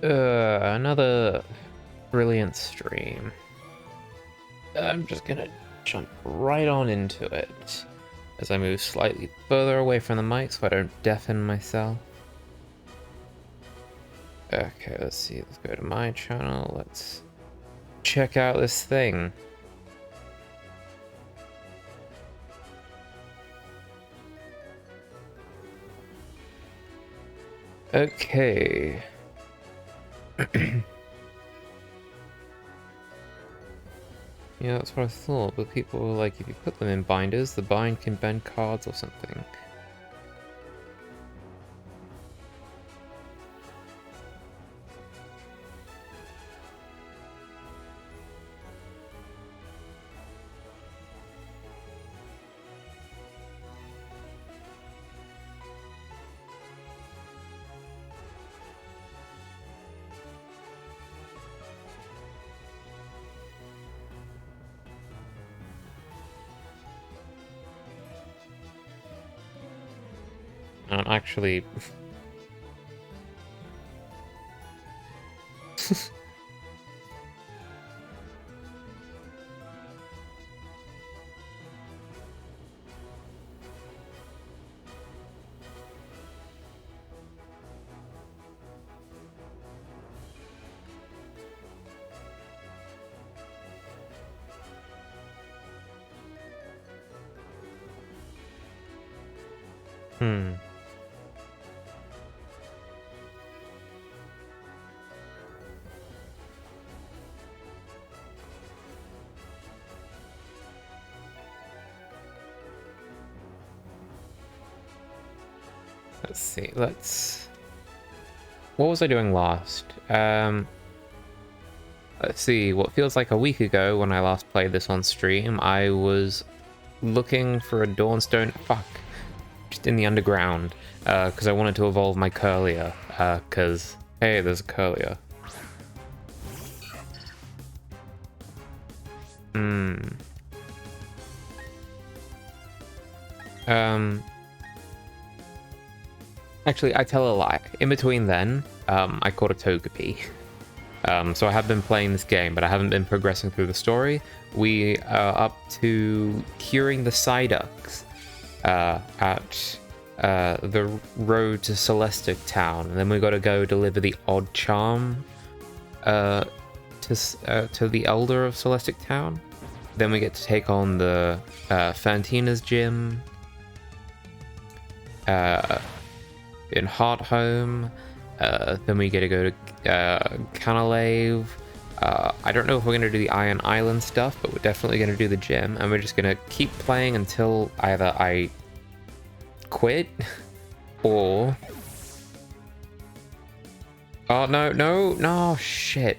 Another brilliant stream. I'm just gonna jump right on into it as I move slightly further away from the mic so I don't deafen myself. Okay, let's see. Let's go to my channel. Let's check out this thing. Okay. Yeah, that's what I thought, but people were like, if you put them in binders, the bind can bend cards or something. Actually... Hmm. Let's see, let's... What was I doing last? Let's see, what feels like a week ago when I last played this on stream, I was looking for a Dawnstone... Fuck. Just in the underground. Because I wanted to evolve my Curlier. Because, hey, there's a Curlier. Actually, I tell a lie. In between then, I caught a Togepi. So I have been playing this game, but I haven't been progressing through the story. We are up to curing the Psyducks at the road to Celestic Town, and then we got to go deliver the Odd Charm to the Elder of Celestic Town. Then we get to take on the Fantina's gym in Hearthome. Then we get to go to Canalave. I don't know if we're going to do the Iron Island stuff, but we're definitely going to do the gym, and we're just going to keep playing until either I quit or... Oh, no, shit.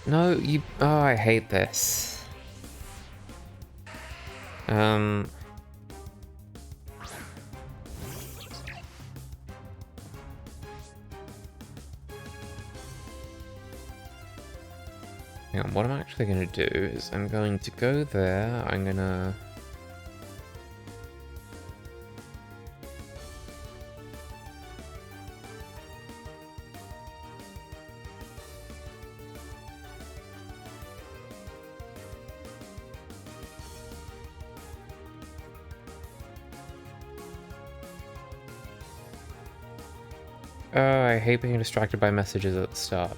No, you... Oh, I hate this. Hang on, what I'm actually going to do is I'm going to go there, I'm going to... Oh, I hate being distracted by messages at the start.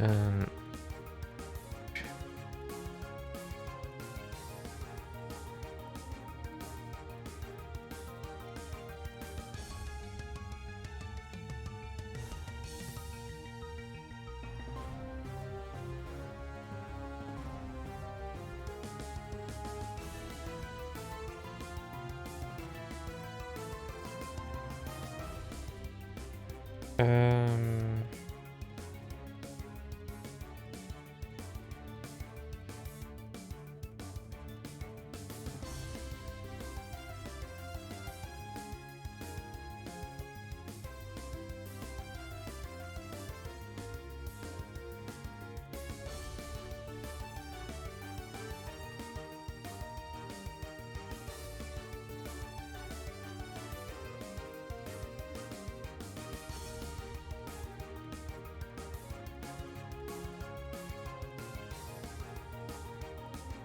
Um, um,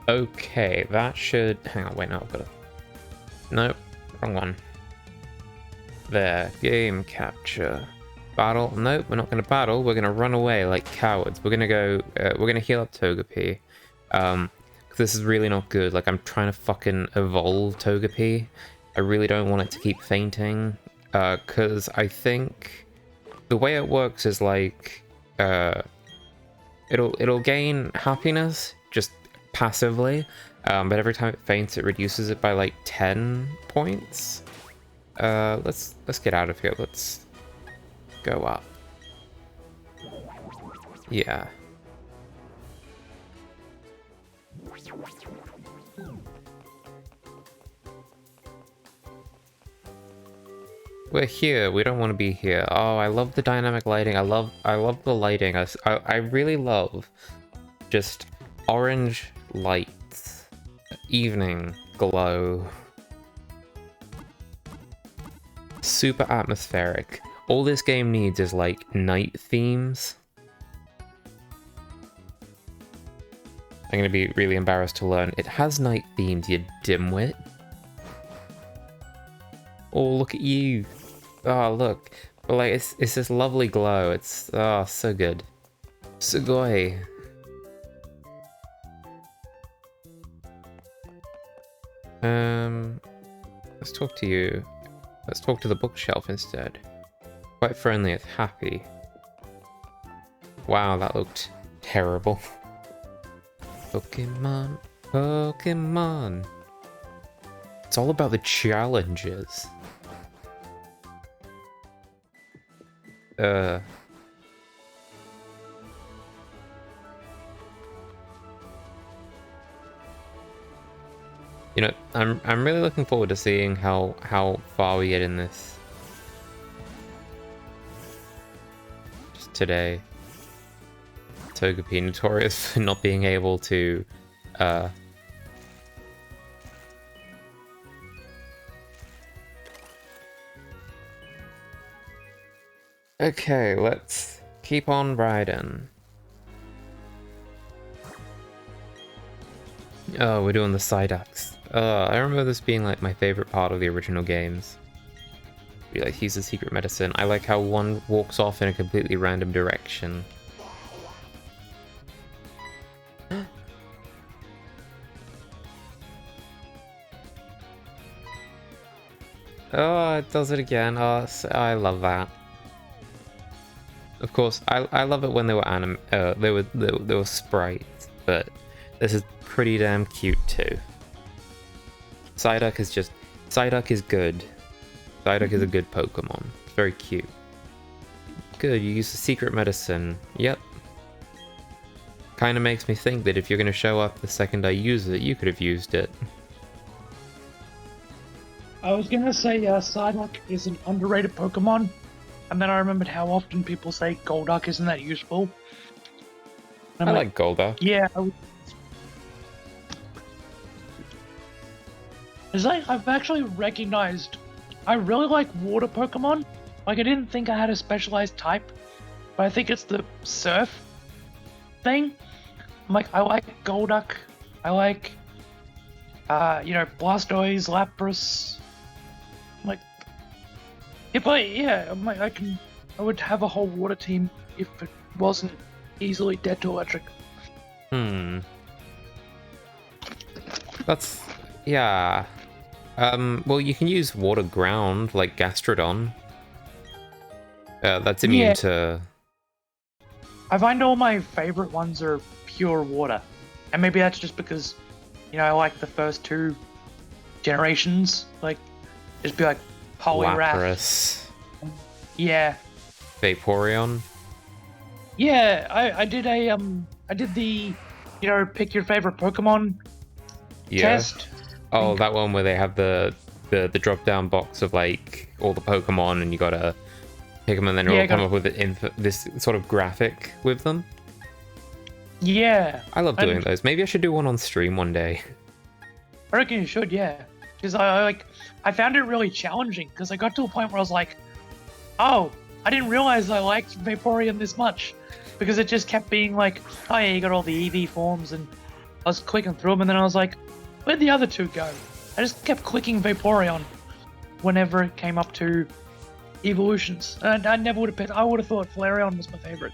okay, that should... Hang on, wait, no, I've got to... Nope, wrong one. There, game capture. Battle. Nope, we're not going to battle. We're going to run away like cowards. We're going to go... we're going to heal up Togepi. This is really not good. Like, I'm trying to fucking evolve Togepi. I really don't want it to keep fainting. Because I think... The way it works is like... It'll gain happiness, just passively. But every time it faints, it reduces it by like 10 points. Let's get out of here. Let's go up. Yeah. We're here. We don't want to be here. Oh, I love the dynamic lighting. I love the lighting. I really love just orange lights, evening glow. Super atmospheric. All this game needs is like night themes. I'm gonna be really embarrassed to learn. It has night themes, you dimwit. Oh, look at you. Oh, look. But like, it's this lovely glow. It's, oh, so good. Sugoi. Let's talk to you. Let's talk to the bookshelf instead. Quite friendly, it's happy. Wow, that looked terrible. Pokemon, Pokemon. It's all about the challenges. You know, I'm really looking forward to seeing how far we get in this. Just today. Togepi notorious for not being able to Okay, let's keep on riding. Oh, we're doing the Psyducks. I remember this being like my favorite part of the original games. Be like, he's a secret medicine. I like how one walks off in a completely random direction. Oh, it does it again. Oh, I love that. Of course, I love it when they were they were sprites, but this is pretty damn cute too. Psyduck is good. Psyduck is a good Pokemon. It's very cute. Good, you use the secret medicine. Yep. Kind of makes me think that if you're going to show up the second I use it, you could have used it. I was going to say Psyduck is an underrated Pokemon, and then I remembered how often people say Golduck isn't that useful. I like Golduck. Yeah. It's like, I've actually recognized I really like water Pokemon. Like, I didn't think I had a specialized type, but I think it's the surf thing. I'm like, I like Golduck. I like, Blastoise, Lapras. I'm like, I would have a whole water team if it wasn't easily dead to electric. That's... yeah. Well, you can use water ground, like Gastrodon. That's immune Yeah. to... I find all my favorite ones are pure water. And maybe that's just because, I like the first two generations. Like, just be like Poliwrath. Lapras, Yeah. Vaporeon. Yeah, I did I did the, pick your favorite Pokemon test. Oh, that one where they have the drop-down box of, like, all the Pokemon, and you gotta pick them, and then it'll come up with this sort of graphic with them. Yeah. I love doing those. Maybe I should do one on stream one day. I reckon you should, yeah. Because I found it really challenging, because I got to a point where I was like, oh, I didn't realize I liked Vaporeon this much. Because it just kept being like, oh yeah, you got all the EV forms, and I was clicking through them, and then I was like, where'd the other two go? I just kept clicking Vaporeon whenever it came up to evolutions. And I never would have picked, I would have thought Flareon was my favorite.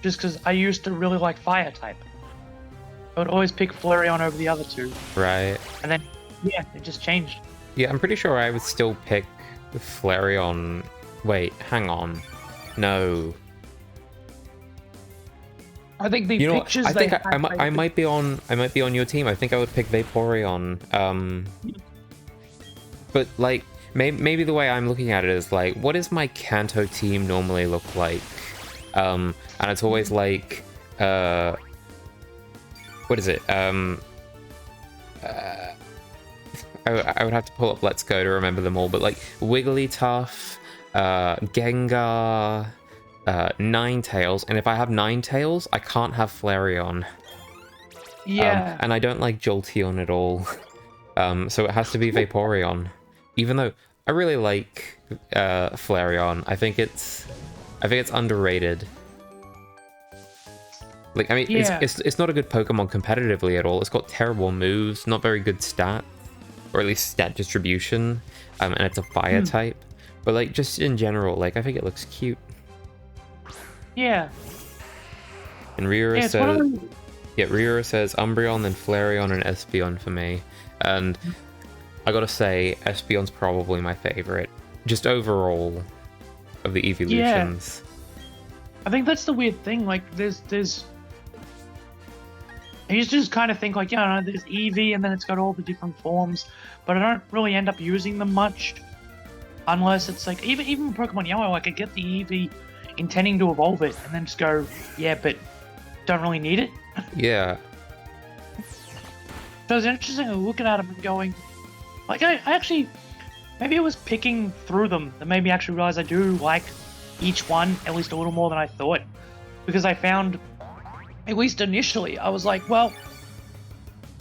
Just because I used to really like Fire type. I would always pick Flareon over the other two. Right. And then, yeah, it just changed. Yeah, I'm pretty sure I would still pick Flareon. Wait, hang on. No. I think the pictures I think I might be on your team. I think I would pick Vaporeon. But like maybe the way I'm looking at it is like, what does my Kanto team normally look like? And it's always like what is it? I would have to pull up Let's Go to remember them all, but like Wigglytuff, Gengar, Ninetales, and if I have Ninetales, I can't have Flareon. Yeah. And I don't like Jolteon at all. So it has to be Vaporeon. Even though I really like Flareon, I think it's underrated. Like, I mean, it's not a good Pokemon competitively at all. It's got terrible moves, not very good stats, or at least stat distribution, and it's a fire type. But like, just in general, like, I think it looks cute. Yeah. And Riora says Umbreon, then Flareon, and Espeon for me. And I gotta say, Espeon's probably my favorite, just overall, of the evolutions. Yeah. I think that's the weird thing. Like, there's. I used to just kind of think like, there's Eevee, and then it's got all the different forms, but I don't really end up using them much, unless it's like even Pokemon Yellow. Like, I get the Eevee, intending to evolve it, and then just go, yeah, but don't really need it. Yeah. So it's interesting looking at them and going, like, I actually, maybe it was picking through them that made me actually realize I do like each one at least a little more than I thought. Because I found, at least initially, I was like, well,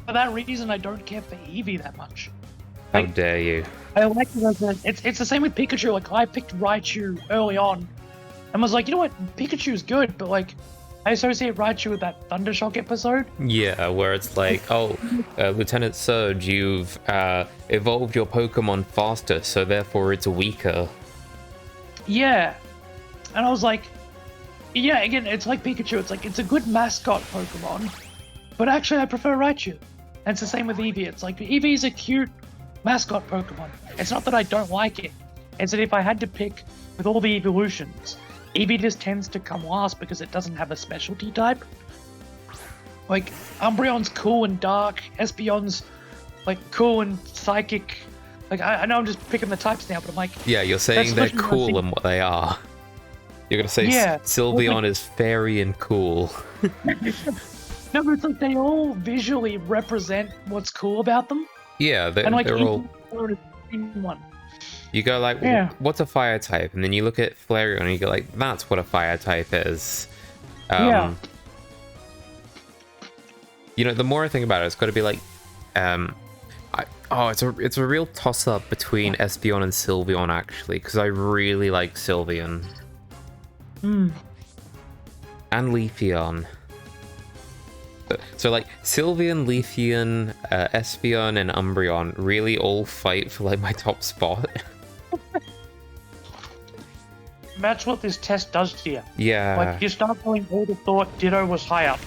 for that reason, I don't care for Eevee that much. How dare you? I like it. It's the same with Pikachu. Like, I picked Raichu early on, and was like, you know what, Pikachu's good, but like, I associate Raichu with that Thundershock episode. Yeah, where it's like, oh, Lieutenant Surge, you've evolved your Pokemon faster, so therefore it's weaker. Yeah. And I was like, yeah, again, it's like Pikachu. It's like, it's a good mascot Pokemon, but actually I prefer Raichu. And it's the same with Eevee. It's like, Eevee is a cute mascot Pokemon. It's not that I don't like it. It's that if I had to pick with all the evolutions, Eevee just tends to come last because it doesn't have a specialty type. Like, Umbreon's cool and dark, Espeon's like cool and psychic. Like, I know I'm just picking the types now, but I'm like... Yeah, you're saying they're cool and what they are. You're gonna say Sylveon is fairy and cool. No, but it's like they all visually represent what's cool about them. Yeah, they're all... One. You go like, what's a fire type? And then you look at Flareon and you go like, that's what a fire type is. Yeah. You know, the more I think about it, it's got to be like, it's a real toss-up between Espeon and Sylveon, actually, because I really like Sylveon. And Leafeon. So like, Sylveon, Leafeon, Espeon, and Umbreon really all fight for like my top spot. that's what this test does to you. Yeah. Like, you start going, I would have thought Ditto was high up.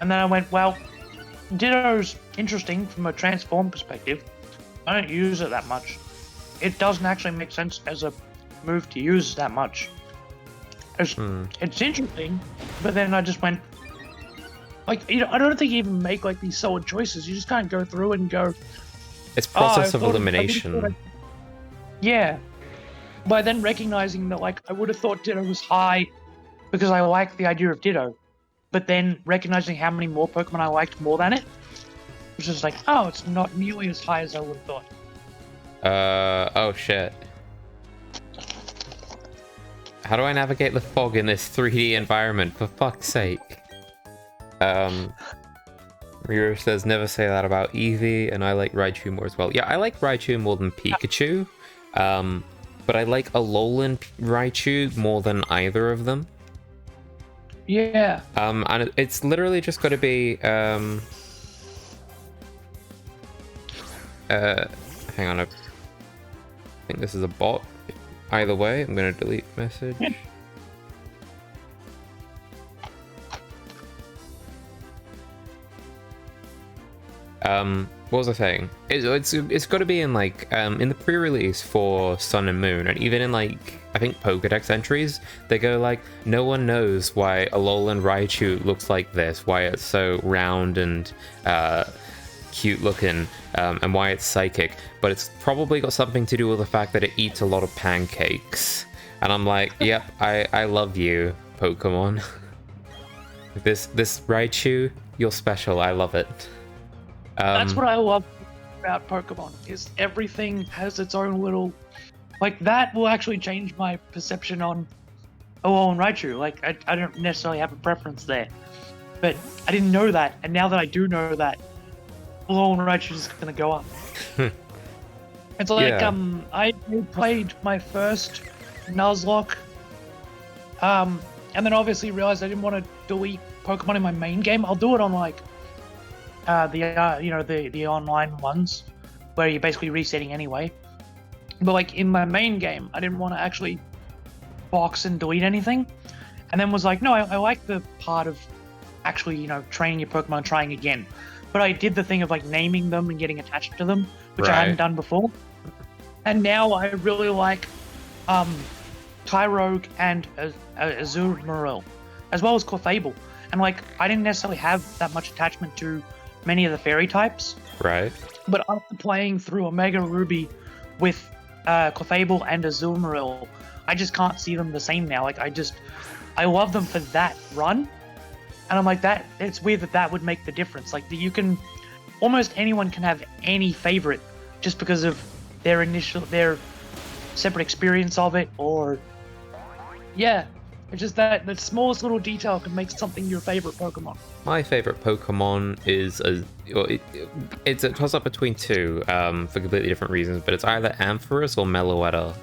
And then I went, well, Ditto's interesting from a transform perspective. I don't use it that much. It doesn't actually make sense as a move to use that much. It's interesting, but then I just went, like, you know, I don't think you even make like these solid choices. You just kind of go through it and go, It's process I of thought- elimination. yeah. By then recognizing that, like, I would have thought Ditto was high because I like the idea of Ditto, but then recognizing how many more Pokemon I liked more than it, was just like, oh, it's not nearly as high as I would have thought. Oh shit. How do I navigate the fog in this 3D environment, for fuck's sake? Riro says, never say that about Eevee, and I like Raichu more as well. Yeah, I like Raichu more than Pikachu, but I like Alolan Raichu more than either of them. Yeah. And it's literally just got to be, hang on, I think this is a bot. Either way, I'm going to delete message. What was I saying? It's got to be in like in the pre-release for Sun and Moon, and even in like I think Pokédex entries, they go like, no one knows why Alolan Raichu looks like this, why it's so round and cute looking, and why it's psychic, but it's probably got something to do with the fact that it eats a lot of pancakes. And I'm like, yep, I love you, Pokemon. this Raichu, you're special. I love it. That's what I love about Pokemon, is everything has its own little... Like, that will actually change my perception on Alolan Raichu. Like, I don't necessarily have a preference there. But I didn't know that, and now that I do know that, Alolan Raichu is going to go up. It's like, Yeah. I played my first Nuzlocke, and then obviously realized I didn't want to delete Pokemon in my main game. I'll do it on, like, the online ones, where you're basically resetting anyway. But, like, in my main game, I didn't want to actually box and delete anything. And then was like, no, I like the part of actually, you know, training your Pokemon and trying again. But I did the thing of, like, naming them and getting attached to them, which I hadn't Right. done before. And now I really like Tyrogue and Azumarill, as well as Clefable. And, like, I didn't necessarily have that much attachment to many of the fairy types, Right. but after playing through Omega Ruby with Clefable and Azumarill, I just can't see them the same now. Like, I love them for that run. And I'm like, that it's weird that would make the difference. Like, almost anyone can have any favorite just because of their separate experience of it, or yeah, it's just that the smallest little detail can make something your favorite Pokemon. My favorite Pokemon is it's a toss up between two for completely different reasons, but it's either Ampharos or Meloetta.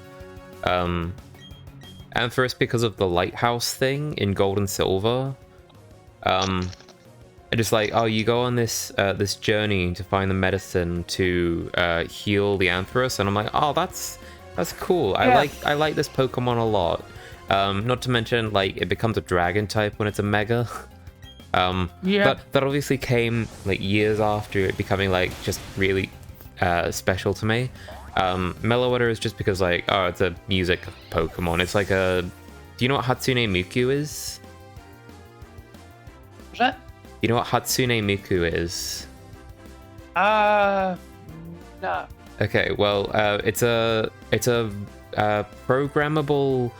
Ampharos because of the lighthouse thing in Gold and Silver. It is like, oh, you go on this this journey to find the medicine to heal the Ampharos, and I'm like, oh, that's cool. Yeah. I like this Pokemon a lot. Not to mention, like, it becomes a dragon type when it's a Mega. Yeah. That obviously came like years after it becoming like just really special to me. Meloetta is just because, like, oh, it's a music Pokemon. It's like a... Do you know what Hatsune Miku is? What's that? You know what Hatsune Miku is? No. Okay, well, it's a programmable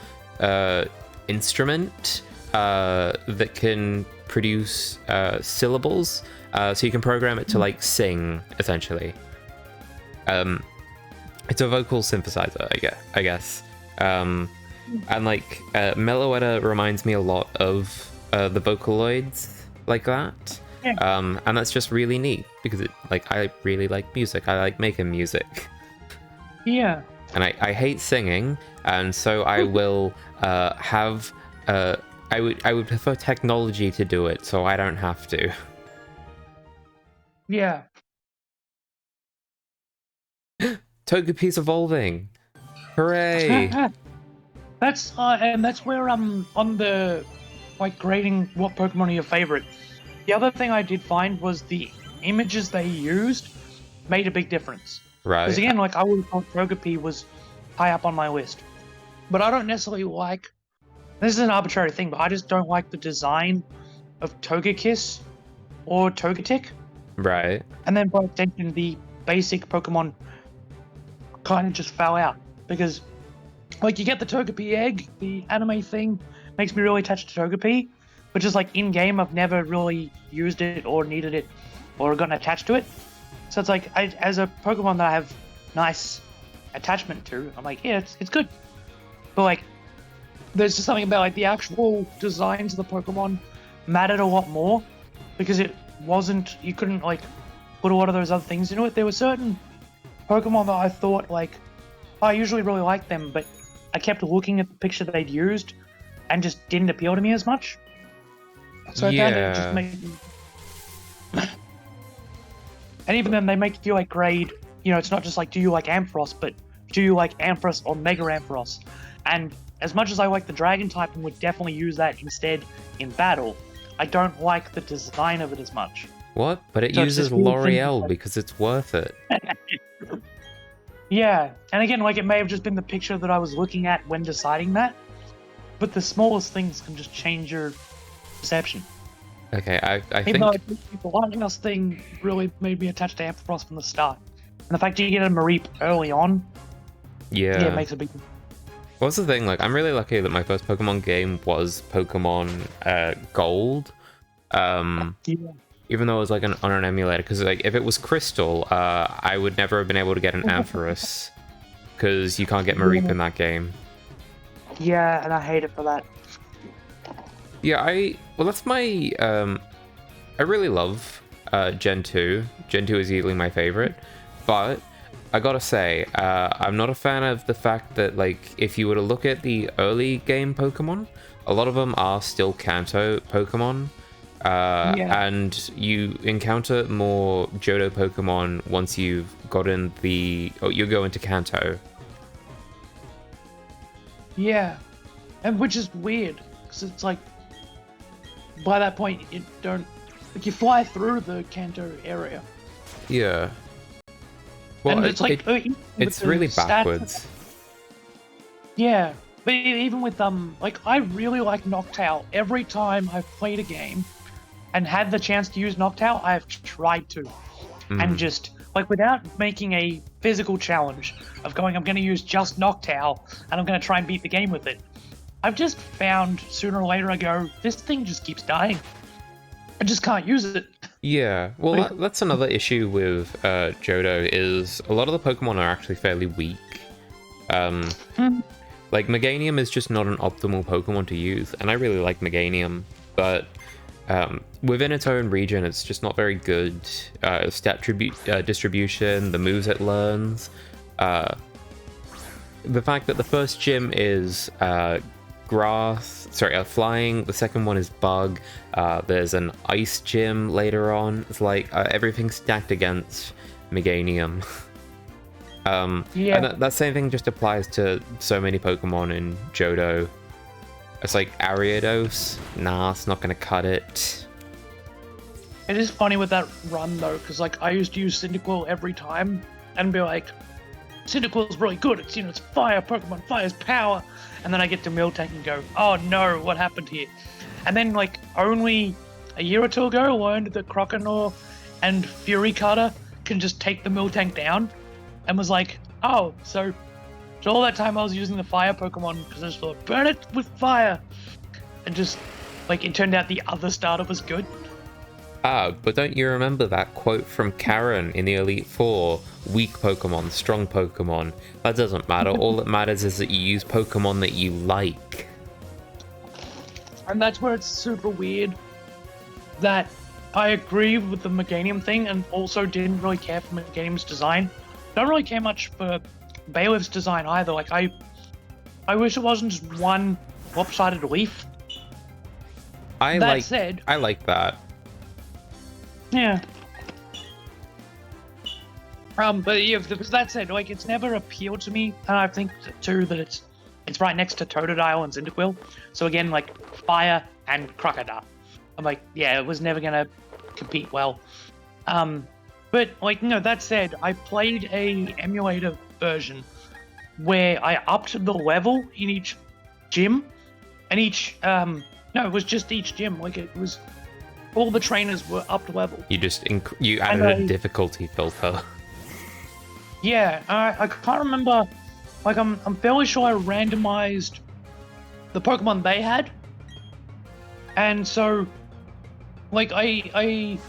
instrument that can produce syllables. So you can program it to, like, sing, essentially. It's a vocal synthesizer, I guess. And, like, Meloetta reminds me a lot of the Vocaloids like that. Yeah. And that's just really neat because I really like music. I like making music. Yeah. And I hate singing, and so I will have I would prefer technology to do it, so I don't have to. Yeah. Togepi's evolving! Hooray! That's where on the like grading what Pokemon are your favorite. The other thing I did find was the images they used made a big difference. Because Right. again, like I would have thought Togepi was high up on my list, but I don't necessarily like. This is an arbitrary thing, but I just don't like the design of Togekiss or Togetic, Right. and then by extension, the basic Pokemon kind of just fell out because, like, you get the Togepi egg, the anime thing makes me really attached to Togepi, but just like in game, I've never really used it or needed it or gotten attached to it. So it's like, as a Pokemon that I have nice attachment to, I'm like, yeah, it's good. But like, there's just something about like the actual designs of the Pokemon mattered a lot more because it wasn't, you couldn't like put a lot of those other things into it. There were certain Pokemon that I thought like, I usually really liked them, but I kept looking at the picture they'd used and just didn't appeal to me as much. So I found it just Yeah. made me... And even then, they make you like grade. You know, it's not just like, do you like Ampharos, but do you like Ampharos or Mega Ampharos? And as much as I like the Dragon type and would definitely use that instead in battle, I don't like the design of it as much. What? But it So it's uses this weird thing L'Oreal that- because it's worth it. Yeah, and again, like it may have just been the picture that I was looking at when deciding that, but the smallest things can just change your perception. Okay, I Even think though I think the Lighthouse thing really made me attached to Ampharos from the start. And the fact you get a Mareep early on, yeah, it makes a big difference. what's the thing? Like, I'm really lucky that my first Pokemon game was Pokemon Gold. Yeah. Even though it was like on an emulator, because like if it was Crystal, I would never have been able to get an Ampharos because you can't get Mareep in that game. Yeah, and I hate it for that. Yeah, well, that's my I really love Gen 2. Gen 2 is easily my favorite, but I gotta say, I'm not a fan of the fact that, like, if you were to look at the early game Pokemon, a lot of them are still Kanto Pokemon. Yeah. And you encounter more Johto Pokemon once you've gotten you go into Kanto. Yeah, and which is weird because it's like by that point you don't like you fly through the Kanto area, Yeah. Well, and it's like even with it's the really stats- backwards. Yeah, but even with like I really like Noctowl. Every time I've played a game and had the chance to use Noctowl, I've tried to, and just like without making a physical challenge of going, I'm going to use just Noctowl and I'm going to try and beat the game with it. I've just found sooner or later I go, this thing just keeps dying. I just can't use it. Yeah, well, Like- that's another issue with Johto is a lot of the Pokemon are actually fairly weak. Like, Meganium is just not an optimal Pokemon to use, and I really like Meganium, but within its own region, it's just not very good. Stat distribution, the moves it learns, the fact that the first gym is flying, the second one is bug, there's an ice gym later on. It's like everything's stacked against Meganium. Yeah. And that same thing just applies to so many Pokemon in Johto. It's like Ariados, nah, it's not gonna cut it. It is funny with that run though, because like I used to use Cyndaquil every time and be like, Cyndaquil's really good. It's it's fire Pokemon, fire's power. And then I get to Miltank and go, oh no, what happened here? And then like only a year or two ago, I learned that Croconaw and Fury Cutter can just take the Miltank down, and was like, oh, so all that time I was using the fire Pokemon because I just thought, burn it with fire, and just like it turned out the other starter was good. But don't you remember that quote from Karen in the Elite Four? Weak Pokemon, strong Pokemon. That doesn't matter. All that matters is that you use Pokemon that you like. And that's where it's super weird that I agree with the Meganium thing and also didn't really care for Meganium's design. Don't really care much for Bailiff's design either. Like I wish it wasn't just one lopsided leaf. I That said- like that. Yeah. But yeah, that said, like it's never appealed to me, and I think too that it's it's right next to Totodile and Cyndaquil. So again, like fire and Crocodile. I'm like, yeah, it was never gonna compete well. But like, that said, I played a emulator version where I upped the level in each gym, and each no, it was just each gym. Like it was all the trainers were upped level. You added a difficulty filter. Yeah, I can't remember. Like I'm fairly sure I randomized the Pokemon they had, and so like it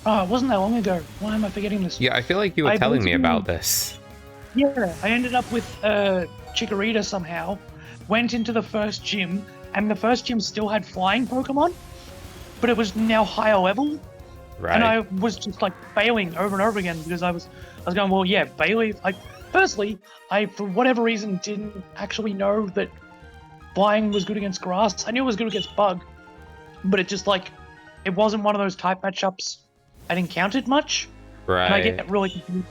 wasn't that long ago. Why am I forgetting this? Yeah, I feel like you were telling me about this. Yeah, I ended up with Chikorita somehow, went into the first gym, and the first gym still had flying Pokemon, but it was now higher level. Right. And I was just like failing over and over again because I was going, well, yeah, Bailey. Like, firstly, I for whatever reason didn't actually know that flying was good against grass. I knew it was good against bug, but it just like it wasn't one of those type matchups I'd encountered much. Right. And I get really confused.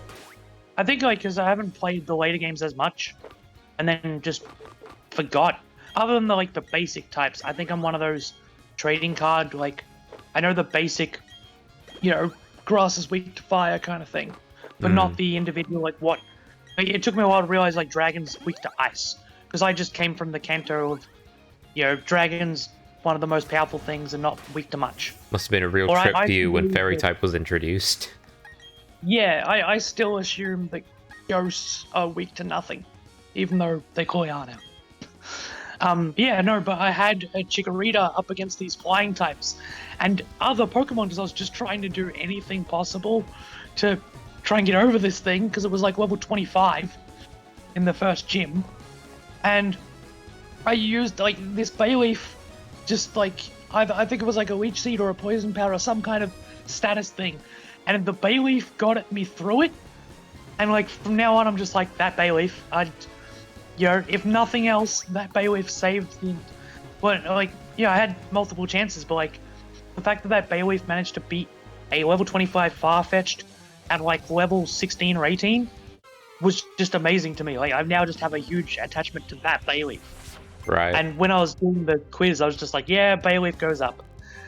I think like because I haven't played the later games as much, and then just forgot. Other than the basic types, I think I'm one of those trading card like I know the basic, grass is weak to fire kind of thing, but not the individual what. Like, it took me a while to realize like dragon's weak to ice because I just came from the Kanto of dragon's one of the most powerful things and not weak to much. Must have been a real trip for you when fairy type was introduced. Yeah, I still assume that ghosts are weak to nothing, even though they clearly are now. But I had a Chikorita up against these flying types and other Pokemon because I was just trying to do anything possible to try and get over this thing because it was like level 25 in the first gym. And I used like this Bayleaf, just like I think it was like a leech seed or a poison powder or some kind of status thing. And the Bayleaf got me through it. And like from now on, I'm just like, that Bayleaf, if nothing else, that Bayleaf saved the. But I had multiple chances, but like the fact that Bayleaf managed to beat a level 25 Farfetch'd at like level 16 or 18 was just amazing to me. Like I now just have a huge attachment to that Bayleaf. Right. And when I was doing the quiz, I was just like, yeah, Bayleaf goes up.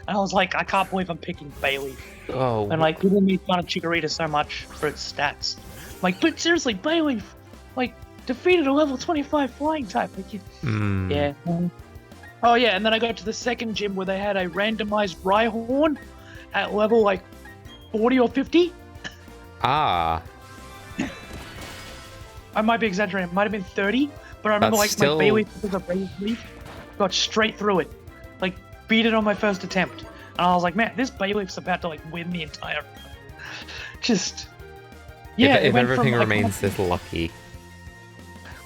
And I was like, I can't believe I'm picking Bayleaf. Oh. And like people made fun of Chikorita so much for its stats. Like, but seriously, Bayleaf, like, defeated a level 25 flying type. Like, yeah. Oh yeah, and then I got to the second gym where they had a randomized Rhyhorn at level like 40 or 50. Ah. I might be exaggerating. It might have been 30, but I remember That's my Bayleaf was a Razor Leaf, got straight through it, like beat it on my first attempt, and I was like, man, this Bayleaf's about to like win the entire. Just. Yeah. If everything remains this lucky.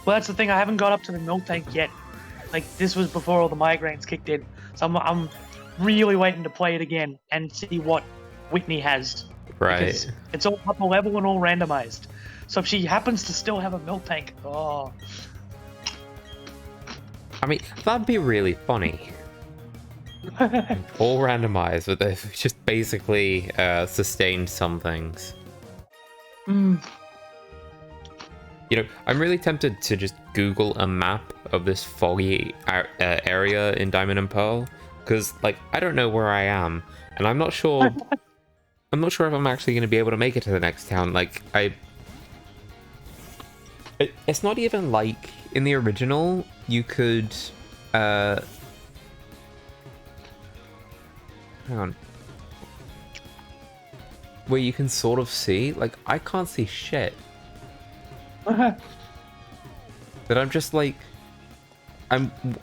Well, that's the thing. I haven't got up to the Miltank yet. Like this was before all the migraines kicked in, so I'm really waiting to play it again and see what Whitney has. Right. Because it's all upper level and all randomized. So if she happens to still have a Miltank, oh. I mean, that'd be really funny. All randomized, but they've just basically sustained some things. I'm really tempted to just Google a map of this foggy area in Diamond and Pearl, because, like, I don't know where I am, and I'm not sure. I'm not sure if I'm actually going to be able to make it to the next town. Like, it's not even like in the original you could. Hang on. Where you can sort of see, like, I can't see shit. But I'm just like,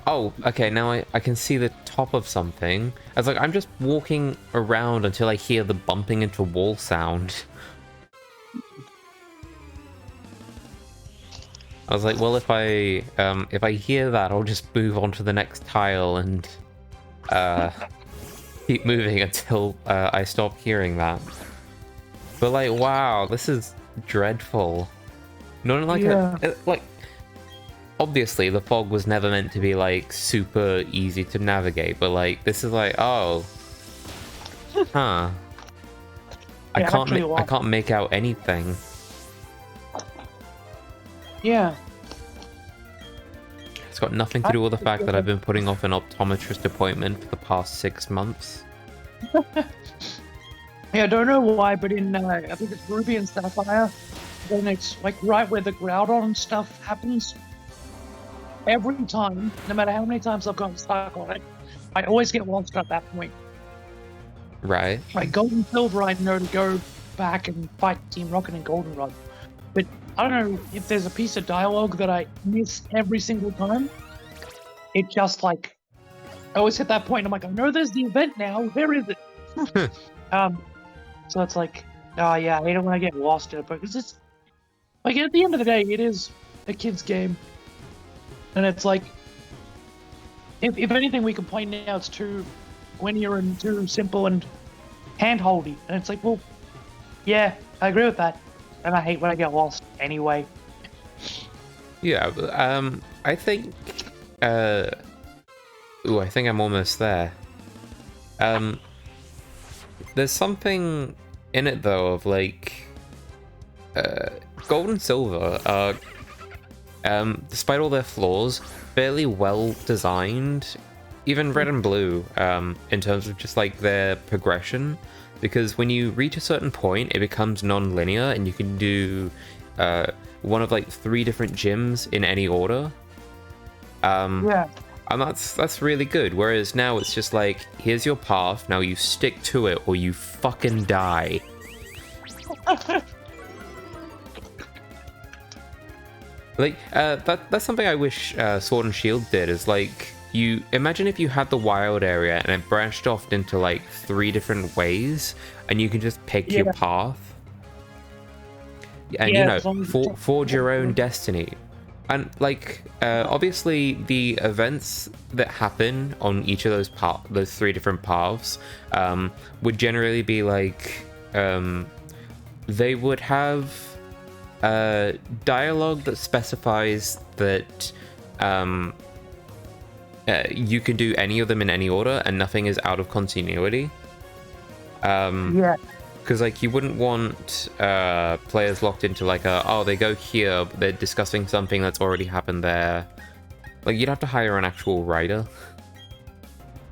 oh, okay, now I can see the top of something. I was like, I'm just walking around until I hear the bumping into wall sound. I was like, well, if I hear that, I'll just move on to the next tile and keep moving until I stop hearing that. But like, wow, this is dreadful. Not like like. Obviously, the fog was never meant to be like super easy to navigate, but like this is like, oh, huh. I can't make out anything. Yeah. It's got nothing to do with the fact that I've been putting off an optometrist appointment for the past 6 months. Yeah, I don't know why, but in I think it's Ruby and Sapphire, then it's like right where the Groudon stuff happens. Every time, no matter how many times I've gotten stuck on it, I always get lost at that point. Right. Like Gold and Silver, I know to go back and fight Team Rocket and Goldenrod. But I don't know if there's a piece of dialogue that I miss every single time. It just like, I always hit that point, I'm like, I know there's the event now, where is it? So it's like, oh yeah, I hate it when I get lost in it, because it's, like at the end of the day, it is a kid's game. And it's like, if anything, we complain now it's too linear and too simple and hand-holdy. And it's like, well, yeah, I agree with that. And I hate when I get lost anyway. Yeah, I think, I think I'm almost there. There's something in it, though, of, like, Gold and Silver are, despite all their flaws, fairly well designed. Even Red and Blue, in terms of just, like, their progression. Because when you reach a certain point, it becomes non-linear, and you can do, one of, like, 3 different gyms in any order. Yeah. And that's really good. Whereas now it's just like, here's your path, now you stick to it or you fucking die. Like, that's something I wish Sword and Shield did, is like, you imagine if you had the wild area and it branched off into like 3 different ways and you can just pick your path. And you know, forge your own destiny. And like, obviously, the events that happen on each of those 3 different paths, would generally be like, they would have dialogue that specifies that you can do any of them in any order, and nothing is out of continuity. Yeah. Because, like, you wouldn't want players locked into, like, they go here, but they're discussing something that's already happened there. Like, you'd have to hire an actual writer.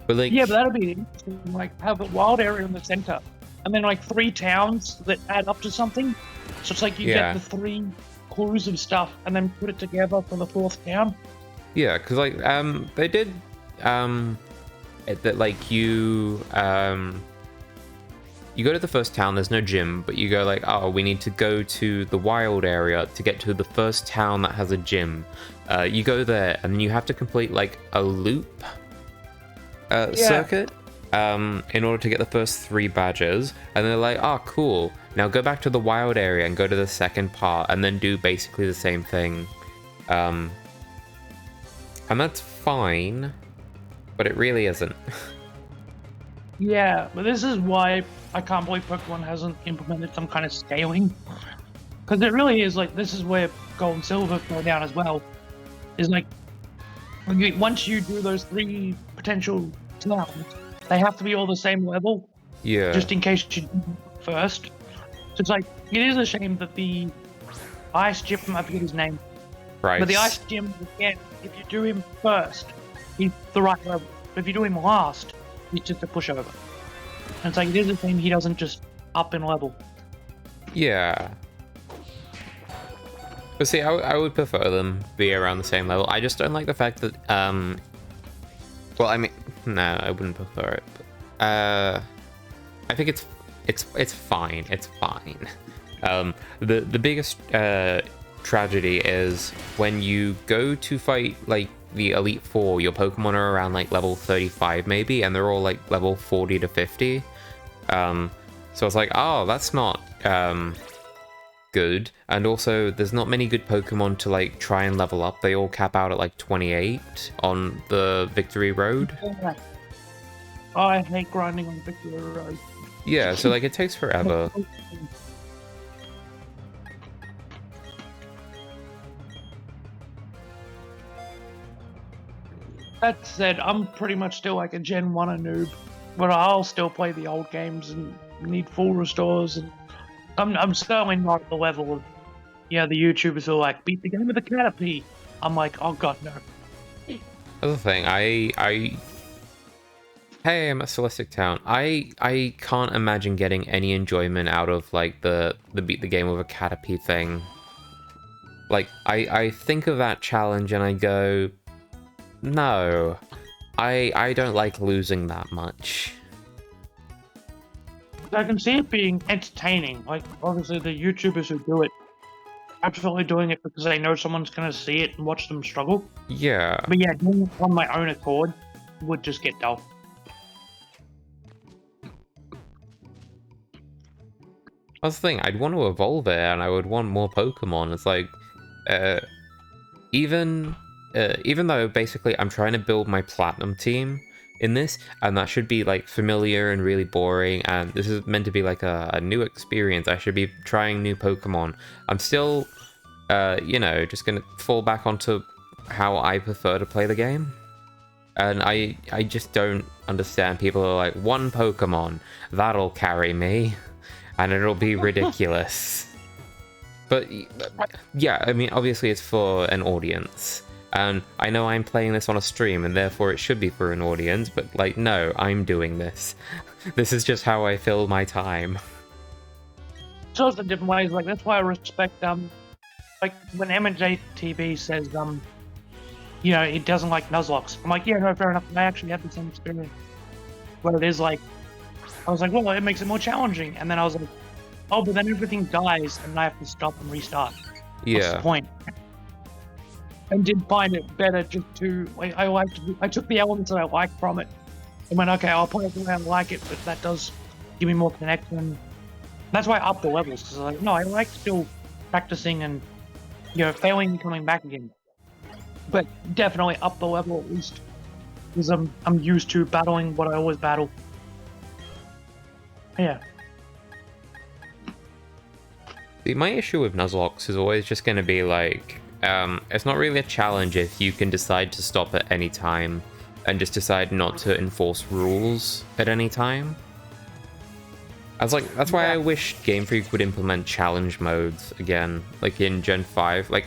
But, like... Yeah, but that'd be interesting. Like, have a wild area in the center. And then, like, 3 towns that add up to something. So it's like you get the 3 clues of stuff, and then put it together for the 4th town. Yeah, because, like, they did... that, like, you go to the first town, there's no gym, but you go like, oh, we need to go to the wild area to get to the first town that has a gym. You go there, and then you have to complete like a loop circuit in order to get the first 3 badges. And they're like, oh, cool. Now go back to the wild area and go to the second part, and then do basically the same thing. And that's fine, but it really isn't. Yeah, but this is why I can't believe Pokemon hasn't implemented some kind of scaling. Because it really is like, this is where Gold and Silver fall down as well. Is like, once you do those 3 potential towns, they have to be all the same level. Yeah. Just in case you do first. So it's like, it is a shame that the Ice Gym, I forget his name. Right. But the Ice Gym, again, if you do him first, he's the right level. But if you do him last, he's just a pushover. And it's like, it is a shame he doesn't just up in level. Yeah. But see, I would prefer them be around the same level. I just don't like the fact that, well, I mean, no, I wouldn't prefer it. But, I think it's fine. It's fine. The biggest tragedy is when you go to fight like the Elite Four, your Pokemon are around like level 35 maybe, and they're all like level 40 to 50. So it's like, oh, that's not good. And also, there's not many good Pokemon to like try and level up. They all cap out at like 28 on the Victory Road. Yeah. I hate grinding on Victory Road. Yeah, so like it takes forever. That said, I'm pretty much still like a Gen 1 noob, but I'll still play the old games and need full restores, and I'm certainly not at the level of, the YouTubers who are like, beat the game with a Caterpie. I'm like, oh god, no. Other thing, hey, I'm at Celestic Town. I can't imagine getting any enjoyment out of like the beat the game with a Caterpie thing. Like I think of that challenge and I go, no, I don't like losing that much. I can see it being entertaining. Like, obviously, the YouTubers who do it, absolutely doing it because they know someone's gonna see it and watch them struggle. Yeah. But yeah, doing it on my own accord would just get dull. That's the thing, I'd want to evolve it and I would want more Pokemon. It's like, even though basically I'm trying to build my Platinum team in this, and that should be like familiar and really boring, and this is meant to be like a new experience. I should be trying new Pokemon. I'm still, you know, just gonna fall back onto how I prefer to play the game. And I just don't understand. People are like, one Pokemon, that'll carry me, and it'll be ridiculous. But yeah, I mean, obviously it's for an audience. And I know I'm playing this on a stream, and therefore it should be for an audience, but like, no, I'm doing this. This is just how I fill my time. So it's in different ways. Like, that's why I respect, like, when MJ TV says, you know, he doesn't like Nuzlocke. I'm like, yeah, no, fair enough. I actually had the same experience. Where it is like, I was like, well, it makes it more challenging. And then I was like, oh, but then everything dies, and I have to stop and restart. Yeah. What's the point? And did find it better just to, like, I took the elements that I liked from it and went, okay, I'll play it the way I like it, but that does give me more connection. That's why I upped the levels, because I was like, no, I like still practicing and, you know, failing and coming back again. But definitely up the level at least, because I'm used to battling what I always battle. Yeah. See, my issue with Nuzlocke is always just going to be like, it's not really a challenge if you can decide to stop at any time and just decide not to enforce rules at any time. That's why I wish Game Freak would implement challenge modes again, like in Gen 5. Like,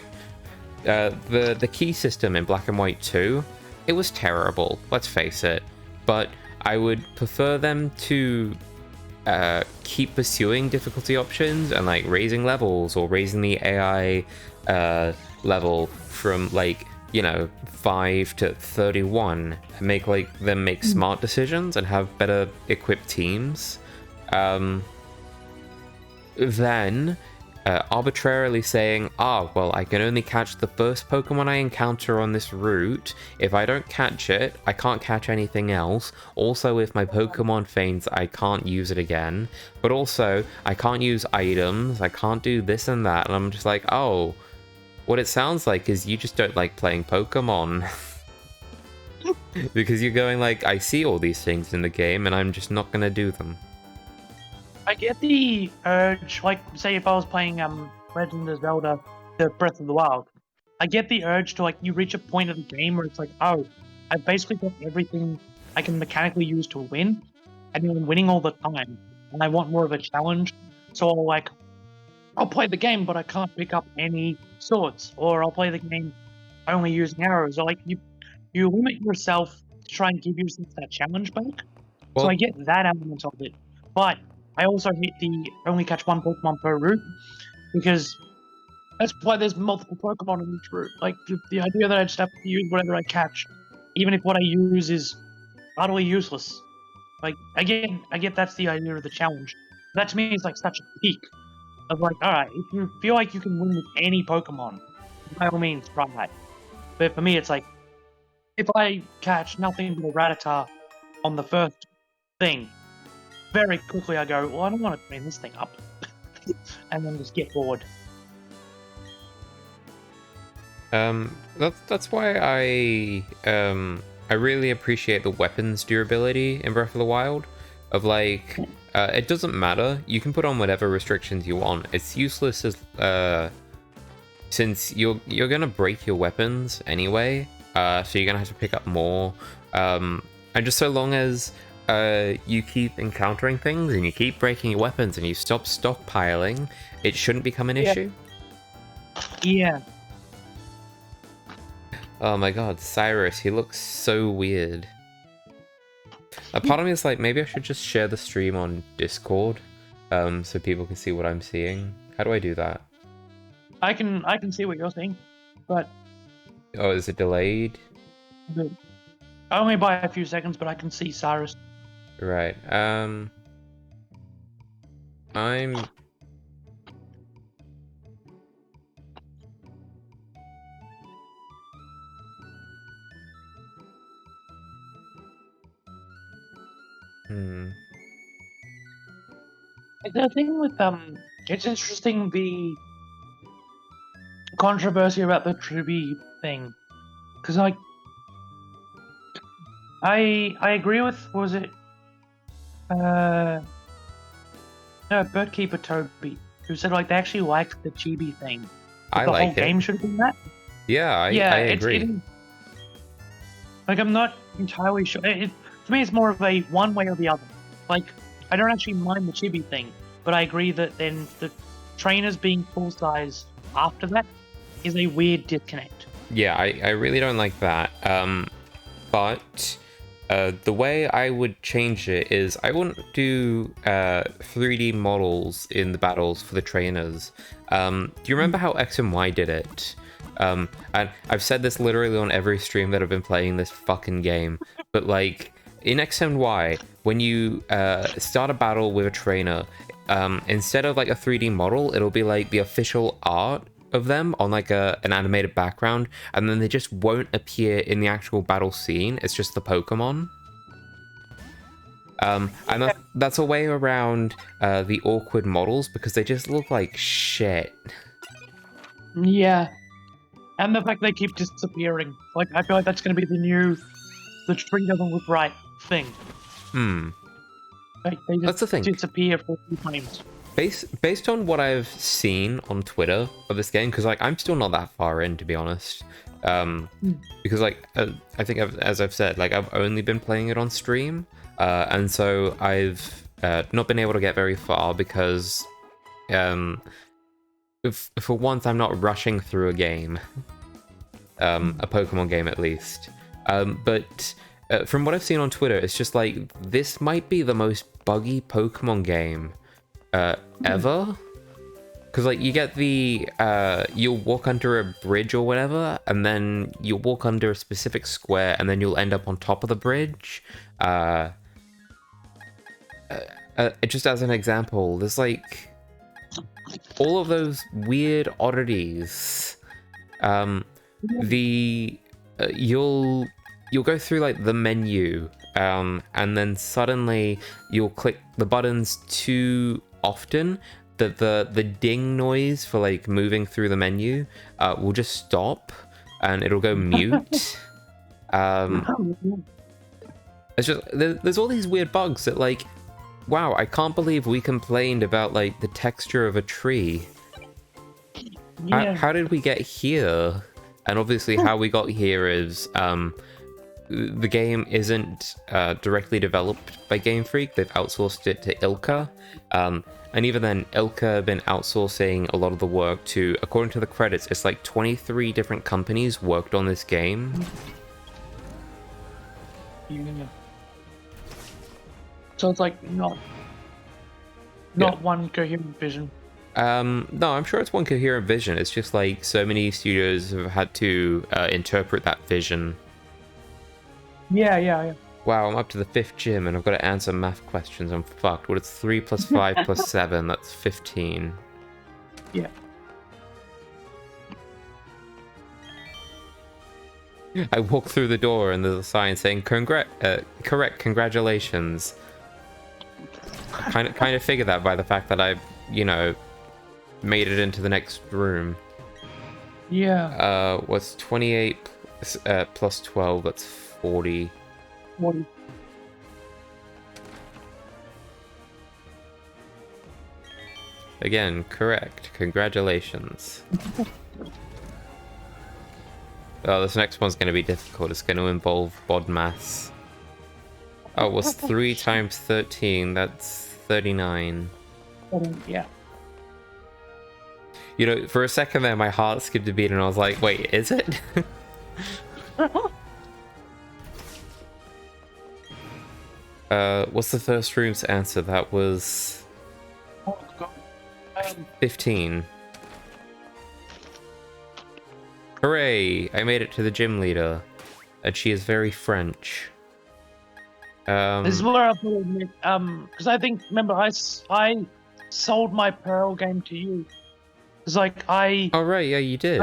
the key system in Black and White 2, it was terrible, let's face it. But I would prefer them to keep pursuing difficulty options and like raising levels or raising the AI level from, like, you know, 5 to 31 and make like them make smart decisions and have better equipped teams. Then arbitrarily saying, well, I can only catch the first Pokemon I encounter on this route. If I don't catch it, I can't catch anything else. Also, if my Pokemon faints, I can't use it again. But also, I can't use items, I can't do this and that. And I'm just like, oh, what it sounds like is you just don't like playing Pokemon. Because you're going like, I see all these things in the game and I'm just not gonna do them. I get the urge, like, say if I was playing Legend of Zelda, the Breath of the Wild, I get the urge to, like, you reach a point of the game where it's like, oh, I've basically got everything I can mechanically use to win, and I'm winning all the time, and I want more of a challenge, so I'll play the game, but I can't pick up any swords, or I'll play the game only using arrows, or like, you limit yourself to try and give yourself that challenge back, so I get that element of it, but I also hate the only catch one Pokemon per route, because that's why there's multiple Pokemon in each route. Like, the idea that I just have to use whatever I catch, even if what I use is utterly useless. Like, again, I get that's the idea of the challenge. That to me is like such a peak of like, alright, if you feel like you can win with any Pokemon, by all means, try that. But for me, it's like, if I catch nothing but a Rattata on the first thing, very quickly I go, well, I don't want to clean this thing up. And then just get bored. That's why I really appreciate the weapons durability in Breath of the Wild. Of like, it doesn't matter. You can put on whatever restrictions you want. It's useless as since you're gonna break your weapons anyway. So you're gonna have to pick up more. And just so long as you keep encountering things and you keep breaking your weapons and you stop stockpiling, it shouldn't become an issue. Yeah. Oh my god, Cyrus, he looks so weird. A part of me is like, maybe I should just share the stream on Discord, so people can see what I'm seeing. How do I do that? I can see what you're saying, but Oh, is it delayed? only by a few seconds. But I can see Cyrus. Right. I'm... The thing with it's interesting the controversy about the Triby thing, because like I agree with was it no Birdkeeper Toby who said like they actually liked the chibi thing. I The like whole it. game should have been that. Yeah, I agree. Like I'm not entirely sure. For me, it's more of a one way or the other. Like I don't actually mind the chibi thing, but I agree that then the trainers being full size after that is a weird disconnect. Yeah, I really don't like that. But the way I would change it is I wouldn't do 3D models in the battles for the trainers. Do you remember how X and Y did it? And I've said this literally on every stream that I've been playing this fucking game, but like in X and Y, when you start a battle with a trainer, instead of like a 3D model, it'll be like the official art of them on like an animated background, and then they just won't appear in the actual battle scene. It's just the Pokemon. And that's a way around the awkward models because they just look like shit. Yeah, and the fact they keep disappearing. Like I feel like that's going to be the tree doesn't look right thing. Like they just That's the thing. disappear for a few times. Based on what I've seen on Twitter of this game, because like I'm still not that far in, to be honest. Because like I think as I've said, like I've only been playing it on stream, and so I've not been able to get very far because, for once, I'm not rushing through a game, a Pokemon game at least. But from what I've seen on Twitter, it's just like this might be the most buggy Pokemon game ever, because like you get the you'll walk under a bridge or whatever, and then you'll walk under a specific square, and then you'll end up on top of the bridge. Just as an example, there's like all of those weird oddities. You'll go through like the menu, and then suddenly you'll click the buttons too often that the ding noise for like moving through the menu will just stop and it'll go mute. It's just there's all these weird bugs that like, wow, I can't believe we complained about like the texture of a tree. Yeah. How did we get here? And obviously how we got here is the game isn't directly developed by Game Freak. They've outsourced it to Ilka. And even then, Ilka have been outsourcing a lot of the work to, according to the credits, it's like 23 different companies worked on this game. Yeah. So it's like not one coherent vision. No, I'm sure it's one coherent vision. It's just like so many studios have had to interpret that vision. Yeah. Wow, I'm up to the 5th gym and I've got to answer math questions. I'm fucked. What is 3 plus 5 plus 7? That's 15. Yeah. I walk through the door and there's a sign saying correct, congratulations. Kind of figure that by the fact that I've, made it into the next room. Yeah. What's 28 plus 12? That's 40. 40. Again, correct. Congratulations. Oh, this next one's going to be difficult. It's going to involve bod maths. Oh, what's 3 times 13? That's 39. Yeah. For a second there, my heart skipped a beat and I was like, wait, is it? What's the first room's answer? That was Oh, God. 15. Hooray! I made it to the gym leader. And she is very French. This is where I put it, because I think, remember, I sold my Pearl game to you. It's like, Oh right, yeah, you did.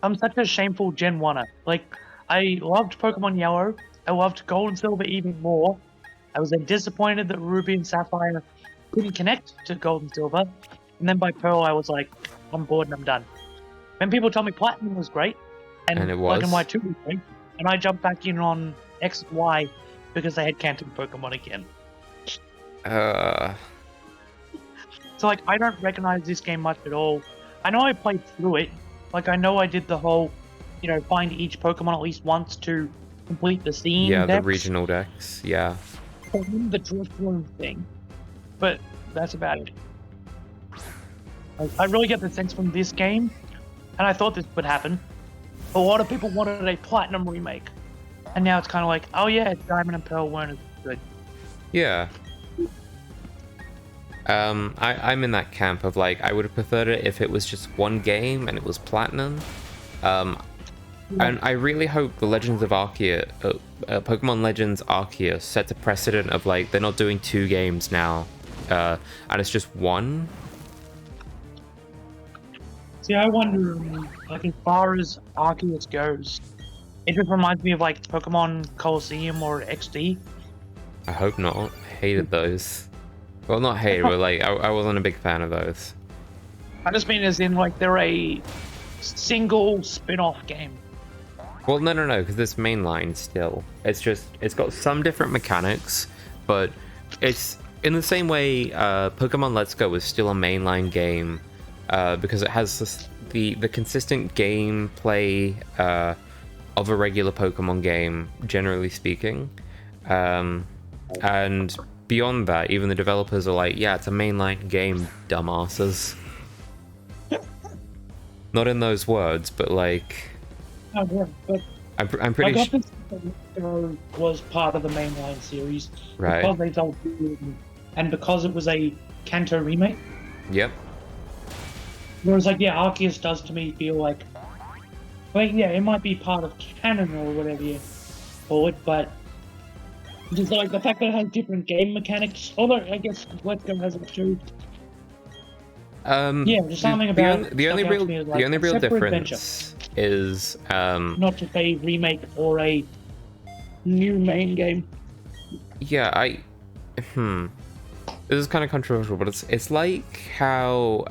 I'm such a shameful Gen 1er. Like, I loved Pokemon Yellow. I loved Gold and Silver even more. I was then disappointed that Ruby and Sapphire couldn't connect to Gold and Silver. And then by Pearl, I was like, I'm bored and I'm done. When people told me Platinum was great, and And it Black was? and White 2 was great, and I jumped back in on X and Y because they had Canton Pokemon again. So, like, I don't recognize this game much at all. I know I played through it. Like, I know I did the whole, find each Pokemon at least once to complete the scene. Yeah, the decks. regional decks, yeah. The Driftwood thing. But that's about it. I really get the sense from this game, and I thought this would happen. A lot of people wanted a Platinum remake. And now it's kind of like, oh yeah, Diamond and Pearl weren't as good. Yeah. I'm in that camp of like, I would have preferred it if it was just one game and it was Platinum. And I really hope the Legends of Arceus, Pokemon Legends Arceus sets a precedent of like, they're not doing 2 games now, and it's just one. See, I wonder, like, as far as Arceus goes, it just reminds me of, like, Pokemon Colosseum or XD. I hope not. I hated those. Well, not hated, but like, I wasn't a big fan of those. I just mean as in, like, they're a single spin-off game. Well, no, because it's mainline still. It's just, it's got some different mechanics, but it's in the same way Pokemon Let's Go is still a mainline game because it has the consistent gameplay of a regular Pokemon game, generally speaking. And beyond that, even the developers are like, yeah, it's a mainline game, dumbasses. Not in those words, but like... Oh, yeah, but I'm pretty sure... was part of the mainline series. Right. Because they told you, and because it was a Kanto remake. Yep. Whereas, like, yeah, Arceus does to me feel like... Like, yeah, it might be part of canon or whatever you call it, but... Just like the fact that it has different game mechanics, although I guess Let's Go has it too. Yeah, just something about the only real adventure. difference is Not just a remake or a new main game. yeah, this is kind of controversial, but it's like how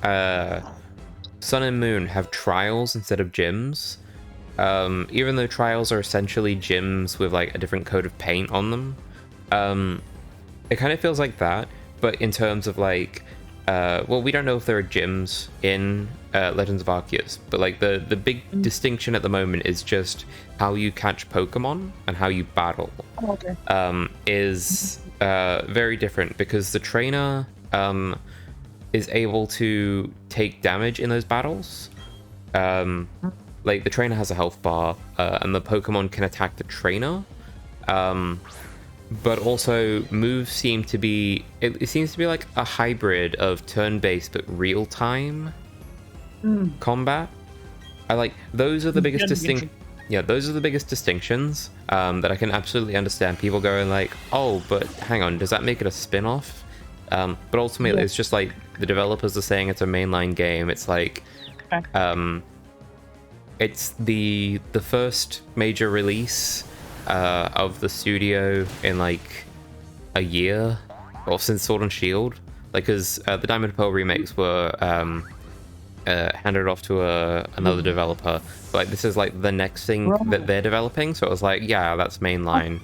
Sun and Moon have trials instead of gyms. Even though trials are essentially gyms with like a different coat of paint on them, it kind of feels like that, but in terms of like well, we don't know if there are gyms in Legends of Arceus, but like the big distinction at the moment is just how you catch Pokemon and how you battle. Oh, okay. Is very different because the trainer is able to take damage in those battles. Like the trainer has a health bar, and the Pokemon can attack the trainer. But also moves seem to be, it seems to be like a hybrid of turn-based but real-time combat. I like, those are the biggest those are the biggest distinctions that I can absolutely understand people going like, oh, but hang on, does that make it a spin-off? But ultimately it's just like the developers are saying it's a mainline game. It's like it's the first major release of the studio in like a year, or since Sword and Shield, like because the Diamond and Pearl remakes were handed off to another developer. But, like, this is like the next thing that they're developing, so it was like, yeah, that's mainline.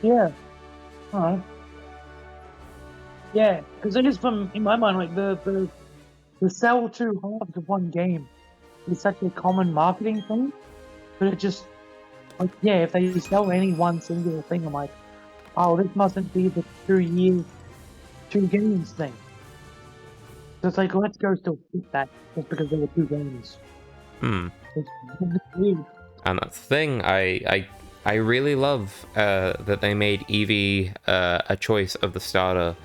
Yeah. Alright. Yeah, because it is from, in my mind, like the sell two halves of one game is such a common marketing thing, but it just, like, yeah, if they sell any one singular thing, I'm like, oh, this mustn't be the 2 years, 2 games thing. So it's like, Let's Go still fit that, just because there were 2 games. It's weird. And that's the thing. I really love that they made Eevee a choice of the starter.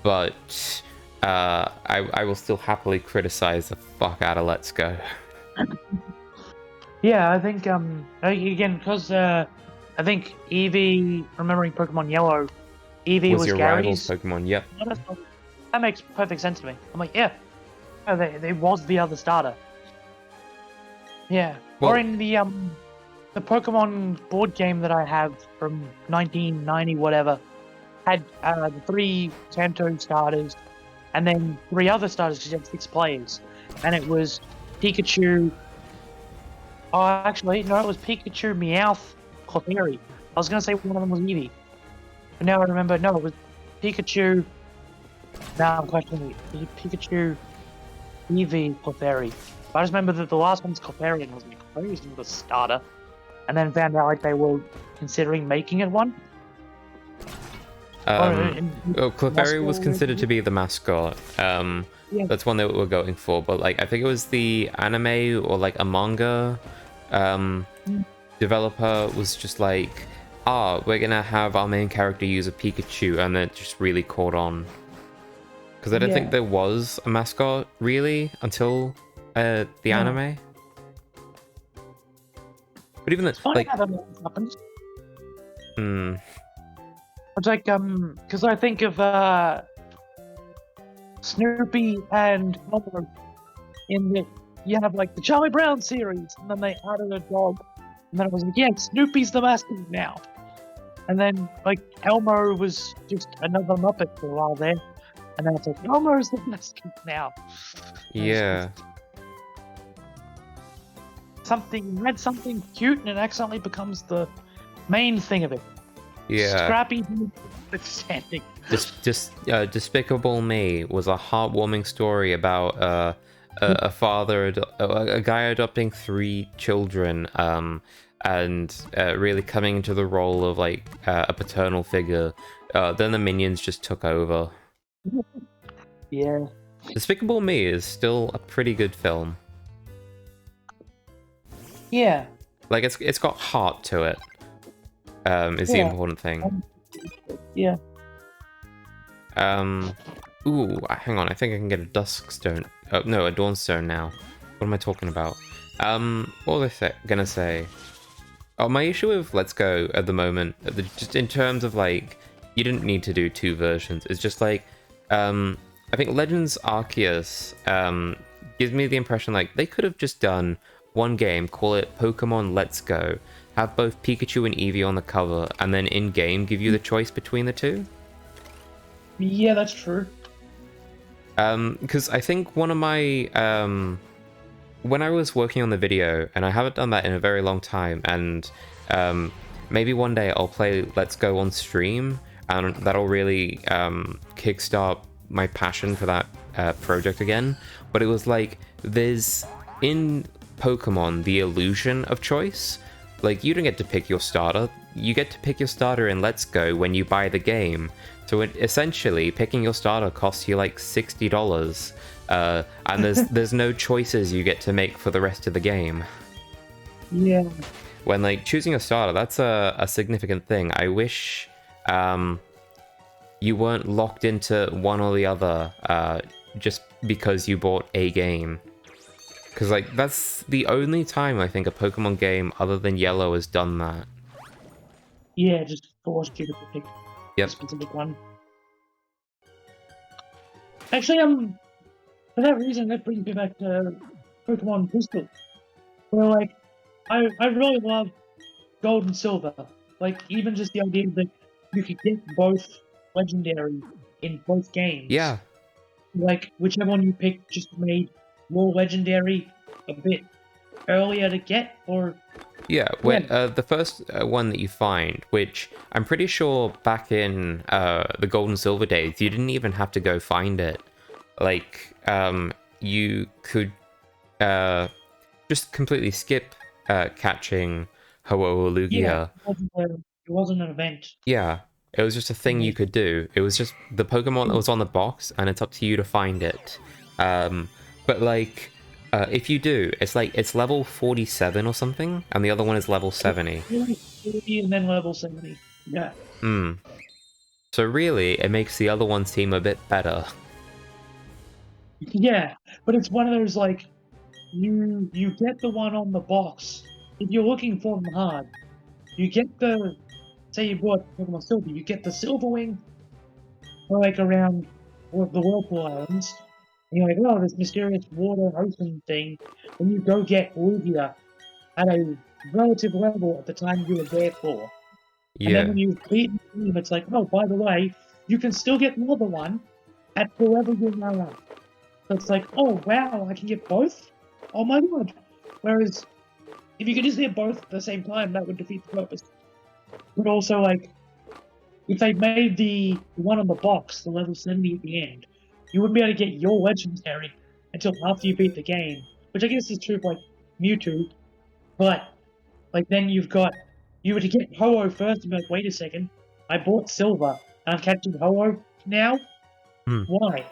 But I will still happily criticize the fuck out of Let's Go. Yeah, I think again because I think Eevee, remembering Pokemon Yellow, Eevee Was was your rival's Gary's. Pokemon? Yep. That makes perfect sense to me. I'm like, yeah, they was the other starter. Yeah, Well- or in the Pokemon board game that I have from 1990, whatever, had the 3 Kanto starters, and then 3 other starters because you had 6 players, and it was Pikachu. Oh, actually, no, it was Pikachu, Meowth, Clefairy. I was gonna say one of them was Eevee, but now I remember. No, it was Pikachu. Now I'm questioning it. Was it Pikachu, Eevee, Clefairy? I just remember that the last one's Clefairy, and I was like, Clefairy isn't the starter, and then found out like they were considering making it one. Clefairy was considered to be the mascot. Yeah. That's one that we were going for, but like I think it was the anime or like a manga developer was just like, we're gonna have our main character use a Pikachu, and it just really caught on. Because I don't think there was a mascot really until the anime. But even Funny like, how that happens. hmm. It's like because I think of Snoopy and Elmo in the you have like the Charlie Brown series, and then they added a dog, and then it was like, yeah, Snoopy's the mascot now, and then like Elmo was just another Muppet for a while there, and then it's like Elmo's the mascot now. Yeah. Something read something cute, and it accidentally becomes the main thing of it. Yeah. Scrappy standing. Despicable Me was a heartwarming story about a father, a guy adopting 3 children, and really coming into the role of like a paternal figure. Then the minions just took over. Yeah. Despicable Me is still a pretty good film. Yeah. Like it's got heart to it. Is the important thing. Yeah. Ooh, hang on. I think I can get a Dusk Stone. Oh, no, a Dawn Stone now. What am I talking about? What was I gonna say? Oh, my issue with Let's Go at the moment, just in terms of like, you didn't need to do 2 versions. It's just like, I think Legends Arceus gives me the impression like they could have just done one game, call it Pokemon Let's Go, have both Pikachu and Eevee on the cover, and then in-game give you the choice between the 2. Yeah, that's true. Because I think one of my when I was working on the video, and I haven't done that in a very long time, and maybe one day I'll play Let's Go on stream, and that'll really kickstart my passion for that project again. But it was like, there's in Pokemon the illusion of choice. Like, you don't get to pick your starter. You get to pick your starter in Let's Go when you buy the game. So essentially, picking your starter costs you like $60, and there's no choices you get to make for the rest of the game. Yeah. When like choosing a starter, that's a significant thing. I wish you weren't locked into one or the other just because you bought a game. Because like that's the only time I think a Pokemon game other than Yellow has done that. Yeah, just forced you to pick Yep. a specific one. Actually, for that reason, that brings me back to Pokemon Crystal. Where, like, I really love Gold and Silver. Like, even just the idea that you could get both Legendary in both games. Yeah. Like, whichever one you pick just made more Legendary a bit earlier to get, or... Yeah, when the first one that you find, which I'm pretty sure back in the Gold and Silver days, you didn't even have to go find it. Like, you could just completely skip catching Ho-Oh Lugia. Yeah, it wasn't an event. Yeah, it was just a thing you could do. It was just the Pokemon that was on the box, and it's up to you to find it. But like, If you do, it's level 47 or something, and the other one is level 70. 40 and then level 70. Yeah. Hmm. So really, it makes the other one seem a bit better. Yeah, but it's one of those like you get the one on the box if you're looking for them hard. You get the say you bought Pokemon Silver, you get the Silver Wing for like around the Whirlpool Islands. And you're like, oh, this mysterious water ocean thing. Then you go get Lugia at a relative level at the time you were there for. And then Yeah. when you beat the game, it's like, oh, by the way, you can still get another one at whoever you're now at. So it's like, oh wow, I can get both? Oh my god. Whereas if you could just get both at the same time, that would defeat the purpose. But also like if they made the one on the box, the level 70 at the end, you wouldn't be able to get your legendary until after you beat the game. Which I guess is true for like Mewtwo, but like then you were to get Ho-Oh first and be like, wait a second, I bought Silver and I'm catching Ho-Oh now? Hmm. Why?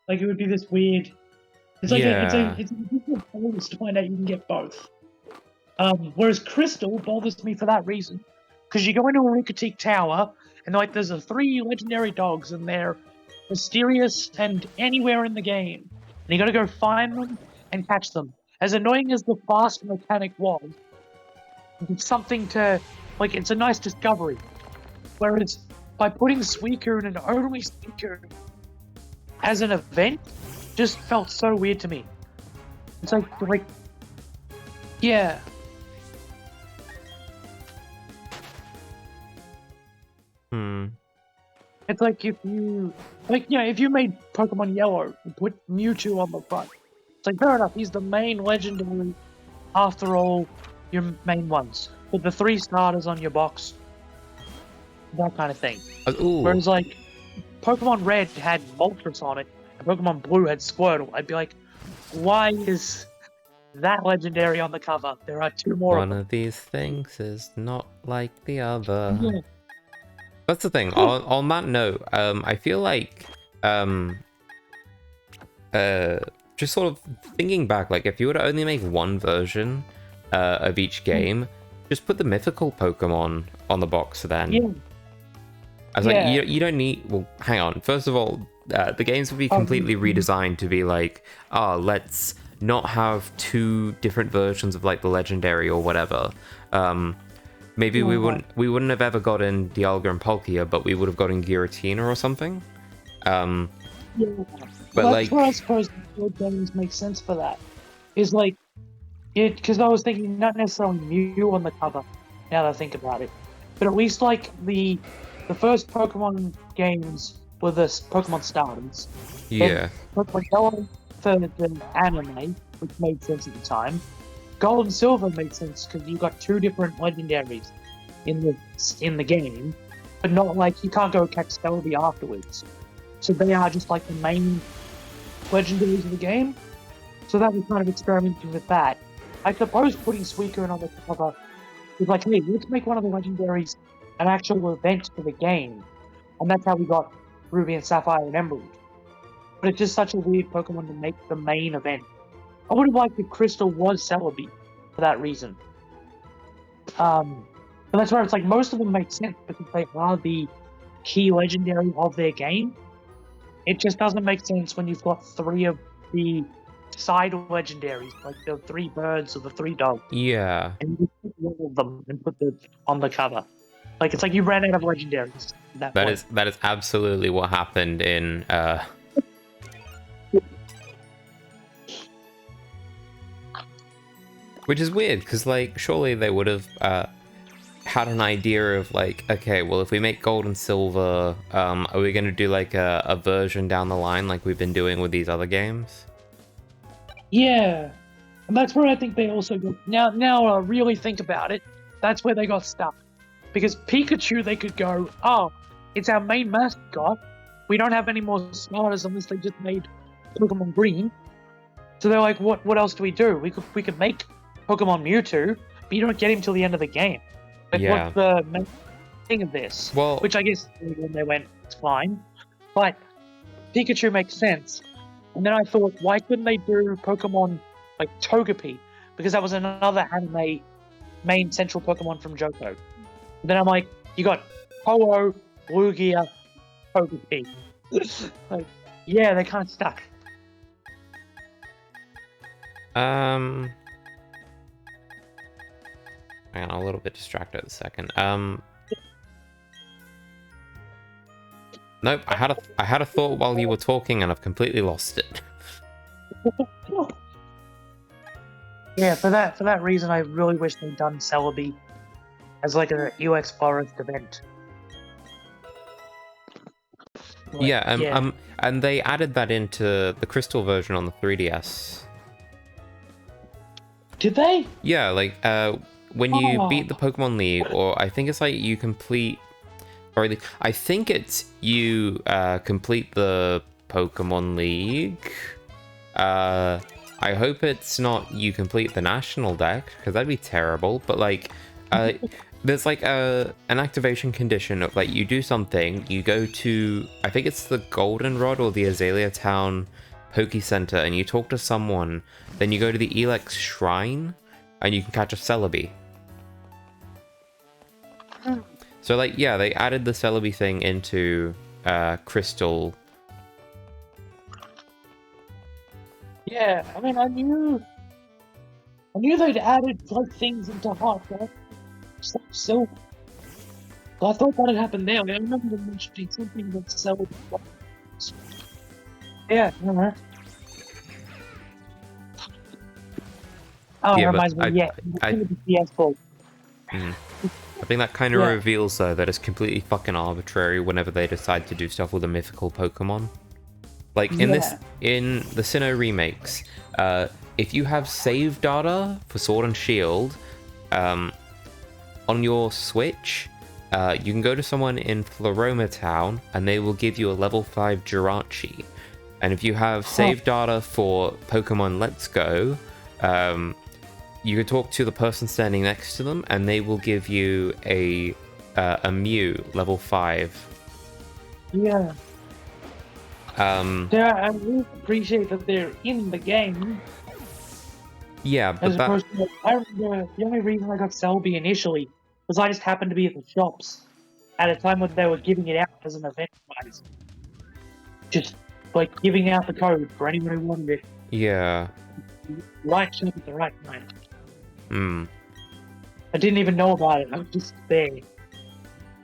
Like it would be this weird. It's like Yeah. it's a different bonus to find out you can get both. Whereas Crystal bothers me for that reason, because you go into a Ricketeak Tower and like there's 3 legendary dogs and they're mysterious and anywhere in the game, and you got to go find them and catch them. As annoying as the fast mechanic was, it's something to like. It's a nice discovery. Whereas by putting Suicune and only Suicune as an event just felt so weird to me. It's like yeah. Hmm. It's like if you if you made Pokemon Yellow and put Mewtwo on the front, it's like fair enough, he's the main legendary after all your main ones. With the 3 starters on your box. That kind of thing. Ooh. Whereas like Pokemon Red had Moltres on it and Pokemon Blue had Squirtle. I'd be like, why is that legendary on the cover? There are 2 more One of them. of these things is not like the other. Yeah. That's the thing. On that note, I feel like, just sort of thinking back, like if you were to only make one version of each game, just put the mythical Pokemon on the box then. Yeah. I was like, you don't need. Well, hang on. First of all, the games would be completely redesigned to be like, let's not have 2 different versions of like the legendary or whatever. Maybe we wouldn't have ever gotten Dialga and Palkia, but we would have gotten Giratina or something. Yeah. But Well, like, that's where I suppose the board games make sense for that. Is like it because I was thinking not necessarily Mew on the cover. Now that I think about it, but at least like the first Pokemon games were the Pokemon starters. yeah, Pokemon Yellow for the anime, which made sense at the time. Gold and Silver made sense because you got 2 different legendaries in the game, but not like you can't go catch Celebi afterwards. So they are just like the main legendaries of the game. So that was kind of experimenting with that. I suppose putting Suicune on the cover was like, hey, let's make one of the legendaries an actual event for the game. And that's how we got Ruby and Sapphire and Emerald. But it's just such a weird Pokemon to make the main event. I would have liked if Crystal was Celebi for that reason. But that's where it's like most of them make sense because they are the key legendary of their game. It just doesn't make sense when you've got 3 of the side legendaries, like the 3 birds or the 3 dogs, yeah. and you pick one of them and put it on the cover. Like it's like you ran out of legendaries at that point. That is absolutely what happened in which is weird because like surely they would have had an idea of like, okay, well if we make Gold and Silver, are we going to do like a version down the line like we've been doing with these other games? Yeah, and that's where I think they also got now I really think about it, that's where they got stuck. Because Pikachu, they could go, oh, it's our main mascot. We don't have any more starters unless they just made Pokemon Green. So they're like, what else do? We could make Pokemon Mewtwo, but you don't get him till the end of the game. Like, Yeah. what's the main thing of this? Well, Which I guess when they went, it's fine. But Pikachu makes sense And then I thought, why couldn't they do Pokemon like Togepi? Because that was another anime main central Pokemon from Johto. And then I'm like, you got Ho-Oh, Lugia, Togepi. Like, yeah, they're kind of stuck. Hang on, I'm a little bit distracted a second. Nope, I had a thought while you were talking and I've completely lost it. Yeah, for that reason, I really wish they'd done Celebi as like a UX Forest event. Like, Yeah, and they added that into the Crystal version on the 3DS. Did they? Yeah, like when you Oh. beat the Pokemon League, or I think it's like you complete, or I think it's you complete the Pokemon League. I hope it's not you complete the national deck, because that'd be terrible. But like, there's like an activation condition of like you do something, you go to, I think it's the Goldenrod or the Azalea Town Poke Center, and you talk to someone. Then you go to the Elex Shrine, and you can catch a Celebi. So like, yeah, they added the Celebi thing into Crystal. Yeah, I mean, I knew they'd added like things into Heart, right? So I thought that had happened there. I remember them mentioning something about Celebi. Yeah, I don't know. Oh, Yeah, it but reminds me. Yeah, the PS Ball. I think that kind of Yeah. reveals, though, that it's completely fucking arbitrary whenever they decide to do stuff with a mythical Pokemon. Like, in the Sinnoh remakes, if you have save data for Sword and Shield, on your Switch, you can go to someone in Floroma Town, and they will give you a level 5 Jirachi. And if you have save data for Pokemon Let's Go, you can talk to the person standing next to them, and they will give you a Mew level 5. Yeah. Yeah, I really appreciate that they're in the game. Yeah, but As opposed to, I remember the only reason I got Celebi initially was I just happened to be at the shops at a time when they were giving it out as an event prize. Just like giving out the code for anyone who wanted it. yeah. Right shop at the right time. I didn't even know about it. I was just there. And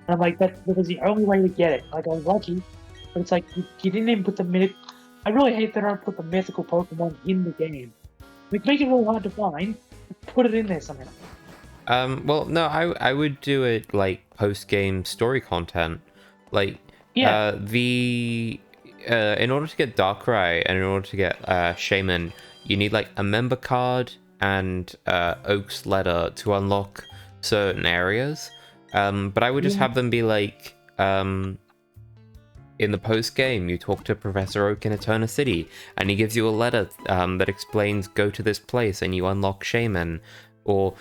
I'm like, that was the only way to get it. Like, I was lucky, but it's like, you didn't even put the I really hate that I don't put the mythical Pokemon in the game. Like, make it really hard to find. Put it in there somehow. Well, no, I would do it like post-game story content. Like, Yeah. In order to get Darkrai and in order to get Shaman, you need like a member card and Oak's letter to unlock certain areas. But I would just have them be like, in the post game, you talk to Professor Oak in Eterna City, and he gives you a letter that explains go to this place and you unlock Shaman, or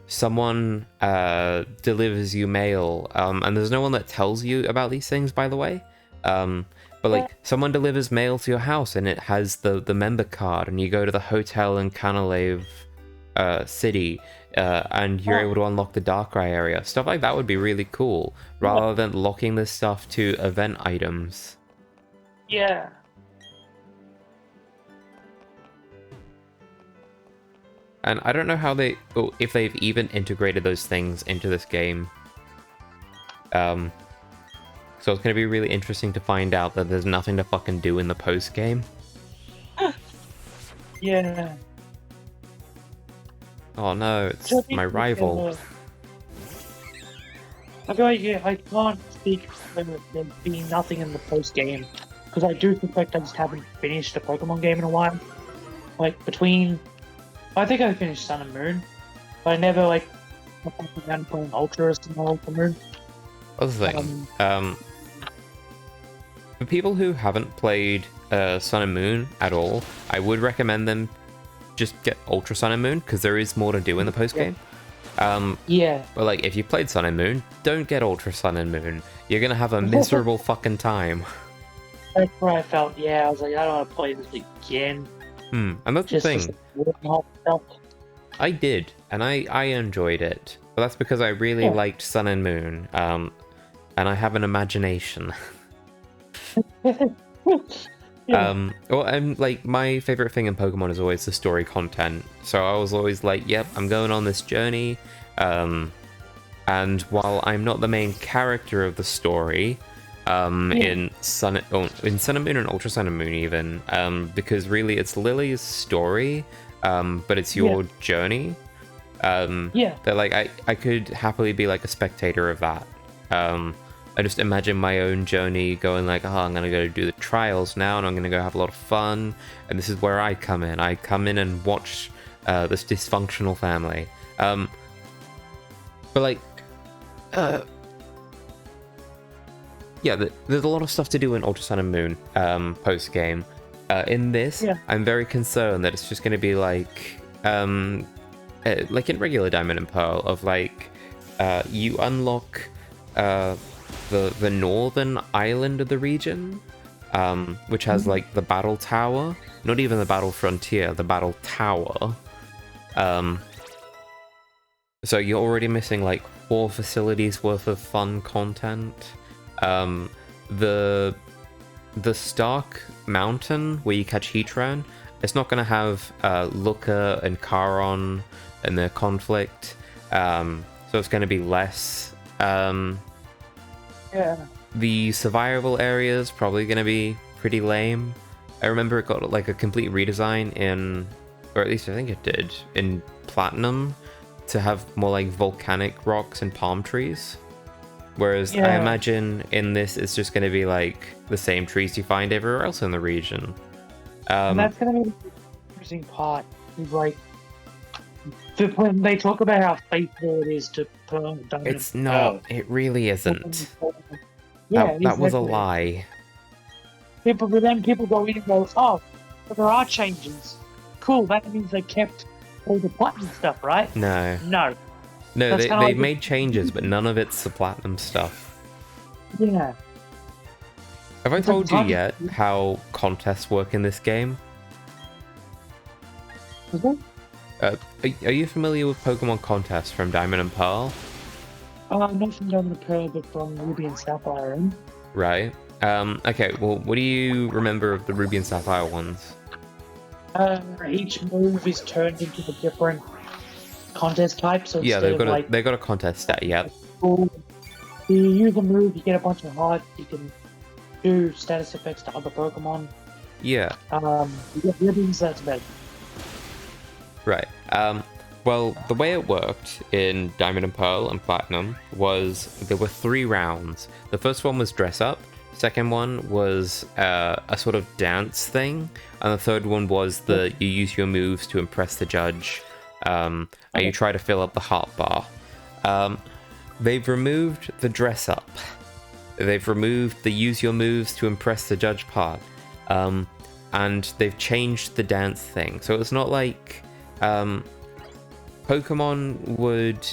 someone delivers you mail, and there's no one that tells you about these things, by the way. But like, someone delivers mail to your house and it has the member card, and you go to the hotel in Canalave City, and you're able to unlock the Darkrai area. Stuff like that would be really cool, rather than locking this stuff to event items. Yeah. And I don't know how if they've even integrated those things into this game. So it's going to be really interesting to find out that there's nothing to fucking do in the post game. Yeah. Oh no, it's my rival. I feel like I can't speak for there being nothing in the post game, because I do suspect I just haven't finished a Pokemon game in a while. Like, I think I finished Sun and Moon, but I never like went down playing Ultra and Ultra Moon. Other thing, for people who haven't played Sun and Moon at all, I would recommend them just get Ultra Sun and Moon, because there is more to do in the post game. Yeah. But like, if you played Sun and Moon, don't get Ultra Sun and Moon. You're gonna have a miserable fucking time. That's where I felt, yeah, I was like, I don't want to play this again. And that's the Just thing. for some stuff. I did, and I enjoyed it. But that's because I really Yeah. liked Sun and Moon. And I have an imagination. Yeah. Well, and like my favorite thing in Pokemon is always the story content. So I was always like, yep, I'm going on this journey. And while I'm not the main character of the story, in Sun and Moon and Ultra Sun and Moon even, because really it's Lily's story, but it's your journey. Yeah. That like I could happily be like a spectator of that. I just imagine my own journey going like, oh, I'm gonna go do the trials now, and I'm gonna go have a lot of fun, and this is where I come in. I come in and watch this dysfunctional family. But like, yeah, there's a lot of stuff to do in Ultra Sun and Moon post game. In this, I'm very concerned that it's just gonna be like in regular Diamond and Pearl, of like you unlock the northern island of the region, which has like the battle tower, not even the battle frontier, the battle tower. So you're already missing like 4 facilities worth of fun content. The Stark Mountain where you catch Heatran, it's not gonna have Looker and Charon and their conflict, so it's gonna be less. The survivable area is probably going to be pretty lame. I remember it got like a complete redesign in, or at least I think it did, in Platinum, to have more like volcanic rocks and palm trees. Whereas I imagine in this it's just going to be like the same trees you find everywhere else in the region. And that's going to be the interesting part. Is like, when they talk about how faithful it is to Pearl, Diamond, it's not. It really isn't. Yeah, that was a lie. Yeah, but then people go in and go, oh, but there are changes. Cool, that means they kept all the platinum stuff, right? No. No. No, they've made changes, but none of it's the platinum stuff. Yeah. Have I told you yet how contests work in this game? Is it? Are you familiar with Pokemon contests from Diamond and Pearl? Not from Diamond and Pearl, but from Ruby and Sapphire. Right. Okay, well, what do you remember of the Ruby and Sapphire ones? Each move is turned into a different contest type, so yeah, they've got a contest stat, yep. You use a move, you get a bunch of hearts, you can do status effects to other Pokemon. Yeah. You get ribbons, that's about it. Right. Well, the way it worked in Diamond and Pearl and Platinum was there were 3 rounds. The first one was dress up, second one was a sort of dance thing, and the third one was you use your moves to impress the judge, and you try to fill up the heart bar. They've removed the dress up. They've removed the use your moves to impress the judge part, and they've changed the dance thing. So it's not like Pokemon would...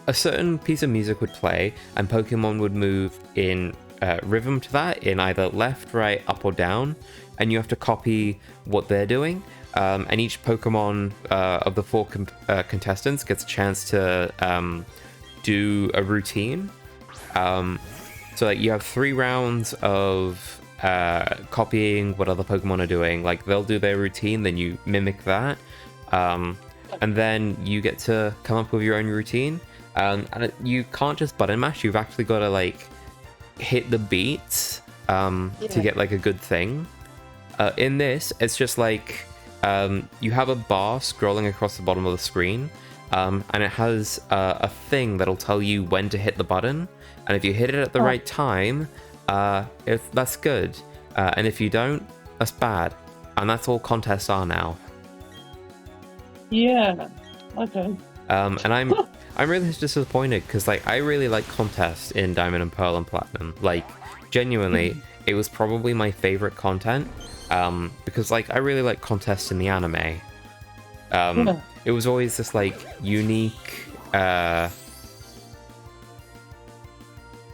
a certain piece of music would play, and Pokemon would move in rhythm to that, in either left, right, up, or down, and you have to copy what they're doing. And each Pokemon of the 4 contestants gets a chance to do a routine. So like, you have 3 rounds of copying what other Pokemon are doing. Like, they'll do their routine, then you mimic that. And then you get to come up with your own routine. And you can't just button mash, you've actually got to like hit the beats to get like a good thing. In this, it's just like you have a bar scrolling across the bottom of the screen, and it has a thing that'll tell you when to hit the button, and if you hit it at the right time, that's good, and if you don't, that's bad. And that's all contests are now. Yeah. Okay. And I'm really disappointed because like I really like contests in Diamond and Pearl and Platinum. Like, genuinely, it was probably my favorite content. Because like I really like contests in the anime. It was always this like unique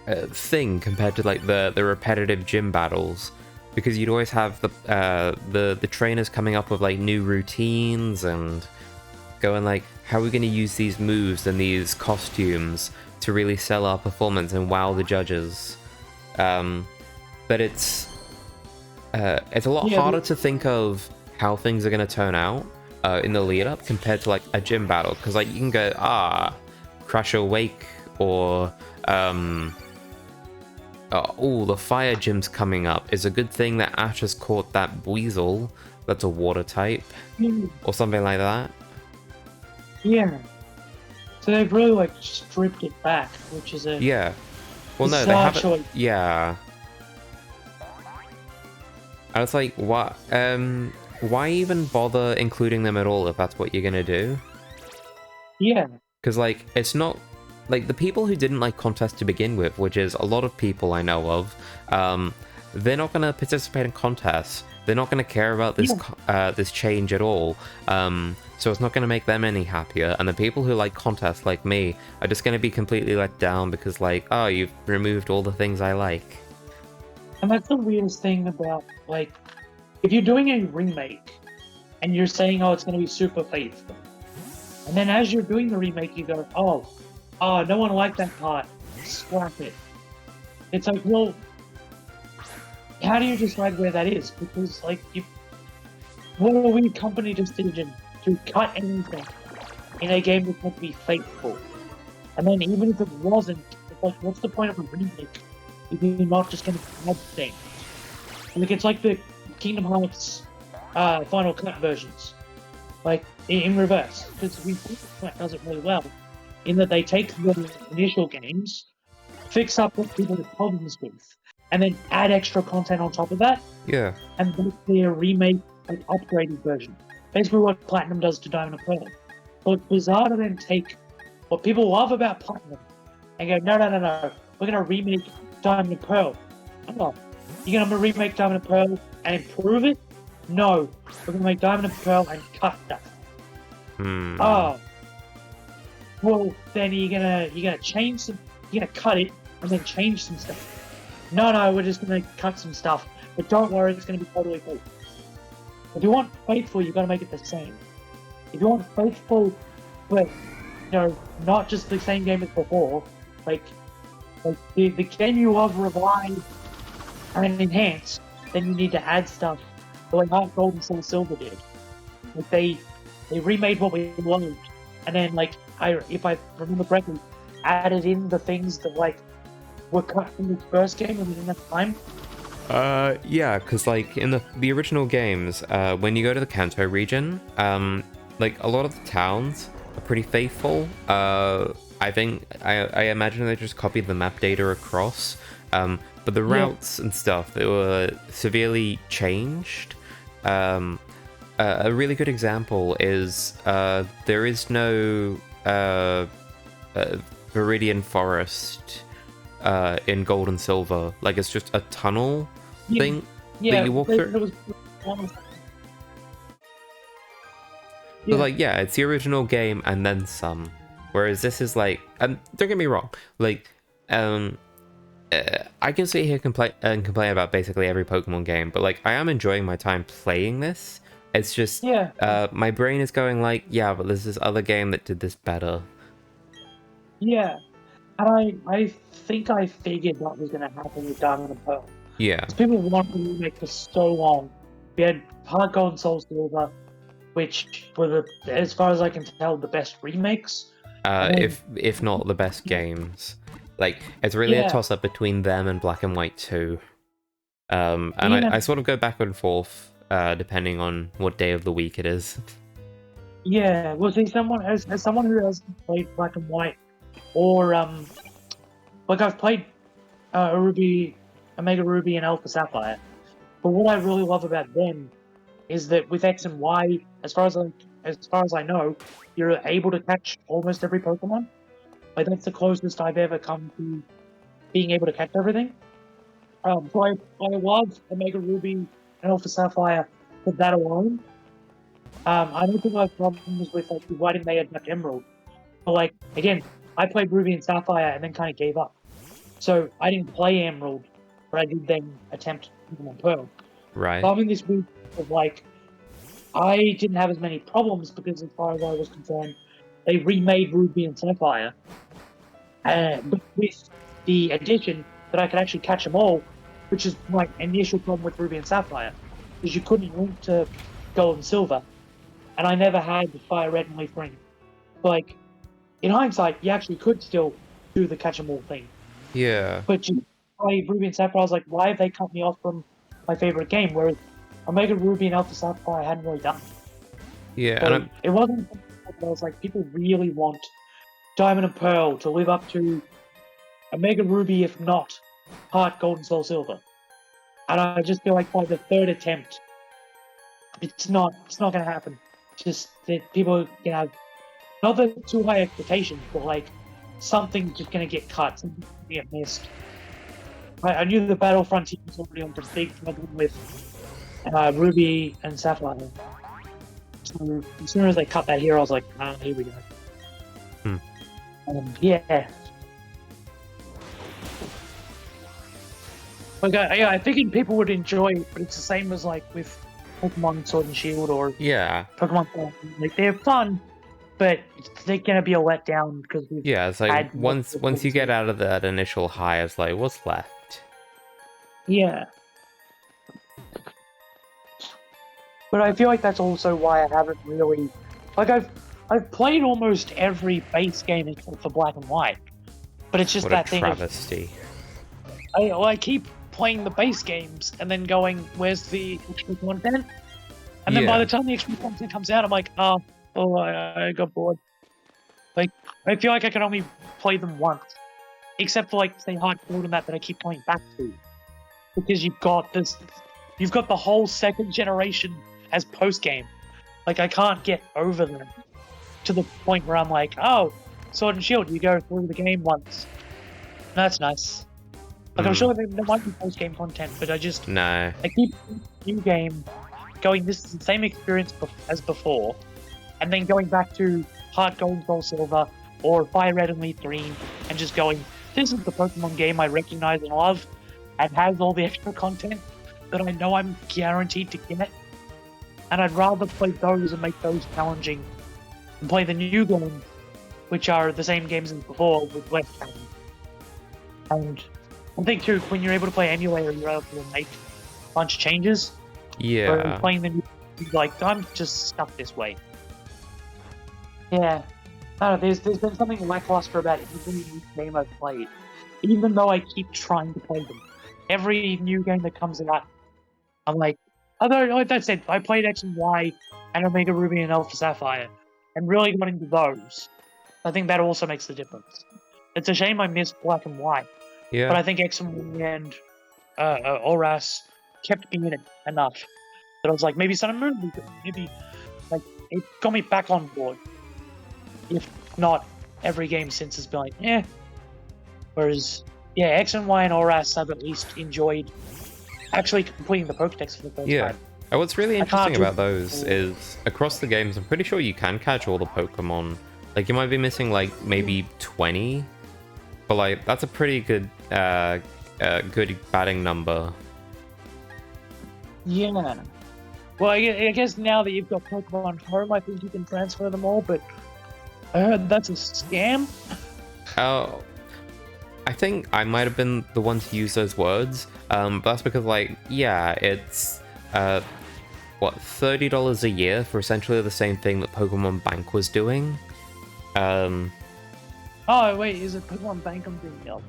thing compared to like the repetitive gym battles, because you'd always have the trainers coming up with like new routines and going like, how are we going to use these moves and these costumes to really sell our performance and wow the judges. But it's a lot harder to think of how things are going to turn out in the lead up compared to like a gym battle, because like you can go Crash Awake, or the fire gym's coming up. It's a good thing that Ash has caught that weasel that's a water type or something like that. Yeah. So they've really like stripped it back, which is a Yeah. Well, no, they haven't. choice. Yeah. I was like, what? Why even bother including them at all if that's what you're gonna do? Yeah. Because like, it's not like the people who didn't like contest to begin with, which is a lot of people I know of. They're not gonna participate in contests. They're not gonna care about this this change at all. So it's not gonna make them any happier. And the people who like contests, like me, are just gonna be completely let down because like, oh, you've removed all the things I like. And that's the weirdest thing about, like, if you're doing a remake and you're saying, oh, it's going to be super faithful, and then as you're doing the remake, you go, oh, no one liked that part, scrap it. It's like, well, how do you decide where that is? Because, like, what a weird company decision to cut anything in a game that's meant to be faithful. And then even if it wasn't, it's like, what's the point of a remake if you're not just going to add things? Like, it's like the Kingdom Hearts Final Cut versions, like in reverse, because we think that does it really well, in that they take the initial games, fix up what people have problems with, and then add extra content on top of that. Yeah. And basically a remake, like upgraded version. Basically what Platinum does to Diamond and Pearl. So it's bizarre to then take what people love about Platinum and go, no, we're gonna remake Diamond and Pearl. Oh, you're gonna remake Diamond and Pearl and improve it? No, we're gonna make Diamond and Pearl and cut that. Oh, well then you're gonna change some, you're gonna cut it and then change some stuff. No, we're just gonna cut some stuff, but don't worry, it's gonna be totally cool. If you want faithful, you gotta make it the same. If you want faithful, but not just the same game as before, like the game you love revive and enhance, then you need to add stuff the way Heart Gold and Soul Silver did. Like they remade what we loved, and then if I remember correctly, added in the things that like were cut from the first game and we didn't have time. Yeah, because like in the original games, when you go to the Kanto region, like a lot of the towns are pretty faithful. I think I imagine they just copied the map data across, but the routes and stuff, they were severely changed. A really good example is there is no Viridian Forest in Gold and Silver. Like it's just a tunnel thing that you walk through. So like it's the original game and then some. Whereas this is like, don't get me wrong, like I can sit here and complain about basically every Pokemon game, but like I am enjoying my time playing this. It's just my brain is going like, yeah, but there's this other game that did this better. Yeah, and I think I figured what was going to happen with Diamond and Pearl. Yeah. People wanted to remake for so long. We had Heart Gold and Soul Silver, which were as far as I can tell, the best remakes. If not the best games. Like, it's really a toss-up between them and Black and White 2. And I sort of go back and forth, depending on what day of the week it is. Yeah, well, see, as someone who has played Black and White, or, like, I've played Omega Ruby and Alpha Sapphire, but what I really love about them is that with X and Y, as far as I know, you're able to catch almost every Pokemon. Like, that's the closest I've ever come to being able to catch everything. So I love Omega Ruby and Alpha Sapphire for that alone. I don't think I have problems with like why didn't they add Emerald. But like again, I played Ruby and Sapphire and then kind of gave up. So I didn't play Emerald, but I did then attempt Pokemon Pearl. Right. So I'm in this week of like, I didn't have as many problems because as far as I was concerned, they remade Ruby and Sapphire. But with the addition that I could actually catch them all, which is my initial problem with Ruby and Sapphire, is you couldn't link to Gold and Silver, and I never had the Fire Red and Leaf Green. Like, in hindsight, you actually could still do the catch 'em all thing, Yeah. but you play Ruby and Sapphire, I was like, why have they cut me off from my favorite game? Whereas Omega Ruby and Alpha Sapphire I hadn't really done. Yeah. So And it wasn't. I was like, people really want Diamond and Pearl to live up to Omega Ruby, if not Heart, Gold, and Soul Silver. And I just feel like by the third attempt, it's not going to happen. It's just that people are gonna have not that too high expectations, but like something's just gonna get cut, something's gonna get missed. I knew the Battlefront team was already on the big problem with Ruby and Sapphire. So as soon as they cut that here, I was like, here we go. Yeah. Like, I figured people would enjoy it, but it's the same as like with Pokemon Sword and Shield or yeah. Pokemon Go. Like, they're fun, but they're gonna be a letdown because we've Yeah. It's like had once you get out of that initial high, it's like, what's left? Yeah. But I feel like that's also why I haven't really like I've played almost every base game except for Black and White. But it's just What that a thing of travesty. I keep playing the base games and then going, where's the extra content? And then by Yeah. the time the extra content comes out, I'm like, I got bored. Like, I feel like I can only play them once. Except for, like, say, Hardcore and that I keep coming back to. Because you've got the whole second generation as post-game. Like, I can't get over them to the point where I'm like, oh, Sword and Shield, you go through the game once. That's nice. Like, I'm sure there might be post-game content, but I keep new game going, this is the same experience as before, and then going back to Heart Gold, Soul Silver, or Fire Red and Leaf Green, and just going, this is the Pokemon game I recognize and love, and has all the extra content that I know I'm guaranteed to get, and I'd rather play those and make those challenging than play the new games, which are the same games as before, with less challenge. And I think too, when you're able to play emulator, you're able to make a bunch of changes. Yeah. Whereas playing the new, like, I'm just stuck this way. Yeah. I don't know, there's been something lackluster about every new game I've played. Even though I keep trying to play them. Every new game that comes out, I'm like, although, like that said, I played X and Y and Omega Ruby and Alpha Sapphire, and really got into those. I think that also makes the difference. It's a shame I missed Black and White. Yeah. But I think X and Y and Oras kept me in it enough that I was like, maybe Sun and Moon, maybe, like, it got me back on board. If not, every game since has been like, eh. Whereas, yeah, X and Y and Oras I've at least enjoyed actually completing the Pokedex for the first time. And what's really interesting can't about those is across the games, I'm pretty sure you can catch all the Pokemon. Like, you might be missing like maybe 20, but like that's a pretty good good batting number. Yeah. Well, I guess now that you've got Pokemon Home, I think you can transfer them all, but I heard that's a scam. Oh, I think I might have been the one to use those words, but that's because, like, yeah, it's what, $30 a year for essentially the same thing that Pokemon Bank was doing. Oh wait, is it Pokemon Bank I'm thinking of?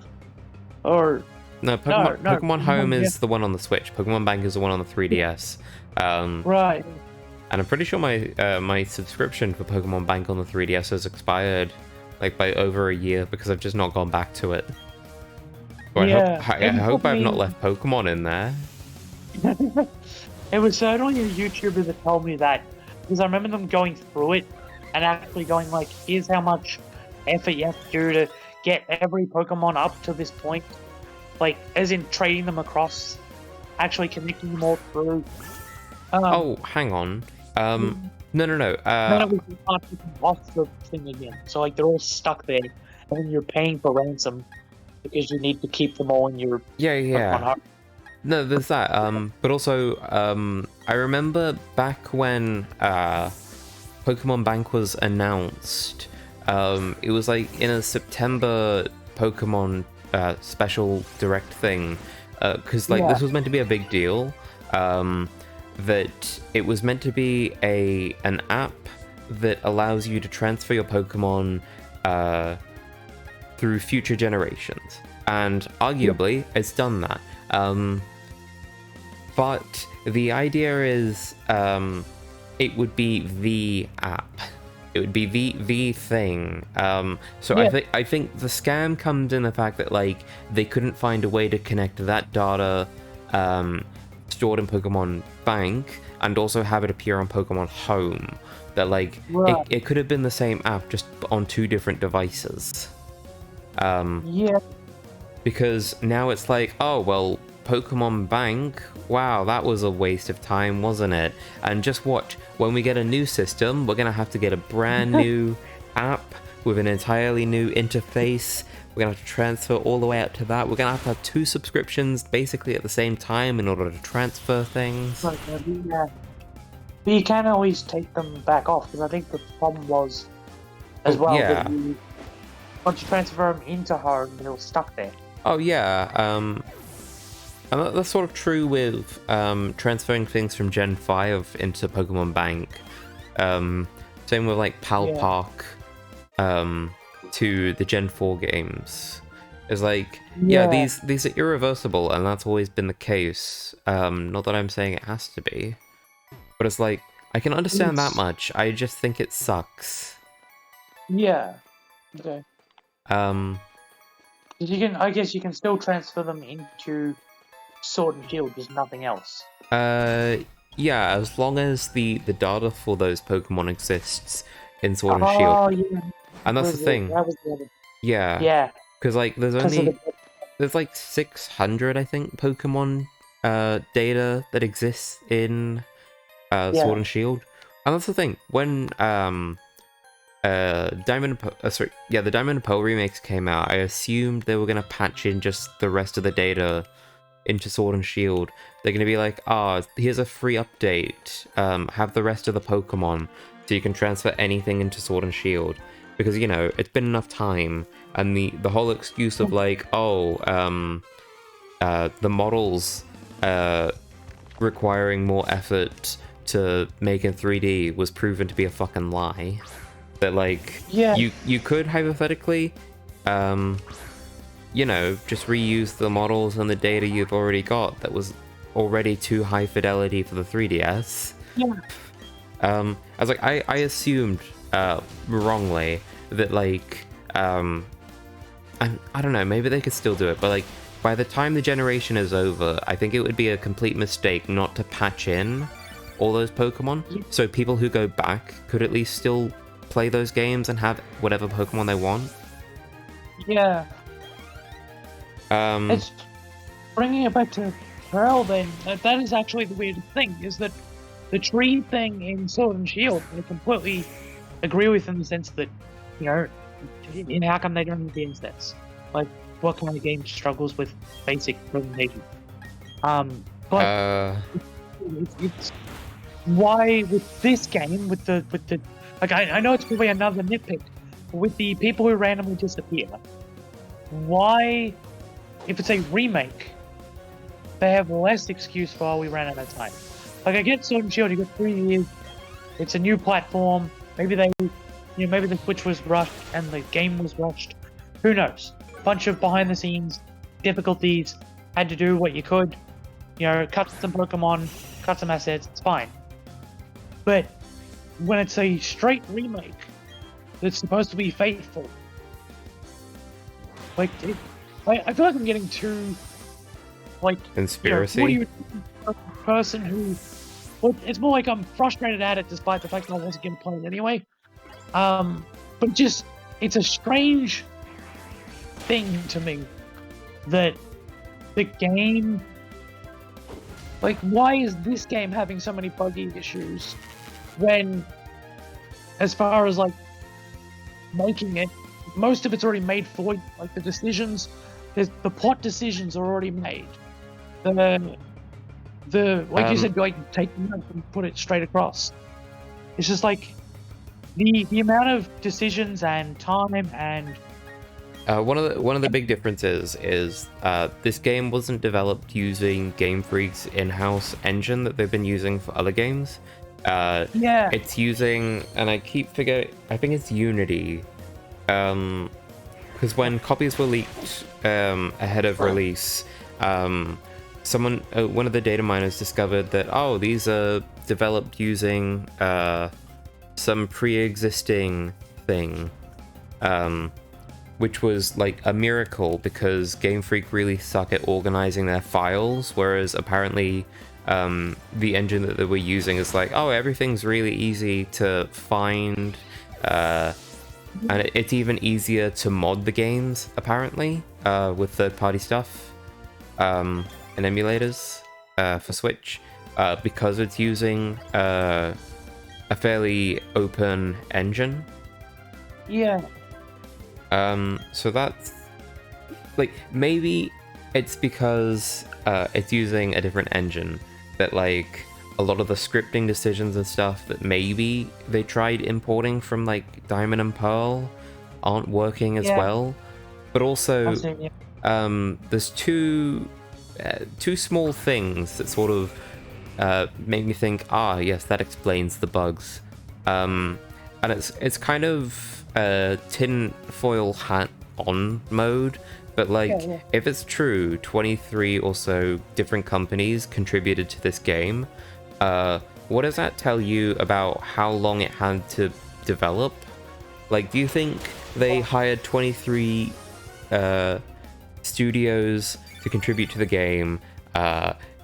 Or No, Pokemon Home yeah. is the one on the Switch. Pokemon Bank is the one on the 3DS. Right. And I'm pretty sure my my subscription for Pokemon Bank on the 3DS has expired like by over a year because I've just not gone back to it. So Yeah, I hope I've not left Pokemon in there. It was certainly a YouTuber that told me that, because I remember them going through it and actually going like, here's how much effort you have to do to get every Pokemon up to this point. Like, as in trading them across, actually connecting them all through. Oh, hang on. No. Then it was not off the thing again. So like they're all stuck there, and then you're paying for ransom because you need to keep them all in your Yeah. Pokemon home. No, there's that. But also, I remember back when Pokemon Bank was announced. It was like in a September Pokemon special direct thing, because like this was meant to be a big deal. That it was meant to be an app that allows you to transfer your Pokemon through future generations, and arguably it's done that. But the idea is it would be the app. It would be the thing. So I think the scam comes in the fact that like they couldn't find a way to connect that data stored in Pokemon Bank and also have it appear on Pokemon Home. That like it could have been the same app just on 2 different devices. Because now it's like, oh well, Pokemon Bank, wow, that was a waste of time, wasn't it? And just watch, when we get a new system, we're gonna have to get a brand new app with an entirely new interface. We're gonna have to transfer all the way out to that. We're gonna have to have 2 subscriptions basically at the same time in order to transfer things. But you can always take them back off, because I think the problem was as that once you transfer them into home, they're stuck there. Oh yeah, and that's sort of true with transferring things from Gen 5 into Pokemon Bank. Same with like Pal Park to the Gen 4 games. It's like, these are irreversible, and that's always been the case. Not that I'm saying it has to be. But it's like, I can understand that much, I just think it sucks. Yeah. Okay. I guess you can still transfer them into Sword and Shield, just nothing else. Yeah, as long as the data for those Pokemon exists in Sword and Shield. Oh, yeah. And that's the thing. That was the other. Yeah. Yeah. Because like there's like 600, I think, Pokemon data that exists in Sword and Shield. And that's the thing. When the Diamond and Pearl remakes came out, I assumed they were gonna patch in just the rest of the data into Sword and Shield. They're gonna be like, here's a free update. Have the rest of the Pokemon so you can transfer anything into Sword and Shield. Because, you know, it's been enough time, and the whole excuse of like, the models requiring more effort to make in 3D was proven to be a fucking lie. That like, you could hypothetically, you know, just reuse the models and the data you've already got that was already too high fidelity for the 3DS. I was like, I assumed wrongly that like and I don't know, maybe they could still do it, but like by the time the generation is over, I think it would be a complete mistake not to patch in all those Pokemon, so people who go back could at least still play those games and have whatever Pokemon they want. It's bringing it back to Pearl. Then that is actually the weirdest thing, is that the tree thing in Sword and Shield, I completely agree with in the sense that, you know, how come they don't have the instance? Like, what kind of game struggles with basic presentation? But it's why with this game, with the like, I know it's probably another nitpick, but with the people who randomly disappear, why, if it's a remake, they have less excuse for, we ran out of time. Like, I get Sword and Shield, you got 3 years, it's a new platform, maybe maybe the Switch was rushed and the game was rushed, who knows? Bunch of behind the scenes difficulties, had to do what you could, you know, cut some Pokemon, cut some assets, it's fine. But when it's a straight remake that's supposed to be faithful, like, I feel like I'm getting too, like, conspiracy. You know, what are you, a person who, well, it's more like I'm frustrated at it, despite the fact that I wasn't going to play it anyway. But just, it's a strange thing to me that the game, like, why is this game having so many buggy issues when, as far as like making it, most of it's already made for you. Like, the decisions the plot decisions are already made. The like you said, like take the knife and put it straight across. It's just like the amount of decisions and time and one of the big differences is this game wasn't developed using Game Freak's in-house engine that they've been using for other games. yeah, It's using, and I keep forgetting, I think it's Unity. Because when copies were leaked ahead of release, someone, one of the data miners discovered that, oh, these are developed using some pre-existing thing, which was like a miracle because Game Freak really suck at organizing their files, whereas apparently the engine that they were using is like, oh, everything's really easy to find, and it's even easier to mod the games, apparently, with third-party stuff and emulators for Switch, because it's using a fairly open engine. yeah, So that's, like, maybe it's because it's using a different engine that, like, a lot of the scripting decisions and stuff that maybe they tried importing from, like, Diamond and Pearl aren't working as Yeah. well. But also, I'll say, yeah. there's two small things that sort of make me think, ah, yes, that explains the bugs. And it's kind of tin foil hat on mode, but like, Yeah. if it's true, 23 or so different companies contributed to this game. What does that tell you about how long it had to develop? Like, do you think they hired 23 studios to contribute to the game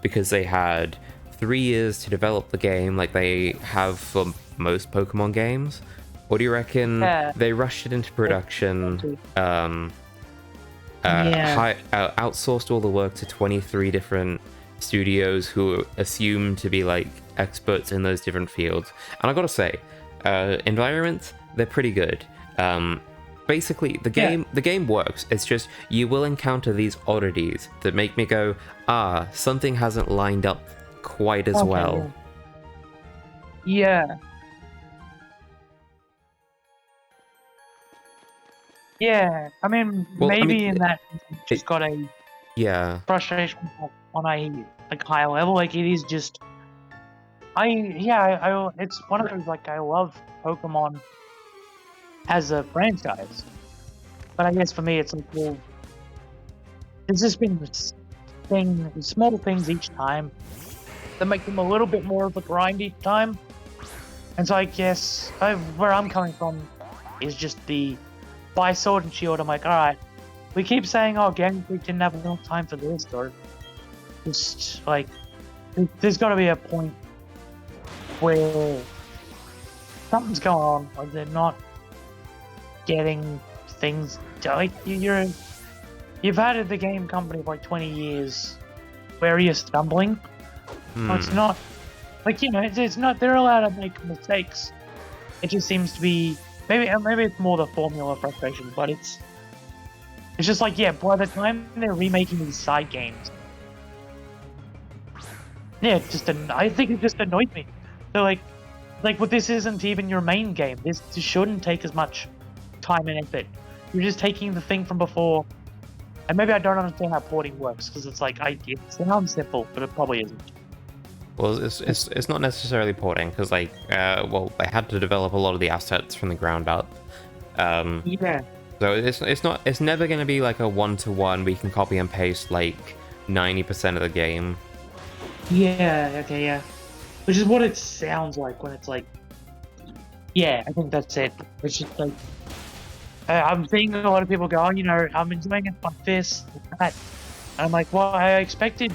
because they had 3 years to develop the game like they have for most Pokemon games? Or do you reckon they rushed it into production, outsourced all the work to 23 different studios who are assumed to be like experts in those different fields? And I gotta say, environments, they're pretty good. Basically, the game works. It's just you will encounter these oddities that make me go, ah, something hasn't lined up quite as well. Yeah. Yeah, I mean, Well, I maybe mean, in that just got a Yeah. frustration on a like higher level. Like it is just, it's one of those like I love Pokemon as a franchise, but I guess for me it's like, well, there's just been this small things each time that make them a little bit more of a grind each time, and so I guess where I'm coming from is just the buy Sword and Shield. I'm like, all right, we keep saying, oh, Game Freak didn't have enough time for this, or just like, there's got to be a point where something's going on, or they're not getting things. Like you've had the game company for like 20 years. Where are you stumbling? Well, it's not like, you know, it's not. They're allowed to make mistakes. It just seems to be. Maybe it's more the formula frustration, but it's just like, yeah, by the time they're remaking these side games, yeah, I think it just annoyed me. They're like, well, this isn't even your main game. This shouldn't take as much time and effort. You're just taking the thing from before, and maybe I don't understand how porting works, because it's like, it sounds simple, but it probably isn't. Well, it's not necessarily porting, because like, well, they had to develop a lot of the assets from the ground up. Yeah. So it's never going to be like a one-to-one. We can copy and paste like 90% of the game. Yeah. Okay. Yeah. Which is what it sounds like when it's like. Yeah, I think that's it. It's just like, I'm seeing a lot of people go, oh, you know, I'm enjoying it like this, like that. And I'm like, well, I expected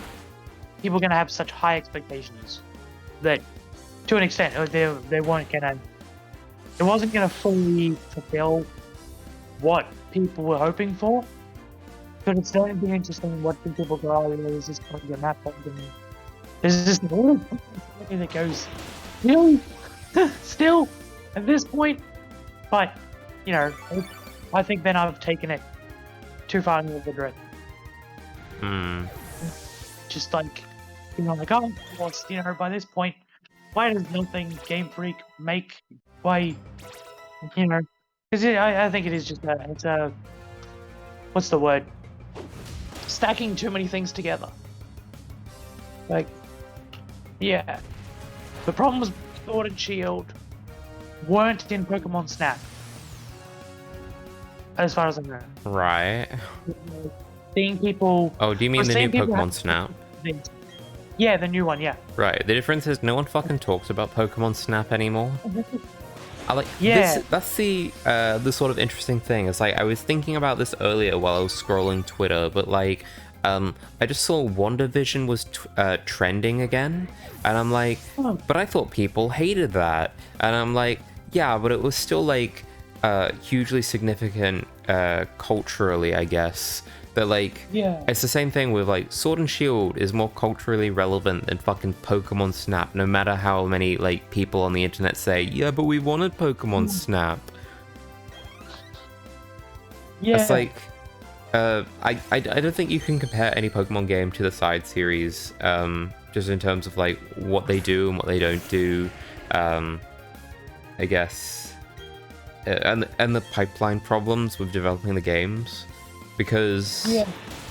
people were going to have such high expectations that, to an extent, they weren't going to. It wasn't going to fully fulfill what people were hoping for. But it's going to be interesting watching people go, oh, yeah, is this going to be a map? There's just a little thing that goes, really? Still, at this point? But, you know, I think then I've taken it too far in the other direction. Hmm. Just like, like, oh, well, by this point, why does nothing Game Freak make? Why, because I think it is just it's a, what's the word? Stacking too many things together. Like, yeah. The problems with Sword and Shield weren't in Pokemon Snap. As far as I know. Right. Seeing people... Oh, do you mean the new Pokemon Snap? Yeah, the new one, yeah. Right. The difference is no one fucking talks about Pokemon Snap anymore. Yeah. That's the sort of interesting thing. It's like I was thinking about this earlier while I was scrolling Twitter, but like I just saw WandaVision was trending again, and I'm like, but I thought people hated that, and I'm like, yeah, but it was still like hugely significant culturally, I guess. That like, yeah, it's the same thing with like Sword and Shield is more culturally relevant than fucking Pokemon Snap, no matter how many like people on the internet say, yeah, but we wanted Pokemon Snap. Yeah. It's like, I don't think you can compare any Pokemon game to the side series, just in terms of like what they do and what they don't do, I guess, and the pipeline problems with developing the games. Because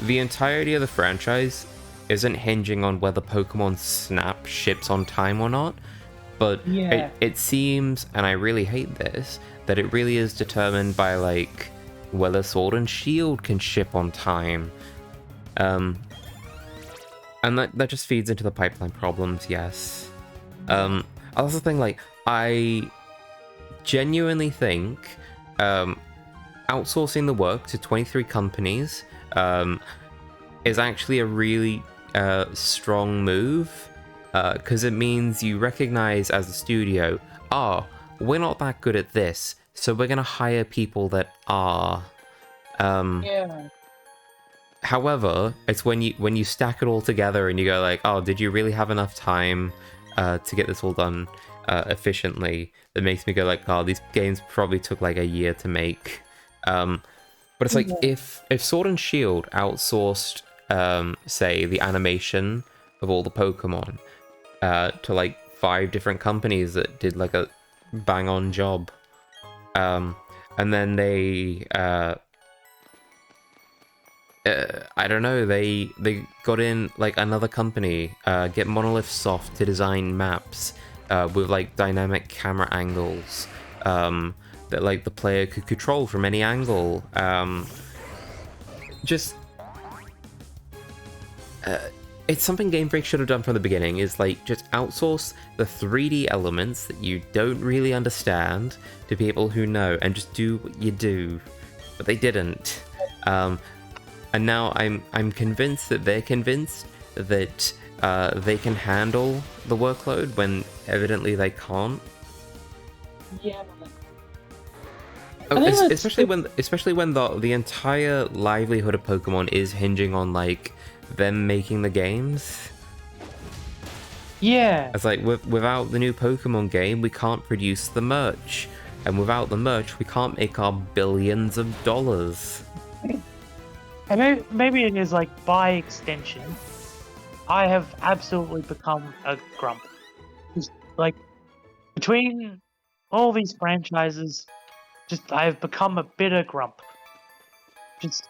the entirety of the franchise isn't hinging on whether Pokemon Snap ships on time or not, but it seems, and I really hate this, that it really is determined by like whether Sword and Shield can ship on time. And that just feeds into the pipeline problems, yes. That's the thing, like, I genuinely think outsourcing the work to 23 companies is actually a really strong move, because it means you recognize as a studio, we're not that good at this, so we're going to hire people that are. However, it's when you stack it all together and you go like, did you really have enough time to get this all done efficiently? That makes me go like, these games probably took like a year to make. But it's like, if Sword and Shield outsourced, say, the animation of all the Pokemon to like 5 different companies that did like a bang-on job, and then they, I don't know, they got in like another company, get Monolith Soft to design maps with like dynamic camera angles, that like the player could control from any angle. It's something Game Freak should have done from the beginning, is like just outsource the 3D elements that you don't really understand to people who know, and just do what you do. But they didn't. And now I'm convinced that they're convinced that they can handle the workload when evidently they can't. Yeah. Especially when the entire livelihood of Pokemon is hinging on like them making the games. Yeah. It's like without the new Pokemon game, we can't produce the merch, and without the merch, we can't make our billions of dollars. And maybe it is like by extension, I have absolutely become a grump. Just like between all these franchises, I have become a bitter grump. Just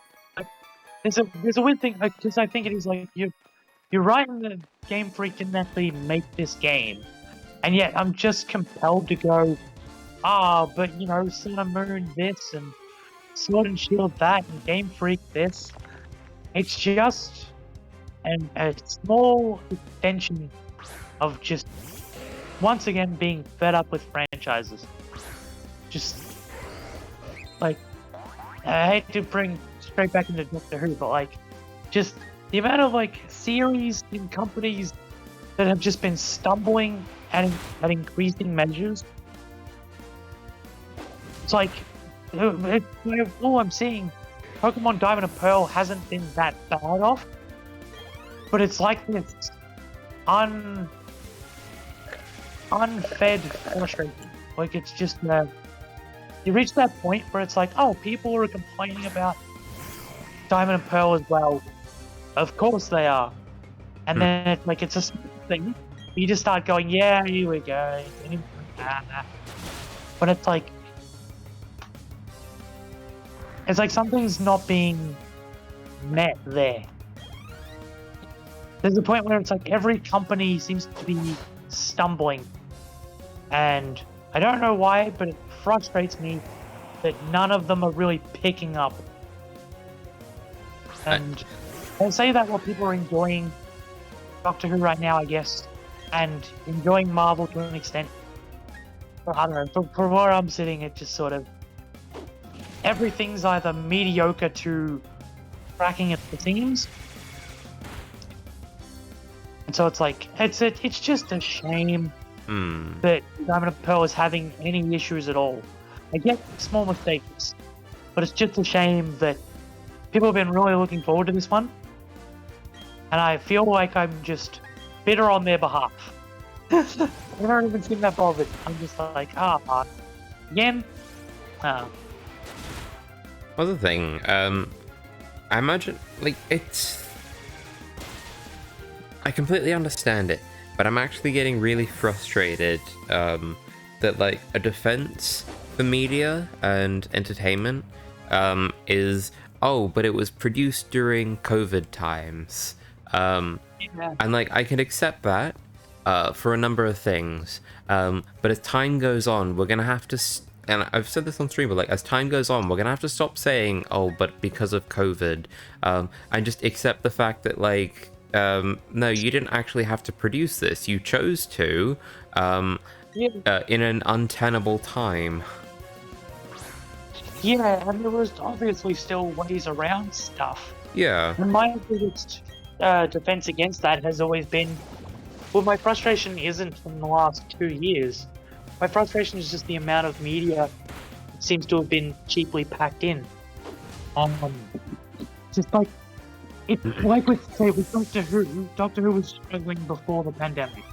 there's a weird thing, because I think it is like you're right in the Game Freak didn't actually make this game, and yet I'm just compelled to go, but Sun and Moon this and Sword and Shield that and Game Freak this. It's just a small extension of just once again being fed up with franchises. Just like, I hate to bring straight back into Doctor Who, but like, just the amount of like series and companies that have just been stumbling at increasing measures. It's like, all I'm seeing, Pokemon Diamond and Pearl hasn't been that bad off, but it's like this unfed frustration. Like, it's just you reach that point where it's like, people are complaining about Diamond and Pearl as well, of course they are. And then it's like, it's a small thing. You just start going, yeah, here we go. But it's like something's not being met there. There's a point where it's like every company seems to be stumbling. And I don't know why, but it frustrates me that none of them are really picking up. And I'll say that while people are enjoying Doctor Who right now, I guess, and enjoying Marvel to an extent. But I don't know, from where I'm sitting, it just sort of... everything's either mediocre to cracking at the seams. And so it's like, it's just a shame that Diamond and Pearl is having any issues at all. I get small mistakes, but it's just a shame that people have been really looking forward to this one. And I feel like I'm just bitter on their behalf. I don't even seem that bothered. I'm just like, again? Well, the thing, I imagine, like, I completely understand it, but I'm actually getting really frustrated that, like, a defense for media and entertainment is, oh, but it was produced during COVID times. And, like, I can accept that for a number of things, but as time goes on, we're going to have to... and I've said this on stream, but, like, as time goes on, we're going to have to stop saying, oh, but because of COVID, and just accept the fact that, like, no, you didn't actually have to produce this. You chose to, in an untenable time. Yeah, and there was obviously still ways around stuff. Yeah. And my biggest defense against that has always been, well, my frustration isn't from the last 2 years. My frustration is just the amount of media that seems to have been cheaply packed in. Just like, it's like with Doctor Who. Doctor Who was struggling before the pandemic.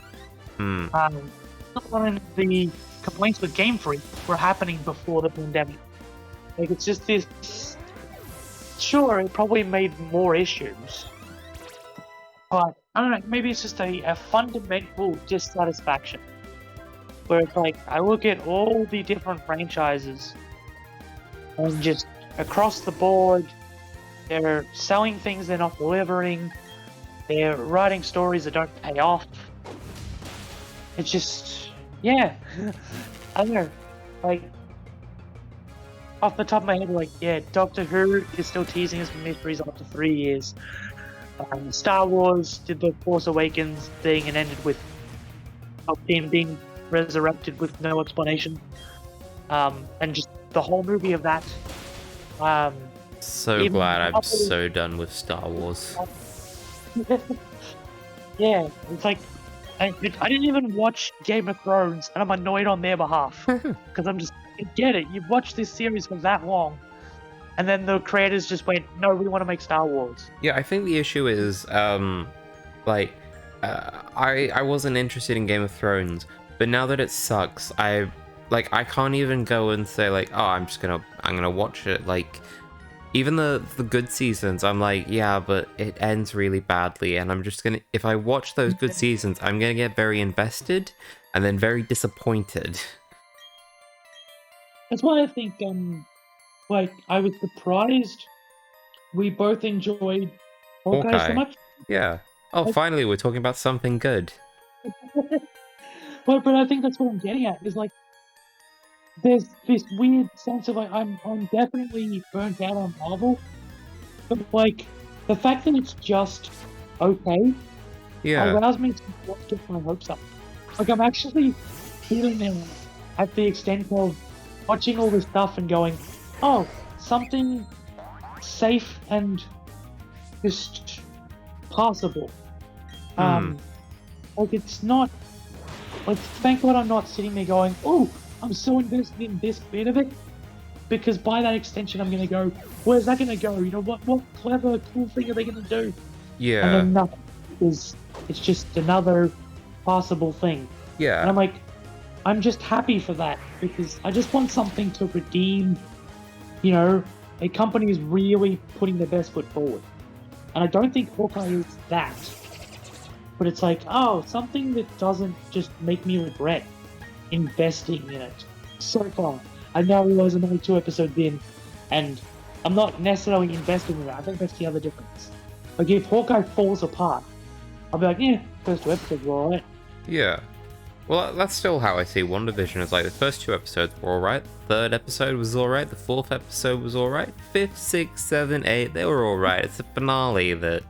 One of the complaints with Game Freak were happening before the pandemic. Like, it's just this... Sure, it probably made more issues. But, I don't know, maybe it's just a fundamental dissatisfaction. Where it's like, I look at all the different franchises, and just across the board, they're selling things they're not delivering, they're writing stories that don't pay off. It's just... yeah. I don't know. Like, off the top of my head, like, yeah, Doctor Who is still teasing us with mysteries after 3 years. Star Wars did the Force Awakens thing and ended with Palpatine being resurrected with no explanation. And just the whole movie of that. So glad I'm so done with Star Wars. Yeah, it's like, I didn't even watch Game of Thrones, and I'm annoyed on their behalf. Because I'm just, I get it, you've watched this series for that long, and then the creators just went, no, we want to make Star Wars. Yeah, I think the issue is, I wasn't interested in Game of Thrones, but now that it sucks, I can't even go and say, like, oh, I'm gonna watch it. Like, even the good seasons, I'm like, yeah, but it ends really badly, and I'm just gonna, if I watch those good seasons, I'm gonna get very invested, and then very disappointed. That's why I think, I was surprised we both enjoyed Hawkeye so much. Yeah. Oh, finally, we're talking about something good. But I think that's what I'm getting at, is like, there's this weird sense of, like, I'm definitely burnt out on Marvel, but, like, the fact that it's just okay allows me to not get my hopes up. Like, I'm actually feeling them at the extent of watching all this stuff and going, oh, something safe and just passable. Like, it's not, like, thank God I'm not sitting there going, oh, I'm so invested in this bit of it, because by that extension I'm gonna go, where's that gonna go? You know, what clever, cool thing are they gonna do? Yeah. And then nothing, because it's just another passable thing. Yeah. And I'm like, I'm just happy for that, because I just want something to redeem, you know, a company is really putting their best foot forward. And I don't think Hawkeye is that. But it's like, oh, something that doesn't just make me regret investing in it so far. I now realize I'm only 2 episodes in, and I'm not necessarily investing in it. I think that's the other difference. Like, if Hawkeye falls apart, I'll be like, yeah, first 2 episodes were alright. Yeah. Well, that's still how I see WandaVision. Is like the first 2 episodes were alright, the 3rd episode was alright, the 4th episode was alright, 5th, 6th, 7th, 8th, they were alright. It's the finale that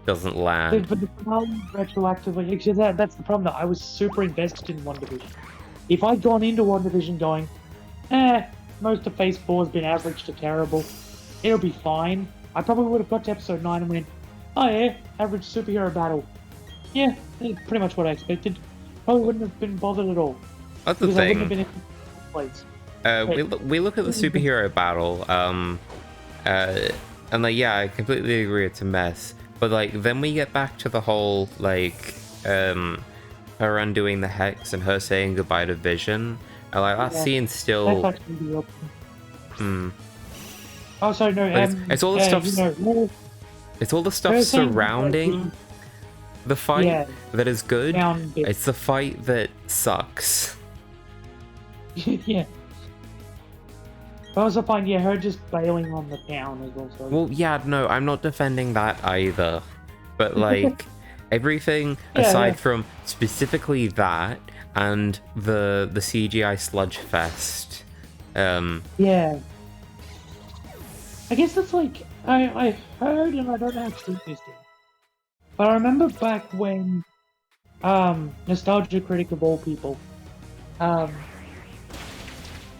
doesn't land. But the finale retroactively, actually, that's the problem. That I was super invested in WandaVision. If I'd gone into WandaVision going, most of Phase 4 has been average to terrible, it'll be fine, I probably would have got to episode 9 and went, oh yeah, average superhero battle. Yeah, that's pretty much what I expected. Probably wouldn't have been bothered at all. That's the Because I thing. wouldn't have been in place. We look at the superhero battle, and like, yeah, I completely agree, it's a mess. But like, then we get back to the whole like, her undoing the hex and her saying goodbye to Vision, and like that scene still. That's actually the option. Hmm. Oh, sorry, no. It's all the stuff. It's all the stuff Her saying surrounding the fight that is good. down bit. It's the fight that sucks. Yeah. I also find, her just bailing on the town is also... Well, yeah, no, I'm not defending that either. But, like, everything Yeah, aside yeah. from specifically that and the CGI sludge fest. Yeah. I guess that's like... I heard, and I don't know how true this is, but I remember back when Nostalgia Critic of all people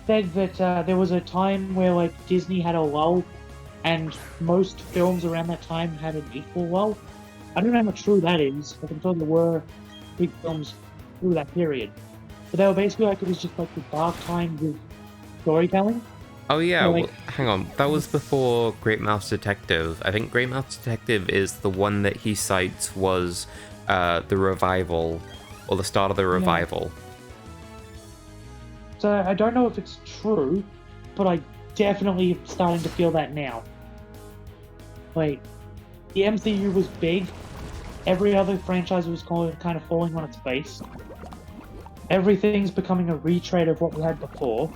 said that there was a time where like Disney had a lull, and most films around that time had an equal lull. I don't know how true that is. Like, I'm sure there were big films through that period, but they were basically like it was just like the dark time with storytelling. Oh, yeah, So, like- well, hang on. That was before Great Mouse Detective. I think Great Mouse Detective is the one that he cites was the revival, or the start of the revival. So I don't know if it's true, but I definitely am starting to feel that now. Like, the MCU was big. Every other franchise was kind of falling on its face. Everything's becoming a retread of what we had before.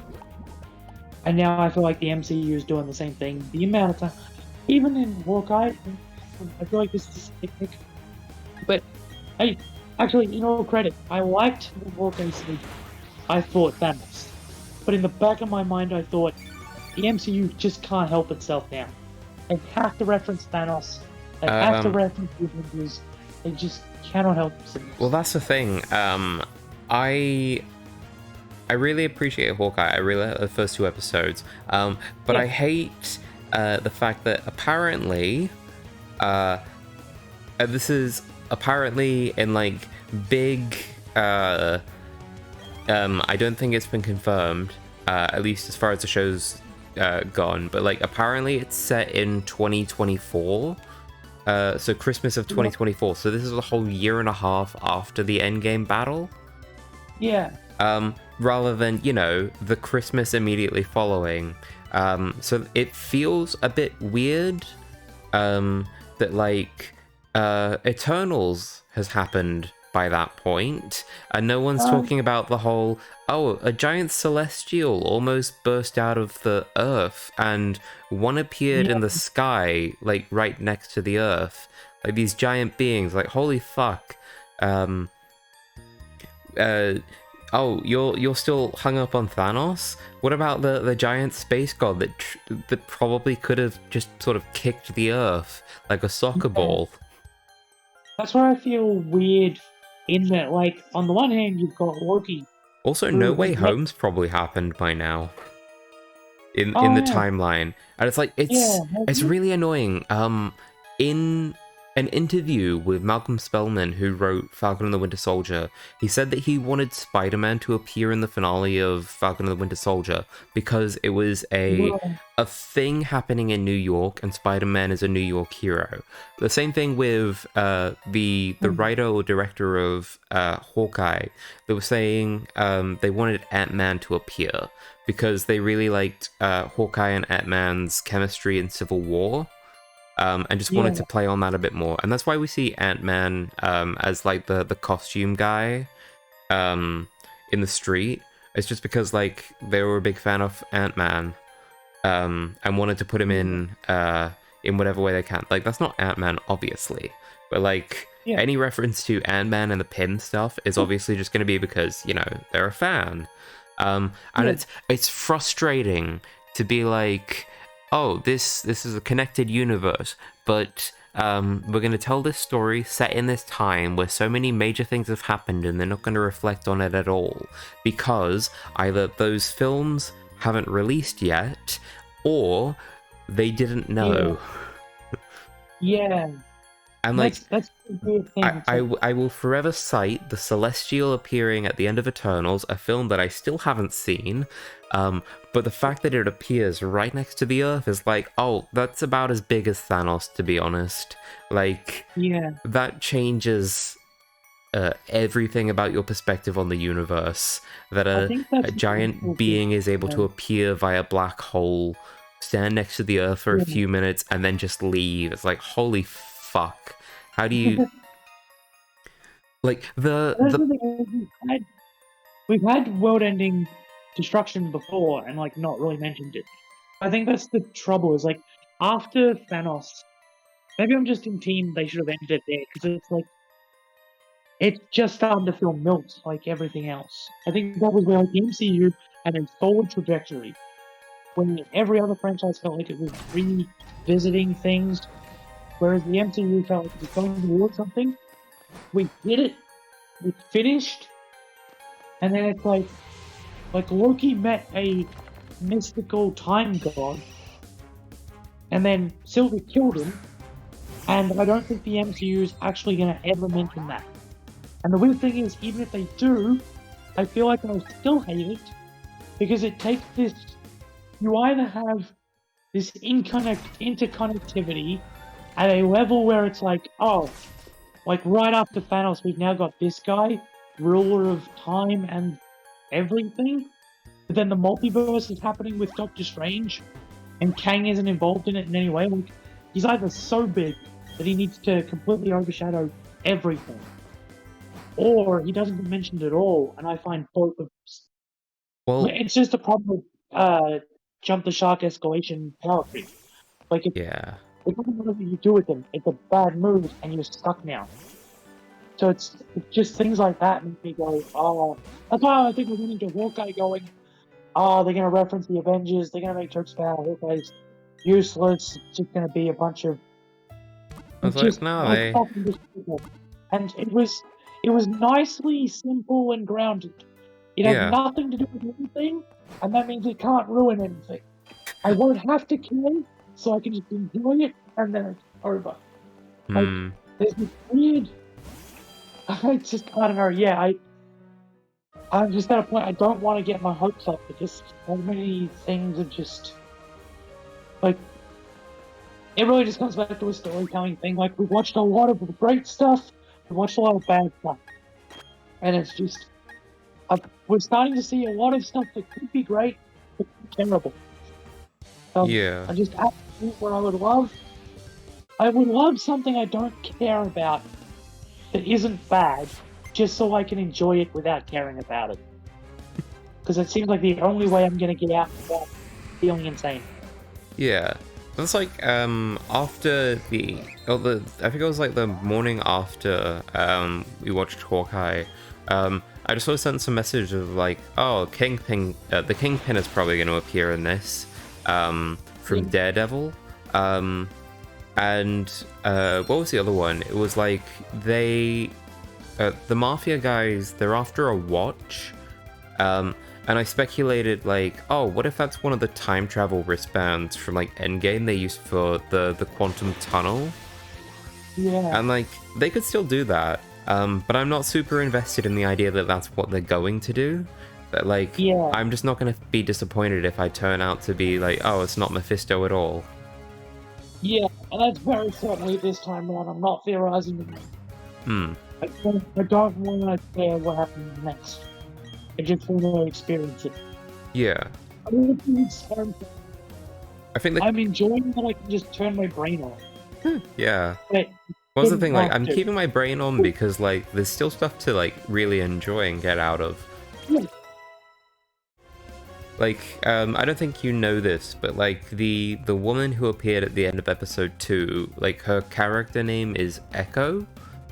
And now I feel like the MCU is doing the same thing. The amount of time, even in Hawkeye, I feel like this is a technique. But, hey, actually, in all credit, I liked the Hawkeye scene. I thought Thanos. But in the back of my mind, I thought the MCU just can't help itself now. They have to reference Thanos. They have to reference the Avengers. They just cannot help themselves. Well, that's the thing. I really appreciate Hawkeye. I really like the first 2 episodes. But Yeah. I hate the fact that apparently, this is apparently in like big. I don't think it's been confirmed, at least as far as the show's gone. But like, apparently, it's set in 2024. So Christmas of 2024. So this is a whole year and a half after the Endgame battle. Yeah. Rather than, you know, the Christmas immediately following. So it feels a bit weird that, like, Eternals has happened by that point, and no one's talking about the whole, oh, a giant celestial almost burst out of the earth, and one appeared in the sky, like, right next to the earth. Like, these giant beings, like, holy fuck. Oh, you're still hung up on Thanos? What about the giant space god that probably could have just sort of kicked the Earth like a soccer ball? That's where I feel weird in that, like, on the one hand, you've got Loki. Also, No Way Home's probably happened by now in the timeline, and it's like it's really annoying. In an interview with Malcolm Spellman, who wrote Falcon and the Winter Soldier, he said that he wanted Spider-Man to appear in the finale of Falcon and the Winter Soldier because it was a thing happening in New York, and Spider-Man is a New York hero. The same thing with the writer or director of Hawkeye. They were saying they wanted Ant-Man to appear because they really liked Hawkeye and Ant-Man's chemistry in Civil War. and just wanted Yeah. to play on that a bit more. And that's why we see Ant-Man as like the costume guy in the street. It's just because like they were a big fan of Ant-Man and wanted to put him in whatever way they can. Like that's not Ant-Man, obviously, but like Yeah. any reference to Ant-Man and the pin stuff is obviously just going to be because they're a fan. And Yeah. it's frustrating to be like, oh, this is a connected universe, but we're going to tell this story set in this time where so many major things have happened and they're not going to reflect on it at all because either those films haven't released yet or they didn't know. Yeah. And like That's the weird thing. I will forever cite the Celestial appearing at the end of Eternals, a film that I still haven't seen, but the fact that it appears right next to the Earth is like, oh, that's about as big as Thanos, to be honest. Like, Yeah. that changes everything about your perspective on the universe, that I think that's a giant being is able to appear via black hole, stand next to the Earth for a few minutes, and then just leave. It's like, holy fuck. How do you... like, We've had world-ending destruction before and like not really mentioned it. I think that's the trouble. Is like after Thanos, maybe I'm just in team. They should have ended it there because it's like it's just starting to feel milked like everything else. I think that was where like, the MCU had a forward trajectory when every other franchise felt like it was revisiting things, whereas the MCU felt like it was going towards something. We did it. We finished. And then it's like Loki met a mystical time god, and then Sylvie killed him, and I don't think the MCU is actually going to ever mention that. And the weird thing is, even if they do, I feel like I'll still hate it, because it takes this, you either have this interconnectivity at a level where it's like, oh, like right after Thanos, we've now got this guy, ruler of time and everything. But then the multiverse is happening with Doctor Strange, and Kang isn't involved in it in any way. Like, he's either so big that he needs to completely overshadow everything, or he doesn't get mentioned at all, and I find both of it's just a problem with jump the shark escalation power creep. Like, it doesn't matter what you do with him, it's a bad move, and you're stuck now. So it's just things like that make me go, oh, that's why I think we're getting to Hawkeye going, oh, they're going to reference the Avengers, they're going to make jokes about Hawkeye's useless, it's just going to be a bunch of... I was like, no, And it was nicely simple and grounded. It had nothing to do with anything, and that means it can't ruin anything. I won't have to care, so I can just enjoy it, and then it's over. Like, there's this weird... I don't know, I'm just at a point I don't want to get my hopes up because so many things are just... like, it really just comes back to a storytelling thing. Like, we've watched a lot of great stuff, we've watched a lot of bad stuff. And it's just... we're starting to see a lot of stuff that could be great, but terrible. I just at the point where I would love something I don't care about that isn't bad, just so I can enjoy it without caring about it. Because it seems like the only way I'm going to get out without feeling insane. Yeah. That's like, after I think it was like the morning after we watched Hawkeye, I just sort of sent some message of like, oh, Kingpin, the Kingpin is probably going to appear in this, from Daredevil. And what was the other one? It was like the Mafia guys, they're after a watch. And I speculated like, oh, what if that's one of the time travel wristbands from like Endgame they used for the quantum tunnel? Yeah. And like, they could still do that. But I'm not super invested in the idea that that's what they're going to do. But like, I'm just not going to be disappointed if I turn out to be like, oh, it's not Mephisto at all. Yeah, and that's very certainly this time around. I'm not theorizing. I don't want to care what happens next. I just want to experience it. Yeah. I think I'm enjoying that I can just turn my brain off. Yeah. Wait, What's the didn't thing? Like, have I'm to. keeping my brain on because like there's still stuff to like really enjoy and get out of. Yeah. Like, I don't think you know this, but like the woman who appeared at the end of episode 2, like her character name is Echo,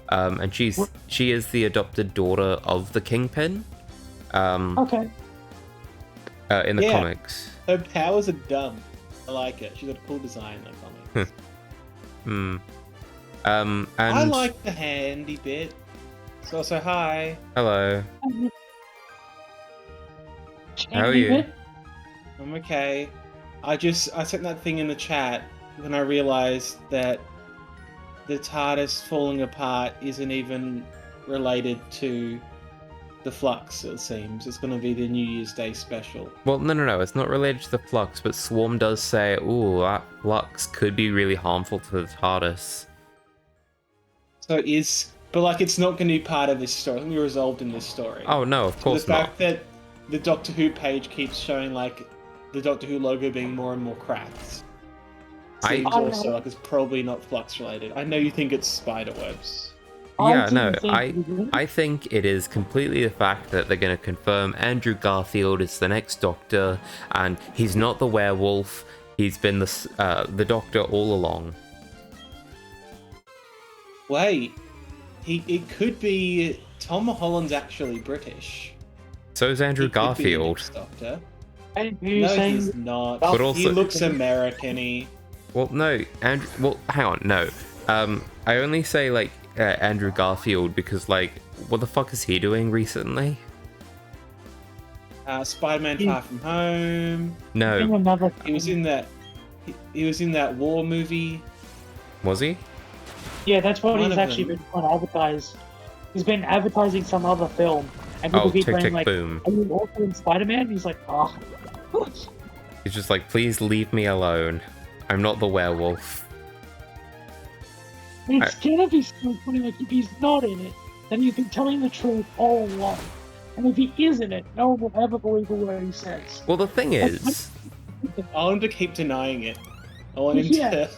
and she is the adopted daughter of the Kingpin, Okay. in the Yeah. comics. Her powers are dumb. I like it. She's got a cool design in the comics. And I like the handy bit. So hi. hello, how are Handy you? bit. I'm okay. I sent that thing in the chat when I realized that the TARDIS falling apart isn't even related to the Flux, it seems. It's going to be the New Year's Day special. Well, no, it's not related to the Flux, but Swarm does say, ooh, that Flux could be really harmful to the TARDIS. So but like it's not going to be part of this story. It's going to be resolved in this story. Oh no, of course the not. fact that the Doctor Who page keeps showing like the Doctor Who logo being more and more cracked. Seems also like it's probably not Flux related. I know you think it's spiderwebs. Yeah, no, didn't think it was. I think it is completely the fact that they're going to confirm Andrew Garfield is the next Doctor, and he's not the werewolf. He's been the Doctor all along. Wait, it could be Tom Holland's actually British. So is Andrew He could be the Garfield. next Doctor. Hey, who you No, saying? he's not. But He also- looks American-y. Well, no, Andrew. Well, hang on, no. I only say like Andrew Garfield because like, what the fuck is he doing recently? Spider-Man Far From Home. No, Another He was in that. He was in that war movie. was he? Yeah, that's what One he's of actually them. been trying to advertise. He's been advertising some other film, and people Oh, keep Tick going Tick like, Boom. "Are you also in Spider-Man?" He's like, "Oh." He's just like, please leave me alone. I'm not the werewolf. It's gonna be so funny. Like if he's not in it, then he's been telling the truth all along. And if he is in it, no one will ever believe a word he says. Well, the thing is, I want him to keep denying it. I want him Yeah. to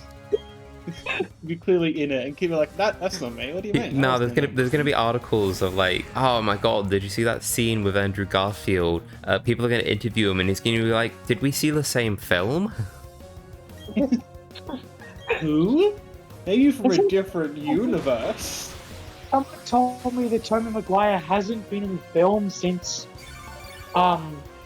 be clearly in it and keep it like that's not me. What do you mean? no, I wasn't in it." there's gonna be articles of like, oh my god, did you see that scene with Andrew Garfield? People are gonna interview him, and he's gonna be like, did we see the same film? Who? Maybe from a different universe. Someone told me that Tobey Maguire hasn't been in film since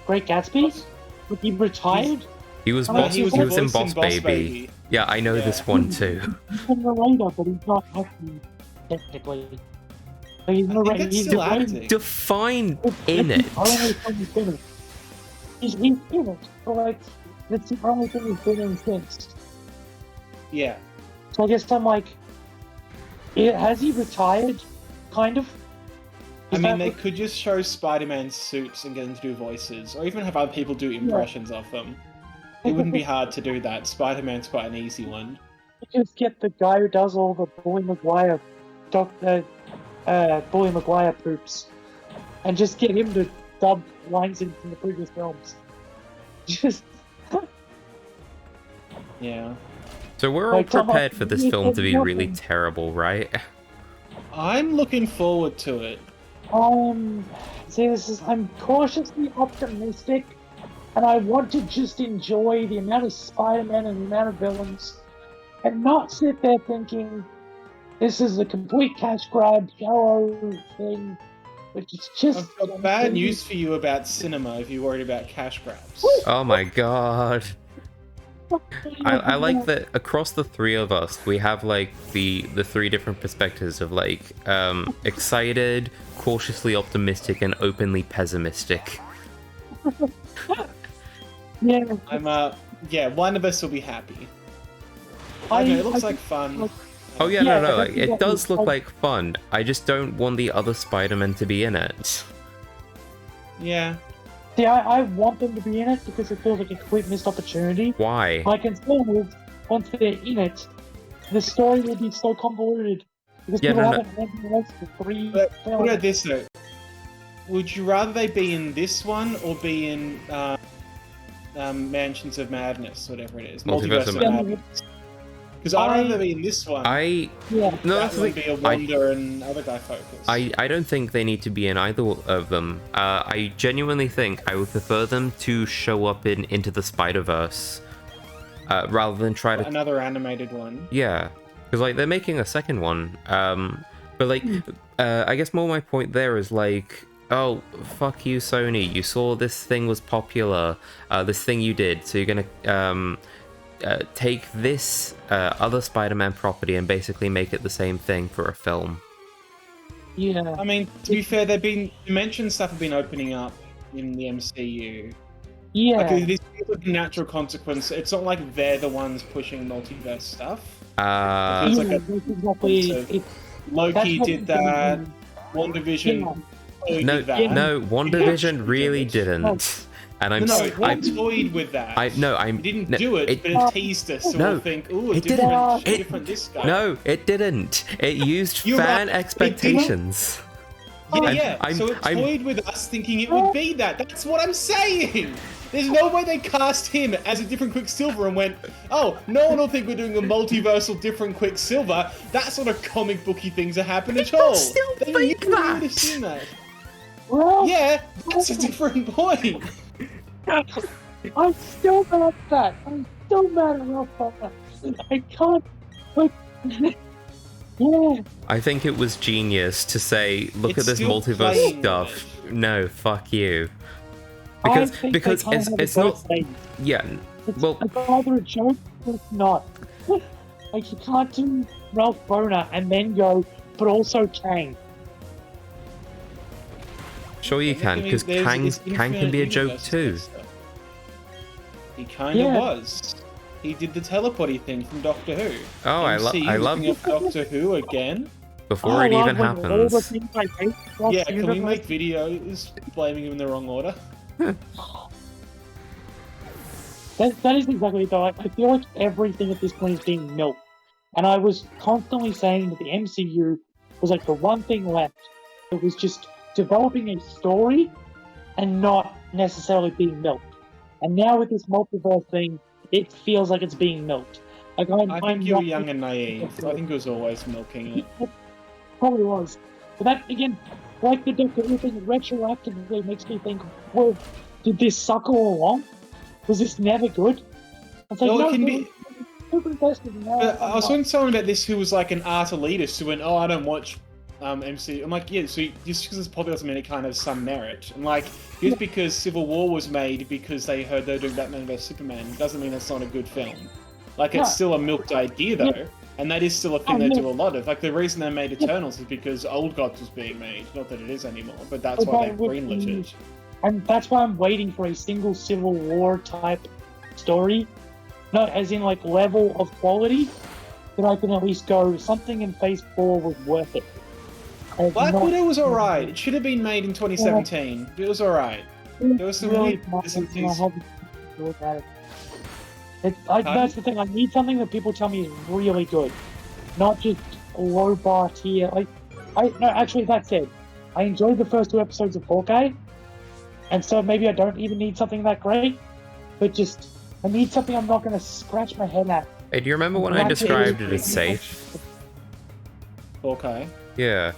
Great Gatsby. But he retired. He was Oh, boss. he He was was, the in voice Boss, in Baby. Yeah, I know Yeah. this one too. He's a narrator, but he's not acting technically. But he's I think narrating. that's He's still narrating. acting. Define It's in the it. only thing he's been in. He's in it. So like, that's the only thing he's been in since. Yeah. So I guess I'm like, has he retired? Kind of. I Is mean, that they what- could just show Spider-Man's suits and get them to do voices, or even have other people do impressions of them. It wouldn't be hard to do that. Spider-Man's quite an easy one. just get the guy who does all the Bully Maguire, Bully Maguire poops, and just get him to dub lines in from the previous films. Just Yeah. So we're all Like, come on, prepared for this you film to be said really nothing. terrible, right? I'm looking forward to it. see, I'm cautiously optimistic, and I want to just enjoy the amount of Spider-Man and the amount of villains, and not sit there thinking this is a complete cash grab, shallow thing, which is just. I've got bad news for you about cinema if you're worried about cash grabs. Oh my god. I like that across the three of us we have like the three different perspectives of like excited, cautiously optimistic, and openly pessimistic. Yeah, Yeah, one of us will be happy. I know, it looks like fun. Oh yeah, Yeah, no, I like think it that does was look like- like fun. I just don't want the other Spider-Man to be in it. Yeah. see, I want them to be in it because it feels like a complete missed opportunity. Why? My concern is, once they're in it, the story will be so convoluted because Yeah, people no, no. haven't read the rest of the three But what films. about this though? Would you rather they be in this one or be in Mansions of Madness, whatever it is? Multiverse of Madness. Because I'd rather be in this one. Yeah. No, That that's the would thing. be a Wanda and other guy focus. I don't think they need to be in either of them. I genuinely think I would prefer them to show up in Into the Spider-Verse rather than try to... Another animated one. Yeah, because like they're making a second one. But like, I guess more my point there is like, oh, fuck you, Sony. You saw this thing was popular, this thing you did, so you're gonna take this other Spider-Man property and basically make it the same thing for a film. Yeah. I mean, to be fair, Dimension stuff have been opening up in the MCU. Yeah. Like, this is a natural consequence. It's not like they're the ones pushing multiverse stuff. It's like Loki did that. WandaVision. Totally No, did that. no, WandaVision really didn't. And I'm I toyed with that. I It didn't do it, but it teased us. So No, we'll think, ooh, it different, didn't. different this guy. No, it didn't. It used You're fan right. expectations. Yeah, so it toyed with us thinking it would be that. That's what I'm saying! There's no way they cast him as a different Quicksilver and went, oh, no one will think we're doing a multiversal different Quicksilver. That sort of comic booky things are happening at all. still They think knew we that. would have seen that. Well, Yeah, that's a different point. I'm still mad at that. I'm still mad at Ralph Butler. I can't. Like, yeah. I think it was genius to say, look It's at this still multiverse playing stuff. No, fuck you. I Because think because they can't have it's it not both ways. yeah. It's Well, either a joke or it's not. Like, you can't do Ralph Boner and then go, but also Kang. sure you can, because There's Kang this can be a infinite joke universe too. stuff. He kind of Yeah. was. He did the teleporty thing from Doctor Who. Oh, I MCU love looking at Doctor Who again. before it I love even when all the happens. things I hate across Yeah, the can we universe- make videos blaming him in the wrong order? That is exactly it, though. I feel like everything at this point is being milked. And I was constantly saying that the MCU was like the one thing left. It was just developing a story and not necessarily being milked. And now with this multiverse thing, it feels like it's being milked. Like I think you were young and naive. I think it was always milking it. Probably was. But that, again, like the Doctor Who thing, retroactively makes me think, well, did this suck all along? Was this never good? It's like, Well, no, it can no, be. super invested in that. I was talking to someone about this who was like an art elitist who went, "Oh, I don't watch MCU." I'm like, yeah, so just because it's popular doesn't mean it can't have some merit. And like, just because Civil War was made because they heard they were doing Batman vs Superman doesn't mean it's not a good film. Like, it's No. still a milked idea though, and that is still a thing Oh, they no. do a lot of. Like, the reason they made Eternals is because Old Gods was being made. Not that it is anymore, but that's why they But with greenlit the- it. And that's why I'm waiting for a single Civil War type story. Not as in like level of quality, but I can at least go, something in Phase 4 was worth it. Black Widow was alright. It should have been made in 2017. It was alright. There was some really weird bits and pieces. That's the thing. I need something that people tell me is really good, not just a low bar tier. Actually, that said, I enjoyed the first 2 episodes of Hawkeye, and so maybe I don't even need something that great, but just I need something I'm not going to scratch my head at. Hey, do you remember when I Black Widow described it is as safe? Okay. Yeah.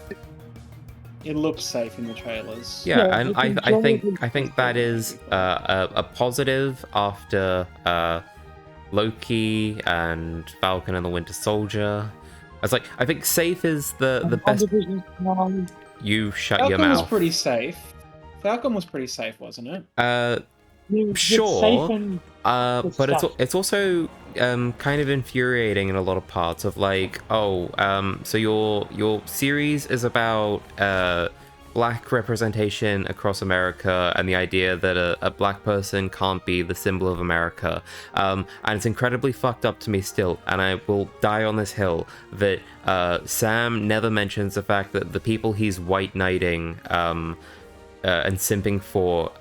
It looks safe in the trailers. Yeah, Yeah, and it's I enjoyable. think that is a positive after Loki and Falcon and the Winter Soldier. I think safe is the best. WandaVision, You shut your Falcon was mouth. pretty safe. Falcon was pretty safe, wasn't it? it's Sure. safe and But stuff. it's also kind of infuriating in a lot of parts of like, so your series is about black representation across America and the idea that a black person can't be the symbol of America. And it's incredibly fucked up to me still, and I will die on this hill that Sam never mentions the fact that the people he's white knighting and simping for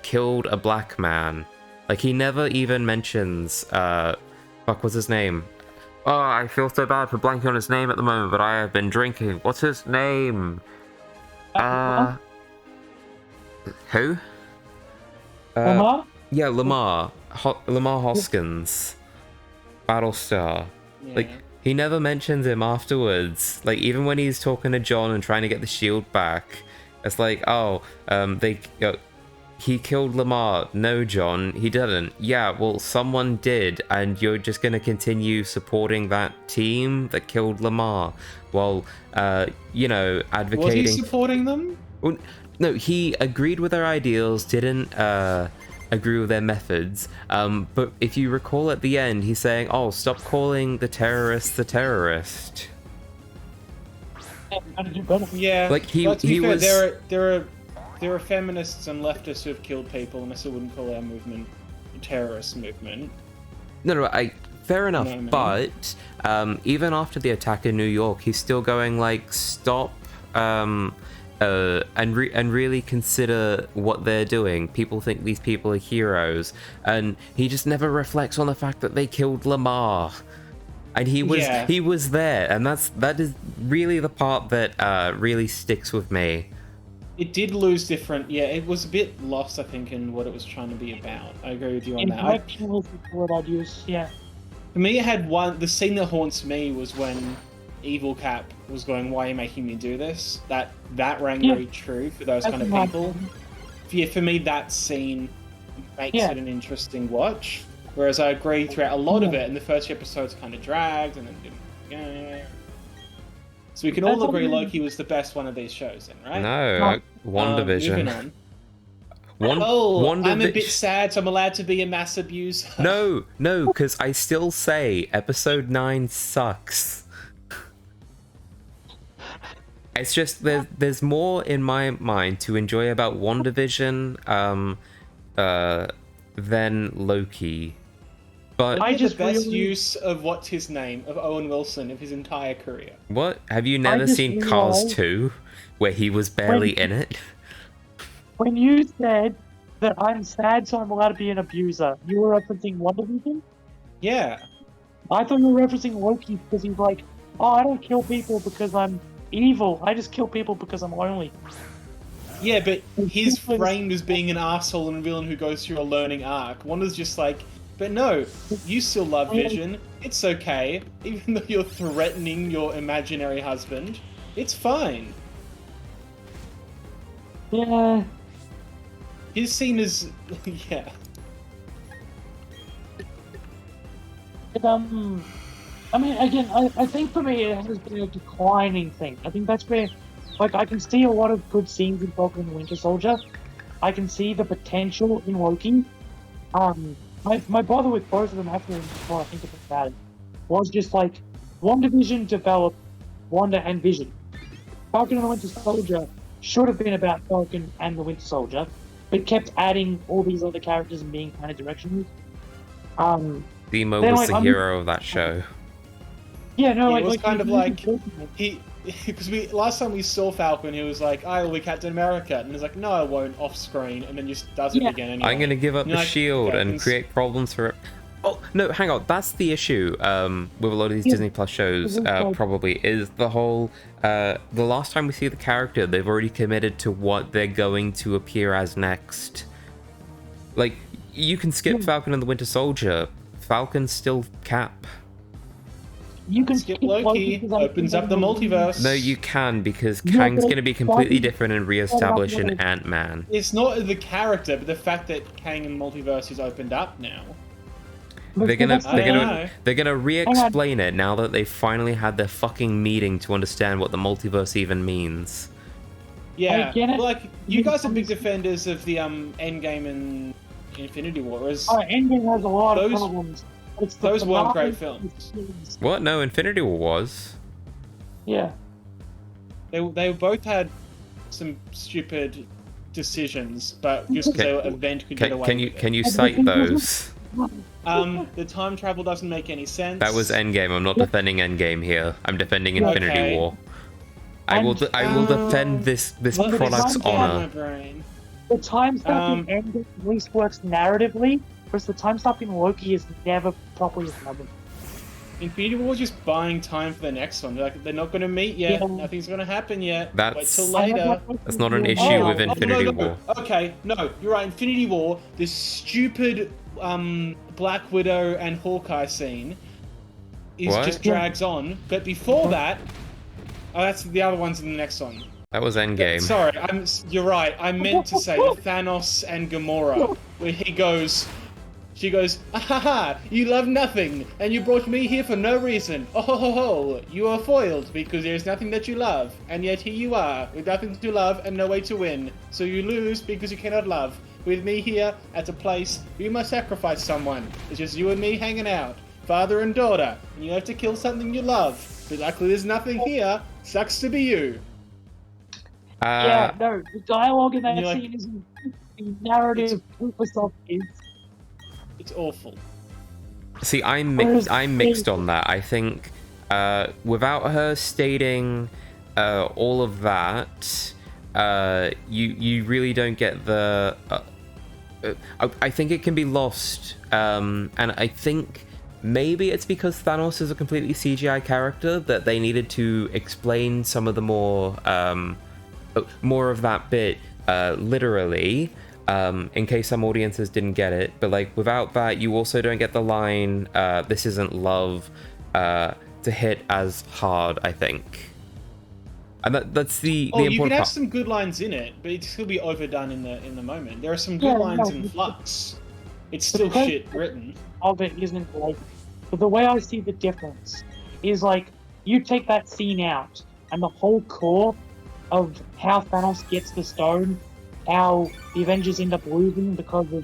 killed a black man. Like, he never even mentions what's his name? Oh, I feel so bad for blanking on his name at the moment, but I have been drinking. What's his name? Who? Lamar? Yeah, Lamar. Lamar Hoskins. Battlestar. Yeah. Like, he never mentions him afterwards. Like, even when he's talking to John and trying to get the shield back, it's like, oh, he killed Lamar. No, John, he didn't. Yeah, well, someone did, and you're just gonna continue supporting that team that killed Lamar while, advocating. Was he supporting them? Well, no, he agreed with their ideals, didn't agree with their methods. But if you recall at the end, he's saying, "Oh, stop calling the terrorist the terrorist." How to do better. Yeah. Like, he to be fair, was. there are feminists and leftists who have killed people, and I still wouldn't call our movement a terrorist movement. No, fair enough. You know what I mean? But even after the attack in New York, he's still going like, stop. And really consider what they're doing. People think these people are heroes, and he just never reflects on the fact that they killed Lamar, and he was there, and that is really the part that really sticks with me. It did lose different. Yeah, it was a bit lost, I think, in what it was trying to be about. I agree with you on that. Interaction was the word I'd use. Yeah. For me, it had one. The scene that haunts me was when Evil Cap was going, "Why are you making me do this?" That rang very true for those kind of people. Yeah, for me, that scene makes it an interesting watch. Whereas I agree throughout a lot of it, and the first few episodes kind of dragged, and then so we can all agree Loki was the best one of these shows, then, right? No, WandaVision. Moving on. I'm a bit sad, so I'm allowed to be a mass abuser. No, because I still say episode 9 sucks. It's just there's more in my mind to enjoy about WandaVision than Loki. But I just the best use of what's his name of Owen Wilson of his entire career. What? Have you never seen Cars 2, where he was barely in it? When you said that I'm sad, so I'm allowed to be an abuser, you were referencing WandaVision? Yeah. I thought you were referencing Loki because he's like, oh, I don't kill people because I'm evil. I just kill people because I'm lonely. Yeah, but he's framed as being an asshole and a villain who goes through a learning arc. Wanda's just like, but no, you still love Vision. It's okay. Even though you're threatening your imaginary husband, it's fine. Yeah. His scene is... yeah. I mean, again, I think for me it has been a declining thing. I think that's where, like, I can see a lot of good scenes in Falcon and the Winter Soldier. I can see the potential in Loki. My bother with both of them after before I think about it was just like, WandaVision developed Wanda and Vision. Falcon and the Winter Soldier should have been about Falcon and the Winter Soldier, but kept adding all these other characters and being kind of directionless. Zemo was the hero of that show. Yeah, no, it was kind of like because last time we saw Falcon, he was like, "I will be Captain America," and he's like, "No, I won't," off screen, and then just does it again. Anyway. I'm gonna give up the shield and create problems for it. Oh no, hang on. That's the issue with a lot of these Disney Plus shows. Probably is the whole. The last time we see the character, they've already committed to what they're going to appear as next. Like, you can skip Falcon and the Winter Soldier. Falcon's still Cap. You can skip Loki, opens up the multiverse. No, you can, because Kang's going to be completely different and re-establish in Ant-Man. It's not the character, but the fact that Kang and multiverse is opened up now. They're gonna re-explain it now that they finally had their fucking meeting to understand what the multiverse even means. Yeah, like, you guys are big defenders of the Endgame and Infinity War. Endgame has a lot of problems. Those weren't great films. What? No, Infinity War was. Yeah. They both had some stupid decisions, but just because they were event could get away with it. Can you cite those? The time travel doesn't make any sense. That was Endgame. I'm not defending Endgame here. I'm defending Infinity War. I will defend this product's honor. The time stuff in Endgame at least works narratively, whereas the time stuff in Loki is never properly established. Infinity War just buying time for the next one. They're not going to meet yet. Nothing's going to happen yet. Wait till later. That's not an issue with Infinity War. Okay, no, you're right. Infinity War, this stupid Black Widow and Hawkeye scene What? just drags on. But before that, oh, that's the other one's in the next one. That was Endgame. Sorry, you're right. I meant to say the Thanos and Gamora, where she goes, "Ahaha, you love nothing, and you brought me here for no reason. Oh ho ho ho, you are foiled because there's nothing that you love, and yet here you are, with nothing to love and no way to win. So you lose because you cannot love. With me here at a place where you must sacrifice someone. It's just you and me hanging out, father and daughter, and you have to kill something you love. But luckily there's nothing here. Sucks to be you." Yeah, no, the dialogue in that you're like- scene isn't the narrative Microsoft is. It's awful. See, I'm mixed on that. I think without her stating all of that, you really don't get the. I think it can be lost, and I think maybe it's because Thanos is a completely CGI character that they needed to explain some of the more of that bit literally. In case some audiences didn't get it, but like without that, you also don't get the line "This isn't love" to hit as hard. I think, and that's the You important can have part. some good lines in it, but it'd still be overdone in the moment. There are some good lines in Flux. It's still shit written. Of it isn't like, but the way I see the difference is like you take that scene out, and the whole core of how Thanos gets the stone, how the Avengers end up losing because of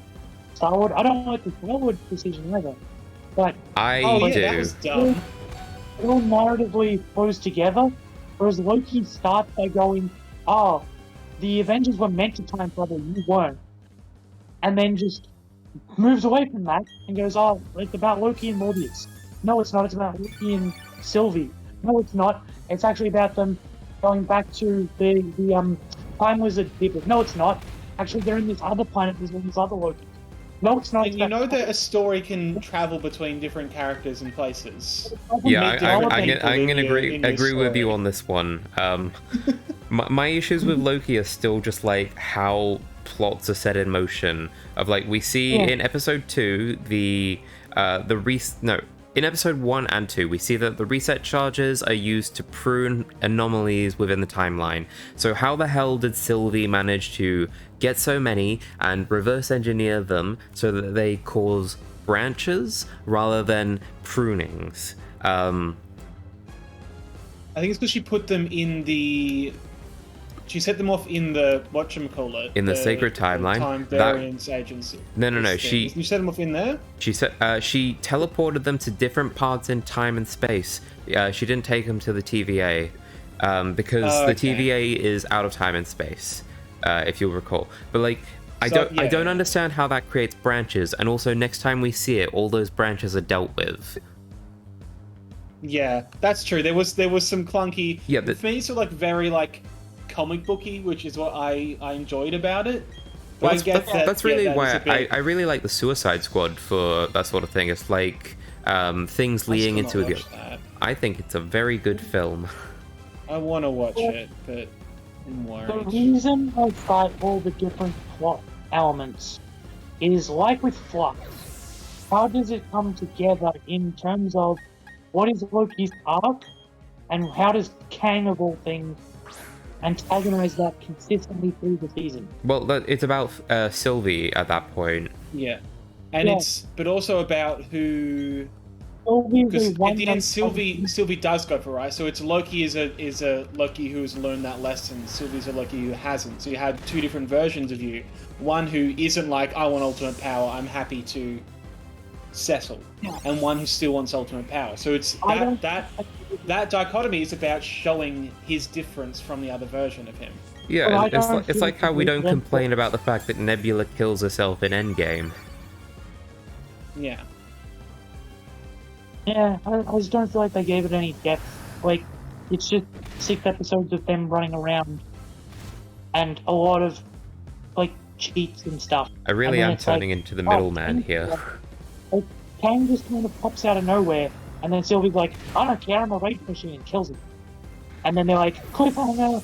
Star-Lord. I don't like the Star-Lord decision either, but I Oh do. yeah, that was dumb. it all narratively flows together. Whereas Loki starts by going, "Oh, the Avengers were meant to time travel, you weren't," and then just moves away from that and goes, "Oh, it's about Loki and Morbius." No, it's not. It's about Loki and Sylvie. No, it's not. It's actually about them going back to the Time Wizard people. No, it's not. Actually, they're in this other planet. There's all these other Lokis. No, it's not. And you know that a story can travel between different characters and places. Yeah, Make I'm development gonna in your agree with you story. on this one. My issues with Loki are still just like how plots are set in motion. Of like we see in episode 2 in episode 1 and 2, we see that the reset charges are used to prune anomalies within the timeline. So how the hell did Sylvie manage to get so many and reverse engineer them so that they cause branches rather than prunings? I think it's because she put them in the. She set them off in the whatchamacallit. In the Sacred Timeline? Time That- Variance Agency. No, This she- thing. You set them off in there? She said she teleported them to different parts in time and space. She didn't take them to the TVA because Oh, the okay. TVA is out of time and space, if you'll recall. But like, I So, don't yeah. understand how that creates branches. And also, next time we see it, all those branches are dealt with. Yeah, that's true. There was some clunky. Yeah, but- for me, it's like very like comic booky, which is what I enjoyed about it. But Well, I get that. that's yeah, really that is why a bit- I really like the Suicide Squad for that sort of thing. It's like things I leading still into not watched that. I think it's a very good film. I want to watch it, but I'm The worried. reason I cite all the different plot elements is like with Flux. How does it come together in terms of what is Loki's arc, and how does Kang of all things antagonize that consistently through the season? Well, it's about Sylvie at that point. Yeah, and Yeah. but also about who. Sylvie is Because the one at the end, that- Sylvie does go for right. So it's Loki is a Loki who has learned that lesson. Sylvie's a Loki who hasn't. So you have two different versions of you. One who isn't like, I want ultimate power. I'm happy to settle, Yeah. and one who still wants ultimate power. So it's I don't- that dichotomy is about showing his difference from the other version of him. Yeah, Well, I it's don't like, it's feel like how we don't completely complain about the fact that Nebula kills herself in Endgame. Yeah. Yeah, I just don't feel like they gave it any depth. Like, it's just 6 episodes of them running around, and a lot of like cheats and stuff. I really And then am it's like, turning into the oh, middleman Kang- here. Like, Kang just kind of pops out of nowhere, and then Sylvie's like, "I don't care, I'm a rape machine," and kills him. And then they're like, "Cliffhanger,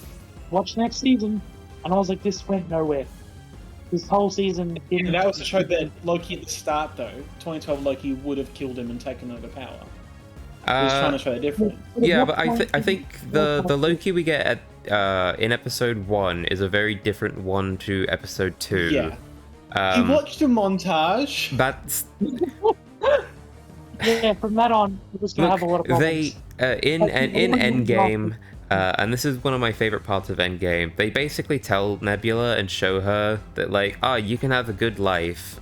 watch next season." And I was like, "This went nowhere. This whole season didn't." And that was to show that Loki at the start, though, 2012 Loki would have killed him and taken over power. was trying to show different. Yeah, but I think the Loki we get at in episode 1 is a very different one to episode 2. Yeah. You watched a montage. That's Yeah, from that on, we're just gonna have a lot of problems. they in Endgame. And this is one of my favorite parts of Endgame. They basically tell Nebula and show her that, like, you can have a good life.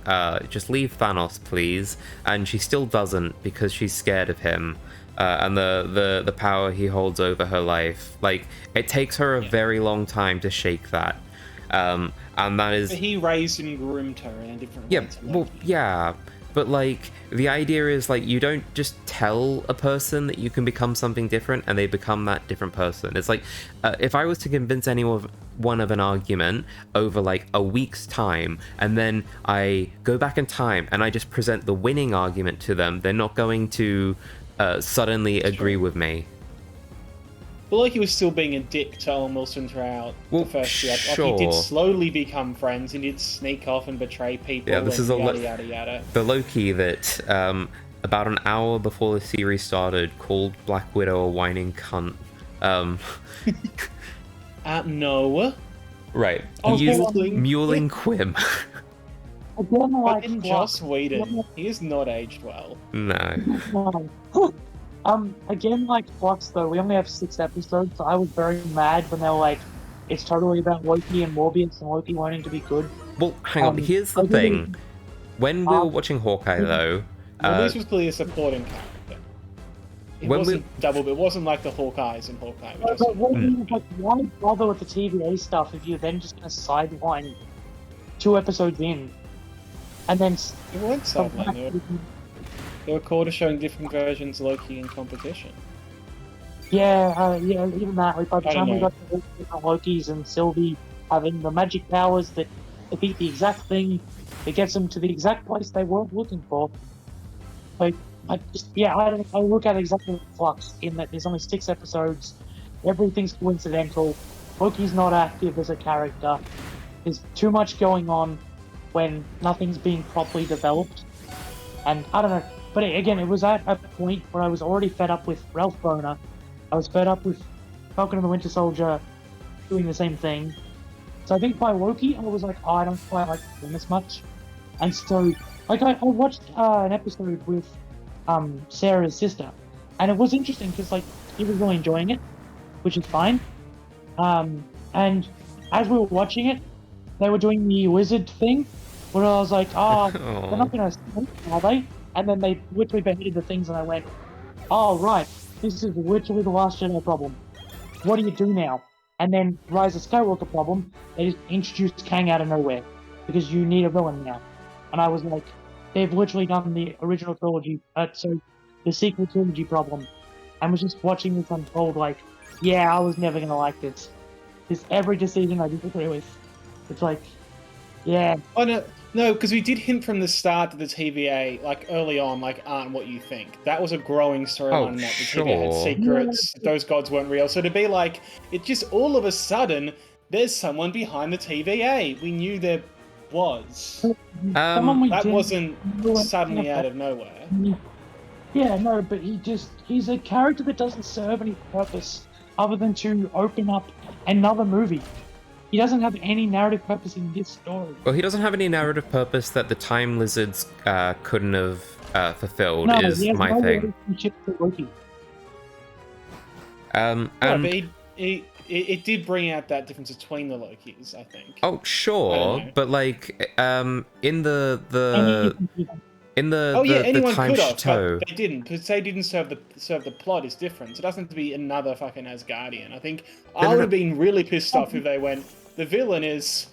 Just leave Thanos, please. And she still doesn't because she's scared of him. And the power he holds over her life. Like, it takes her a very long time to shake that. And that is... But he raised and groomed her in a different way. Well, yeah. But, like, the idea is, like, you don't just tell a person that you can become something different and they become that different person. It's like, if I was to convince anyone of an argument over, like, a week's time, and then I go back in time and I just present the winning argument to them, they're not going to suddenly agree with me. But like he was still being a dick to Owen Wilson throughout the first few episodes. Sure. Like he did slowly become friends, and he'd sneak off and betray people. Yeah, this is yada yada. The Loki that about an hour before the series started called Black Widow a whining cunt. No. Right. Oh, He's Mewling. Mewling Quim. Again, like, Fucking Joss Whedon. He has not aged well. No. Again, like Flux, though, we only have 6 episodes, so I was very mad when they were like, it's totally about Loki and Morbius and Loki wanting to be good. Well, hang on. Here's the thing. When we were watching Hawkeye, though... This was clearly a supporting character. It wasn't double, but it wasn't like the Hawkeyes in Hawkeye. But like, why bother with the TVA stuff if you're then just going to sideline 2 episodes in? And then... It weren't sideline, they were called to showing different versions of Loki in competition. Yeah, even that. Like, by the time we got to the different Lokis and Sylvie having the magic powers that defeat the exact thing that gets them to the exact place they weren't looking for. Like, I look at it exactly like Flux, in that there's only 6 episodes, everything's coincidental, Loki's not active as a character, there's too much going on when nothing's being properly developed, and I don't know. But again, it was at a point where I was already fed up with Ralph Boner. I was fed up with Falcon and the Winter Soldier doing the same thing. So I think by Loki, I was like, I don't quite like them as much. And so, like, I watched an episode with Sarah's sister. And it was interesting because, like, he was really enjoying it, which is fine. And as we were watching it, they were doing the lizard thing, where I was like, they're not going to smoke, are they? And then they literally beheaded the things, and I went, oh, right, this is literally the Last Jedi problem. What do you do now? And then Rise of Skywalker problem, they just introduced Kang out of nowhere, because you need a villain now. And I was like, they've literally done the original trilogy, so the sequel trilogy problem. I was just watching this unfold like, yeah, I was never going to like this. Because every decision I disagree with. It's like, yeah. Oh, no, because we did hint from the start that the TVA, like, early on, like, aren't what you think. That was a growing storyline that the TVA had secrets, those gods weren't real. So to be like, it just all of a sudden, there's someone behind the TVA. We knew there was. That wasn't suddenly out of nowhere. Yeah, no, but he's a character that doesn't serve any purpose other than to open up another movie. He doesn't have any narrative purpose in this story. Well, he doesn't have any narrative purpose that the Time Lizards couldn't have fulfilled, is my thing. But it did bring out that difference between the Lokis, I think. Oh, sure, but like in the anyone Time could have, Chateau, but they didn't, because they didn't serve the plot is different. So it doesn't have to be another fucking Asgardian. I think I would have been really pissed off if they went, the villain is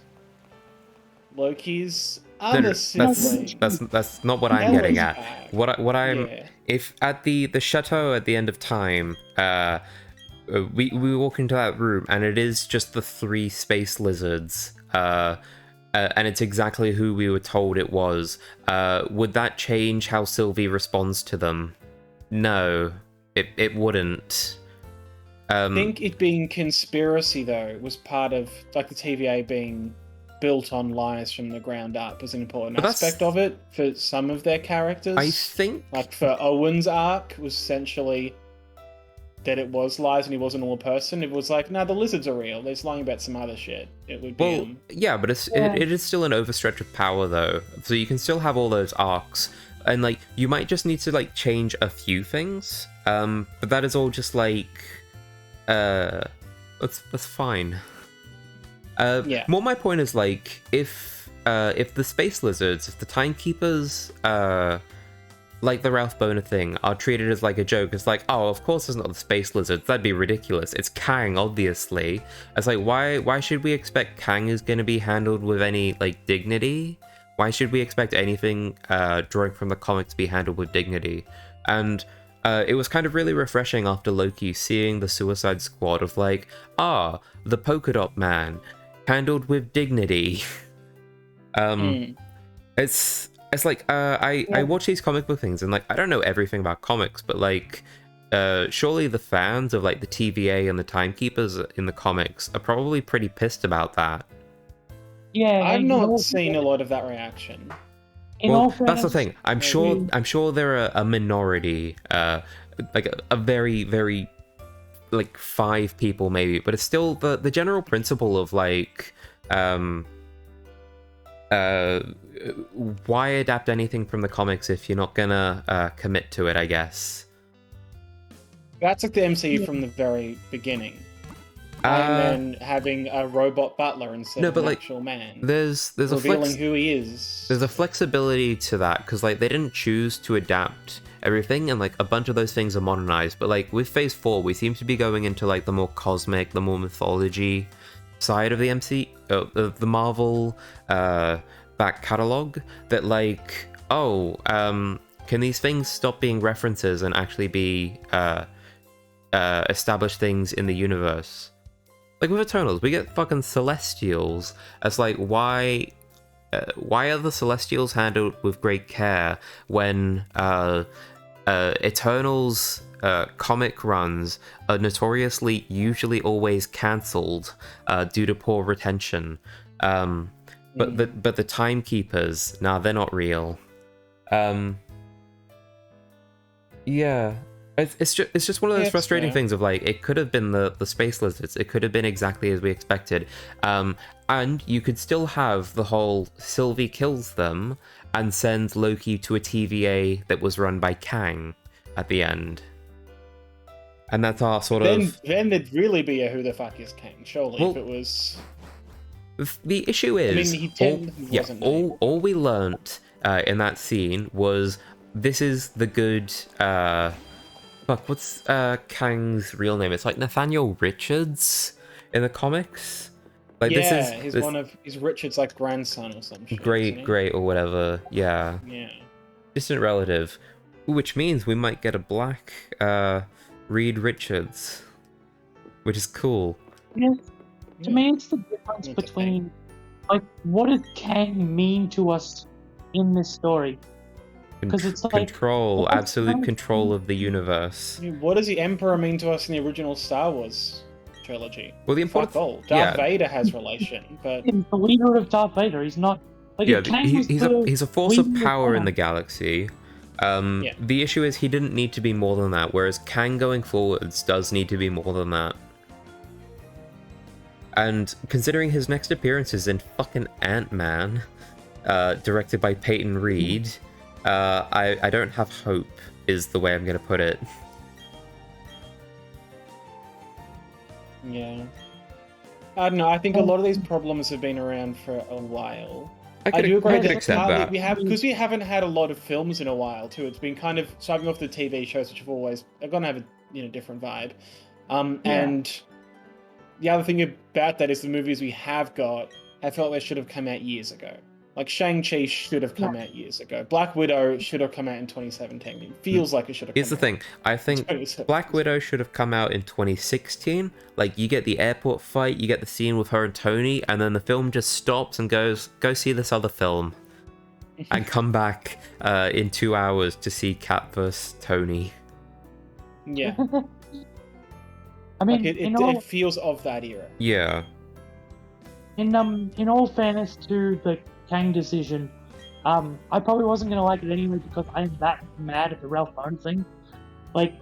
Loki's other sibling. That's not what I'm getting at. What I'm if at the chateau at the end of time, we walk into that room and it is just the 3 space lizards. And it's exactly who we were told it was. Would that change how Sylvie responds to them? No, it wouldn't. I think it being conspiracy, though, was part of, like, the TVA being built on lies from the ground up was an important But that's- aspect of it for some of their characters. I think Like for Owen's arc was essentially that it was lies and he wasn't all a person. It was like, no, the lizards are real. They're just lying about some other shit. It would be well, yeah, but it is still an overstretch of power though. So you can still have all those arcs, and like you might just need to like change a few things. But that is all just like, that's fine. Yeah. More my point is like if the space lizards, if the timekeepers, like the Ralph Boner thing, are treated as like a joke, it's like, oh, of course it's not the space lizards, that'd be ridiculous. It's Kang, obviously. It's like, why should we expect Kang is going to be handled with any like dignity? Why should we expect anything drawing from the comic to be handled with dignity? And it was kind of really refreshing after Loki seeing the Suicide Squad of like, the polka dot man, handled with dignity. It's like I watch these comic book things and like I don't know everything about comics, but like surely the fans of like the TVA and the Timekeepers in the comics are probably pretty pissed about that. Yeah, I've like, not seen a lot of that reaction. in all Well, that's the fairness, thing. I'm sure there are a minority, like a very, very, like 5 people maybe, but it's still the general principle of like, why adapt anything from the comics if you're not gonna commit to it, I guess. That's like the MCU from the very beginning. Iron Man having a robot butler instead of an actual man. There's a revealing who he is. There's a flexibility to that because like they didn't choose to adapt everything, and like a bunch of those things are modernized. But like with Phase 4, we seem to be going into like the more cosmic, the more mythology side of the of the Marvel back catalog. That like, can these things stop being references and actually be established things in the universe? Like with Eternals, we get fucking Celestials. It's like, why are the Celestials handled with great care when Eternals comic runs are notoriously usually always cancelled due to poor retention? But the Timekeepers, nah, they're not real. Yeah. It's just one of those frustrating things of like, it could have been the space lizards, it could have been exactly as we expected, and you could still have the whole Sylvie kills them and sends Loki to a TVA that was run by Kang at the end, and that's our sort of. Then there'd really be a who the fuck is Kang, surely, if it was. The issue is, all we learnt in that scene was this is the good. Fuck, what's Kang's real name? It's like Nathaniel Richards in the comics. Like he's Richard's like grandson or something. Great or whatever. Yeah. Yeah. Distant relative, which means we might get a black Reed Richards, which is cool. Yes. To me, it's the difference between like what does Kang mean to us in this story? Because it's like absolute control of the universe. What does the Emperor mean to us in the original Star Wars trilogy? Well, the important Darth Vader has relation, but he's the leader of Darth Vader. He's not. Like, he's a force of power in the galaxy. The issue is he didn't need to be more than that, whereas Kang going forwards does need to be more than that. And considering his next appearance is in fucking Ant-Man, directed by Peyton Reed. I don't have hope, is the way I'm going to put it. Yeah. I don't know, I think a lot of these problems have been around for a while. I do agree that partly because we haven't had a lot of films in a while, too. It's been kind of starting off the TV shows, which are going to have a different vibe. And the other thing about that is the movies we have got, I felt they should have come out years ago. Like, Shang-Chi should have come out years ago. Black Widow should have come out in 2017. It feels like it should have come out. Here's the thing. I think Black Widow should have come out in 2016. Like, you get the airport fight, you get the scene with her and Tony, and then the film just stops and goes, go see this other film. And come back in 2 hours to see Cap vs. Tony. Yeah. I mean, like it feels of that era. Yeah. in all fairness to the Kang decision, I probably wasn't gonna like it anyway because I'm that mad at the Ralph Boner thing. Like,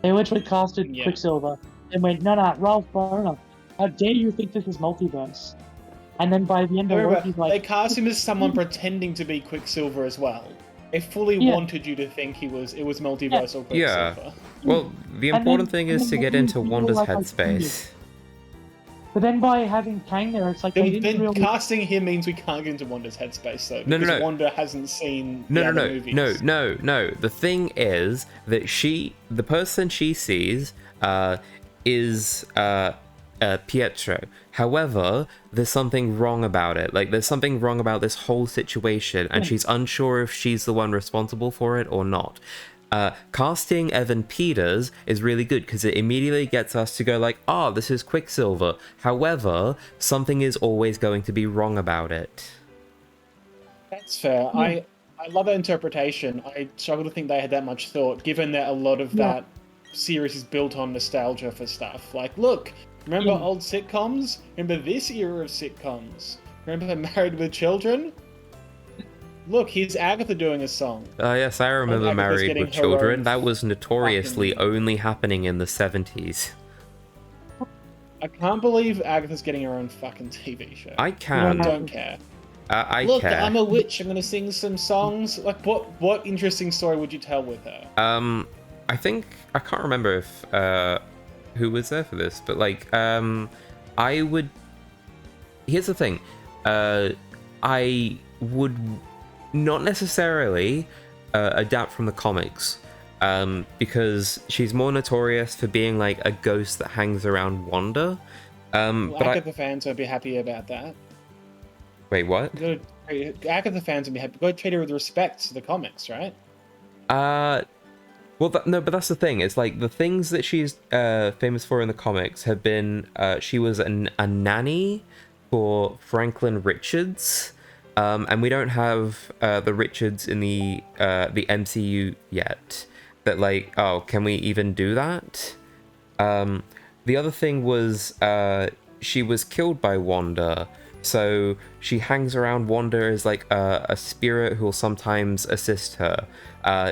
they literally casted Yeah. Quicksilver and went, no, Ralph Boner, how dare you think this is multiverse? And then by the end of Remember, Loki's they like, cast him as someone pretending to be Quicksilver as well. They fully Yeah. wanted you to think it was multiversal Yeah. Quicksilver. Well, the And important then- thing and is then to get when into people Wanda's like headspace. but then by having Kang there, it's like they Then, didn't really. casting him means we can't get into Wanda's headspace, though, No, no, because no. Wanda hasn't seen No, the no, other no, movies. no. The thing is that the person she sees, is Pietro. However, there's something wrong about it. Like, there's something wrong about this whole situation, and she's unsure if she's the one responsible for it or not. Casting Evan Peters is really good because it immediately gets us to go like, this is Quicksilver. However, something is always going to be wrong about it. That's fair. I love that interpretation. I struggle to think they had that much thought, given that a lot of that series is built on nostalgia for stuff. Like, look, remember old sitcoms? Remember this era of sitcoms? Remember Married with Children? Look, here's Agatha doing a song. Yes, I remember Agatha's Married getting with her Children. own That was notoriously fucking- only happening in the 70s. I can't believe Agatha's getting her own fucking TV show. I can. Yeah. don't care. I Look, care. I'm a witch. I'm gonna sing some songs. Like, what interesting story would you tell with her? I think I can't remember if who was there for this, but like I would. Here's the thing, I would not necessarily adapt from the comics, because she's more notorious for being like a ghost that hangs around Wanda. Well, But Agatha fans would be happy about that. wait, what? Agatha fans would be happy. Go treat her with respect to the comics, right? Well, no, but that's the thing. It's like the things that she's famous for in the comics have been she was a nanny for Franklin Richards, and we don't have the Richards in the MCU yet. That like, can we even do that? The other thing was she was killed by Wanda. So she hangs around Wanda as like a spirit who will sometimes assist her.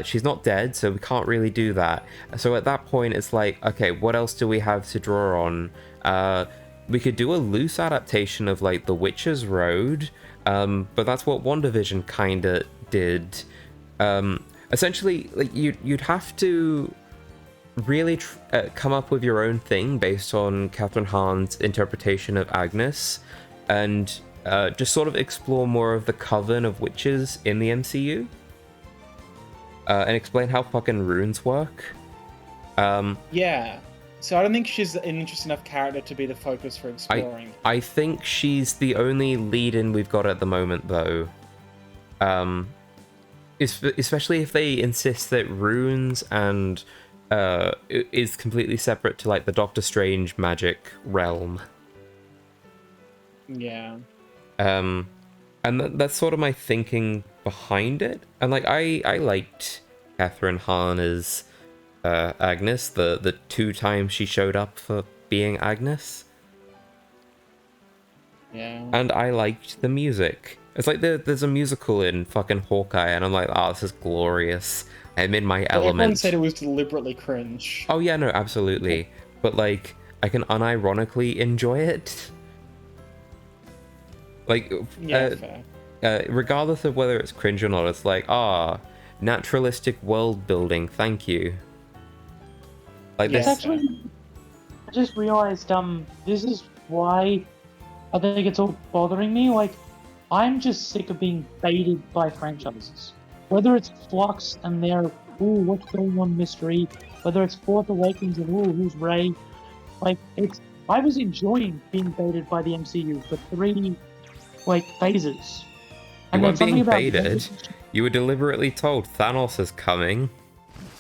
She's not dead, so we can't really do that. So at that point, it's like, okay, what else do we have to draw on? We could do a loose adaptation of like The Witcher's Road, but that's what WandaVision kind of did. Essentially, like you'd have to really come up with your own thing based on Catherine Hahn's interpretation of Agnes, and just sort of explore more of the coven of witches in the MCU, and explain how fucking runes work. Yeah. So I don't think she's an interesting enough character to be the focus for exploring. I think she's the only lead-in we've got at the moment, though. Especially if they insist that runes and is completely separate to like the Doctor Strange magic realm. Yeah. And that's sort of my thinking behind it. And like I liked Catherine Hahn as Agnes, the 2 times she showed up for being Agnes. Yeah. And I liked the music. It's like there's a musical in fucking Hawkeye, and I'm like, this is glorious. I'm in my Everyone element. said it was deliberately cringe. Oh yeah, no, absolutely. But like, I can unironically enjoy it. Like, Yeah, fair. regardless of whether it's cringe or not, it's like, naturalistic world building. Thank you. Like Yes. this. Actually, I just realized this is why I think it's all bothering me. Like, I'm just sick of being baited by franchises. Whether it's Flux and their what's going on mystery, whether it's Fourth Awakens and who's Rey, like I was enjoying being baited by the MCU for 3 phases. You weren't something being about baited. You were deliberately told Thanos is coming.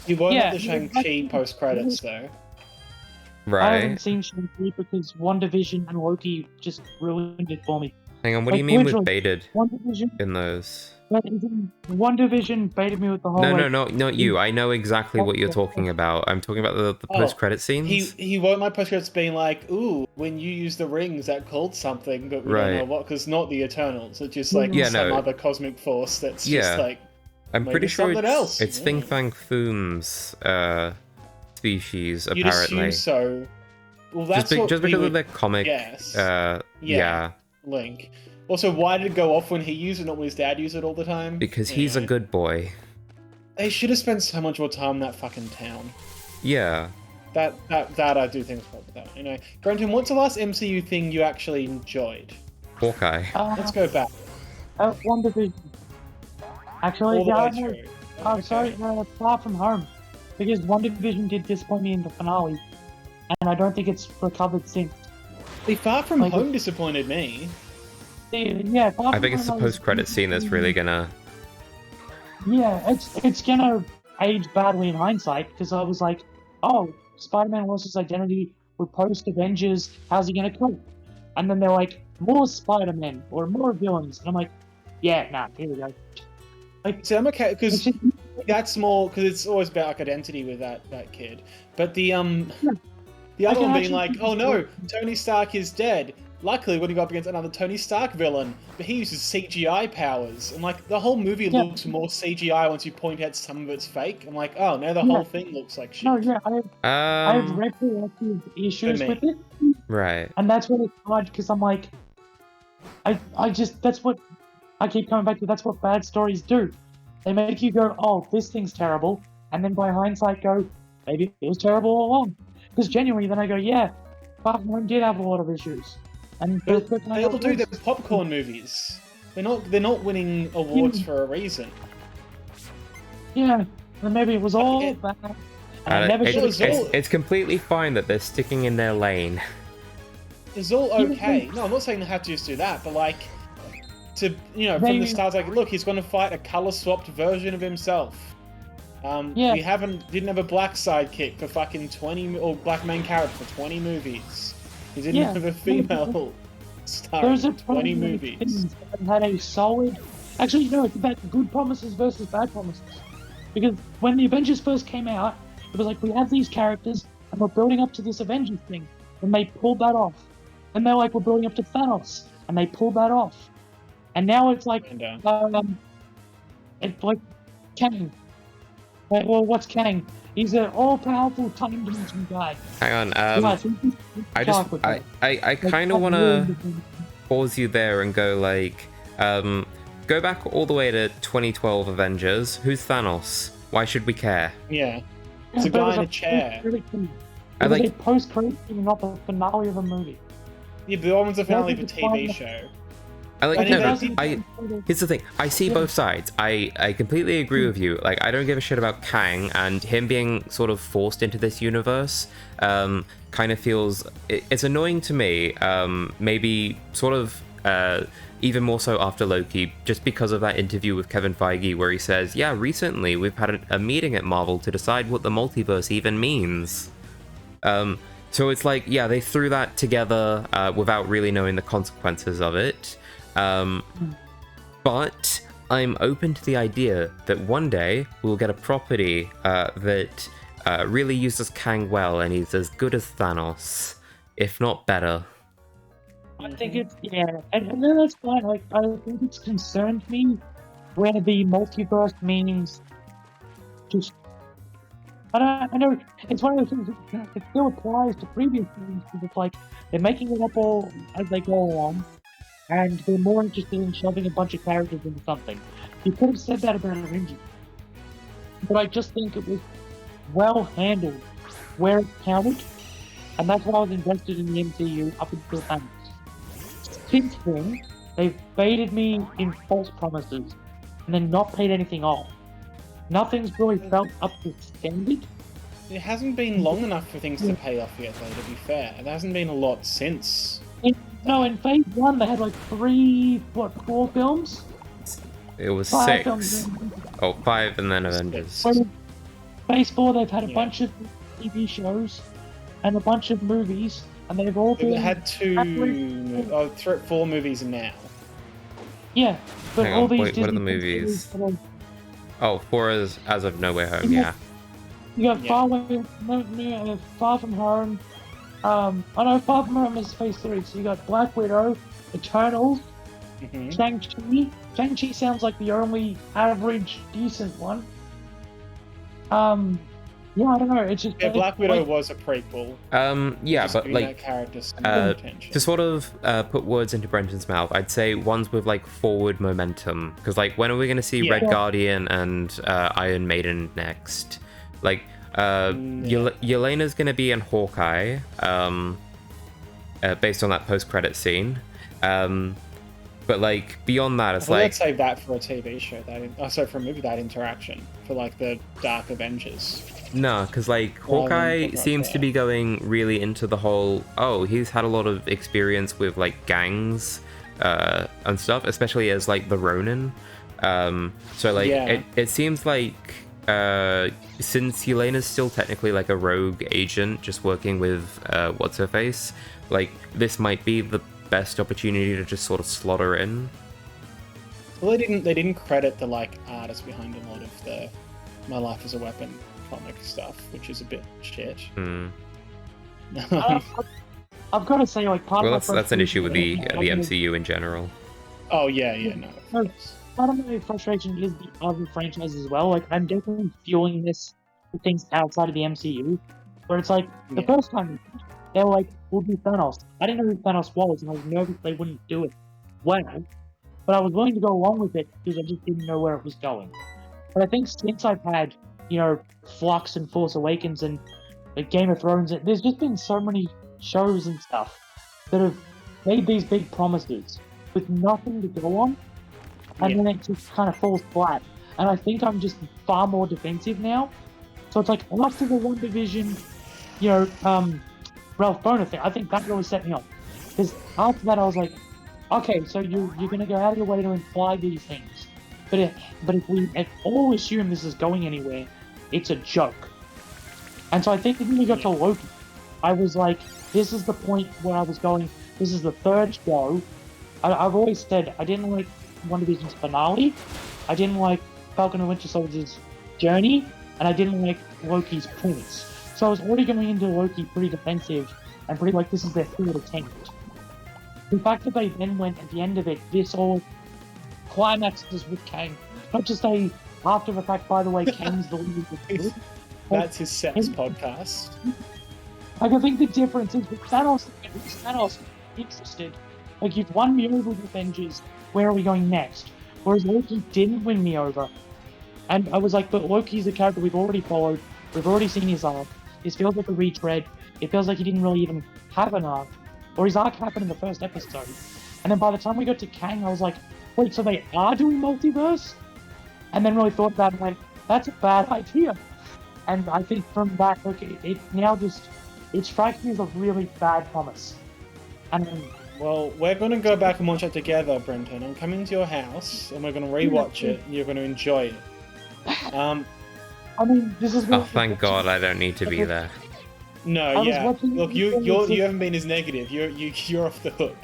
You weren't Yeah. at the Shang-Chi post-credits, though. I Right. haven't seen Shang-Chi because WandaVision and Loki just ruined it for me. Hang on, what do you Like, mean with literally, baited One Division, in those? One Division baited me with the whole. No, like, not you. I know exactly what you're talking about. I'm talking about the Oh, post-credit scenes. He wrote my postcards being like, "Ooh, when you use the rings, that called something, but we don't know Right. what, because not the Eternals. It's just like Yeah, some no. other cosmic force that's Yeah. just like I'm maybe pretty sure something else. it's Yeah. Fing Fang Foom's species, You'd apparently. assume so. Well, that's what Just we because of would their comic. guess. Yeah, Link. Also, why did it go off when he used it, not when his dad used it all the time? because he's a Anyway. good boy. They should have spent so much more time in that fucking town. Yeah. That I do think is probably that. Anyway, Granton, what's the last MCU thing you actually enjoyed? Hawkeye. Let's go back. One Division. Actually, All the yeah, way no, through. I'm Okay. sorry, Far From Home, because One Division did disappoint me in the finale, and I don't think it's recovered since. The Far From Like- Home disappointed me. Yeah, Far I From think it's the Home was- post-credit scene that's really gonna. Yeah, it's gonna age badly in hindsight, because I was like, oh, Spider-Man lost his identity, we're post-Avengers, how's he gonna cope? And then they're like, more Spider-Man, or more villains, and I'm like, yeah, nah, here we go. Like, See, I'm okay it's because just- that's more because it's always about like identity with that kid. But the other I can one being actually like, think oh of no, it. Tony Stark is dead. Luckily, when he got up against another Tony Stark villain, but he uses CGI powers, and like the whole movie Yeah. looks more CGI once you point out some of it's fake. I'm like, oh, now the Yeah. whole thing looks like shit. no, yeah, I have Um. retroactive issues me. with it, Right. and that's what it's hard, because I'm like, I just, that's what, I keep coming back to, that's what bad stories do. They make you go, oh, this thing's terrible, and then by hindsight go, maybe it was terrible all along. Because genuinely, then I go, yeah, Far From Home did have a lot of issues. And But then I they go, all do. "Yes." They're popcorn movies. They're not winning awards for a reason. Yeah, and maybe it was all It- bad. And I never it should was have all- It's completely fine that they're sticking in their lane. It's all okay. No, I'm not saying they have to just do that, but like, to from the Maybe- start, like, look, he's going to fight a color swapped version of himself. Yeah. We didn't have a black sidekick for fucking 20 or black main character for 20 movies. He didn't Yeah. have a female star There's a in 20 problem with movies. things that had a solid. Actually, no, it's about good promises versus bad promises. Because when the Avengers first came out, it was like, we have these characters and we're building up to this Avengers thing, and they pulled that off. And they're like, we're building up to Thanos, and they pulled that off. And now it's like, And, it's like Kang. Well, what's Kang? He's an all-powerful time dimension guy. Hang on. Yeah, so he's I dark just with I it. I Like, kind of I'm want really to different. pause you there and go like, go back all the way to 2012 Avengers. Who's Thanos? Why should we care? yeah. It's a But it guy was in a chair. post-credit scene. I It was like- a post-credit scene, not the finale of a movie. Yeah, but that one's a finale of a it's TV fine. show. I like And no, it but doesn't- here's the thing. I see Yeah. both sides. I completely agree with you. Like I don't give a shit about Kang and him being sort of forced into this universe. Kind of feels it's annoying to me. Maybe sort of even more so after Loki, just because of that interview with Kevin Feige where he says, "Yeah, recently we've had a meeting at Marvel to decide what the multiverse even means." So it's like, yeah, they threw that together without really knowing the consequences of it. But I'm open to the idea that one day we'll get a property that really uses Kang well, and he's as good as Thanos, if not better. I think it's, yeah, and then that's fine. Like, I think it's concerned me where the multiverse means just. I know it's one of those things that it still applies to previous movies because it's like they're making it up all as they go along, and they're more interested in shoving a bunch of characters into something. You could have said that about Avengers, but I just think it was well handled where it counted, and that's why I was invested in the MCU up until Thanos. Since then, they've baited me in false promises and then not paid anything off. Nothing's really felt up to standard. It hasn't been long enough for things to pay off yet, though, to be fair. There hasn't been a lot since. In Phase 1, they had like 4 films? It was 5 films. 6. Oh, 5 and then Avengers. Whereas Phase 4, they've had a Yeah. bunch of TV shows and a bunch of movies and they've all They've been had four movies now. yeah, but Hang all on, these wait, what are the Disney movies? that are- Oh, 4 is As of No Way Home, yeah. You got Yeah. Far From Home. I know Far From Home is Phase 3, so you got Black Widow, Eternals, Mm-hmm. Shang-Chi. Shang-Chi sounds like the only average, decent one. Yeah, I don't know. It's just Yeah, Black Widow like, was a prequel. Yeah, Just but giving like, that character some attention. to sort of put words into Brenton's mouth, I'd say ones with like forward momentum. Because like, when are we going to see Yeah. Red Guardian and Iron Maiden next? Like, Yeah. Yelena's going to be in Hawkeye, based on that post-credit scene. But like beyond that, it's Let's like save that for a TV show. For a movie, that interaction for like the Dark Avengers. no, because like Well, Hawkeye then, seems to yeah. be going really into the whole. Oh, he's had a lot of experience with like gangs and stuff, especially as like the Ronin. So like Yeah. it seems like since Yelena's still technically like a rogue agent, just working with what's her face, like this might be the best opportunity to just sort of slot her in. Well, they didn't credit the like artist behind a lot of the My Life as a Weapon comic stuff, which is a bit shit. Hmm. I've got to say, like, part Well, of my that's an issue with the frustration- MCU in general. Oh yeah, no. of No. course. Part of my frustration is the other franchises as well. Like, I'm definitely feeling this with things outside of the MCU, where it's like, the Yeah. first time they were like, we'll do Thanos. I didn't know who Thanos was, and I was nervous they wouldn't do it well, but I was willing to go along with it because I just didn't know where it was going. But I think since I've had, Flux and Force Awakens and like, Game of Thrones, there's just been so many shows and stuff that have made these big promises with nothing to go on, and Yeah. then it just kind of falls flat. And I think I'm just far more defensive now. So it's like after the One Division, Ralph Boner thing, I think that really set me off. Because after that, I was like, okay, so you're gonna go out of your way to imply these things, but if we all assume this is going anywhere, it's a joke. And so I think when we got to Loki, I was like, this is the point where I was going. This is the third show. I've always said I didn't like One Division's finale. I didn't like Falcon and Winter Soldier's journey, and I didn't like Loki's points. So I was already going into Loki pretty defensive and pretty like this is their third attempt. The fact that they then went at the end of it, this all climaxes with Kang. Not just a after the fact, by the way, Kang's the leader of the group. That's his sex podcast. Like, I think the difference is with Thanos interested. Like, you've won me over with Avengers, where are we going next? Whereas Loki didn't win me over. And I was like, but Loki's a character we've already followed, we've already seen his arc. This feels like a retread. It feels like he didn't really even have an arc. Or his arc happened in the first episode. And then by the time we got to Kang, I was like, wait, so they are doing multiverse? And then really thought about it and went, that's a bad idea. And I think from that, it now just, it strikes me as a really bad promise. And Well, we're going to go back and watch it together, Brenton. I'm coming to your house, and we're going to rewatch it, and you're going to enjoy it. I mean, this is. Oh, thank God, I don't need to be there. No, was yeah. watching Look, it you before you haven't been as negative. You're off the hook.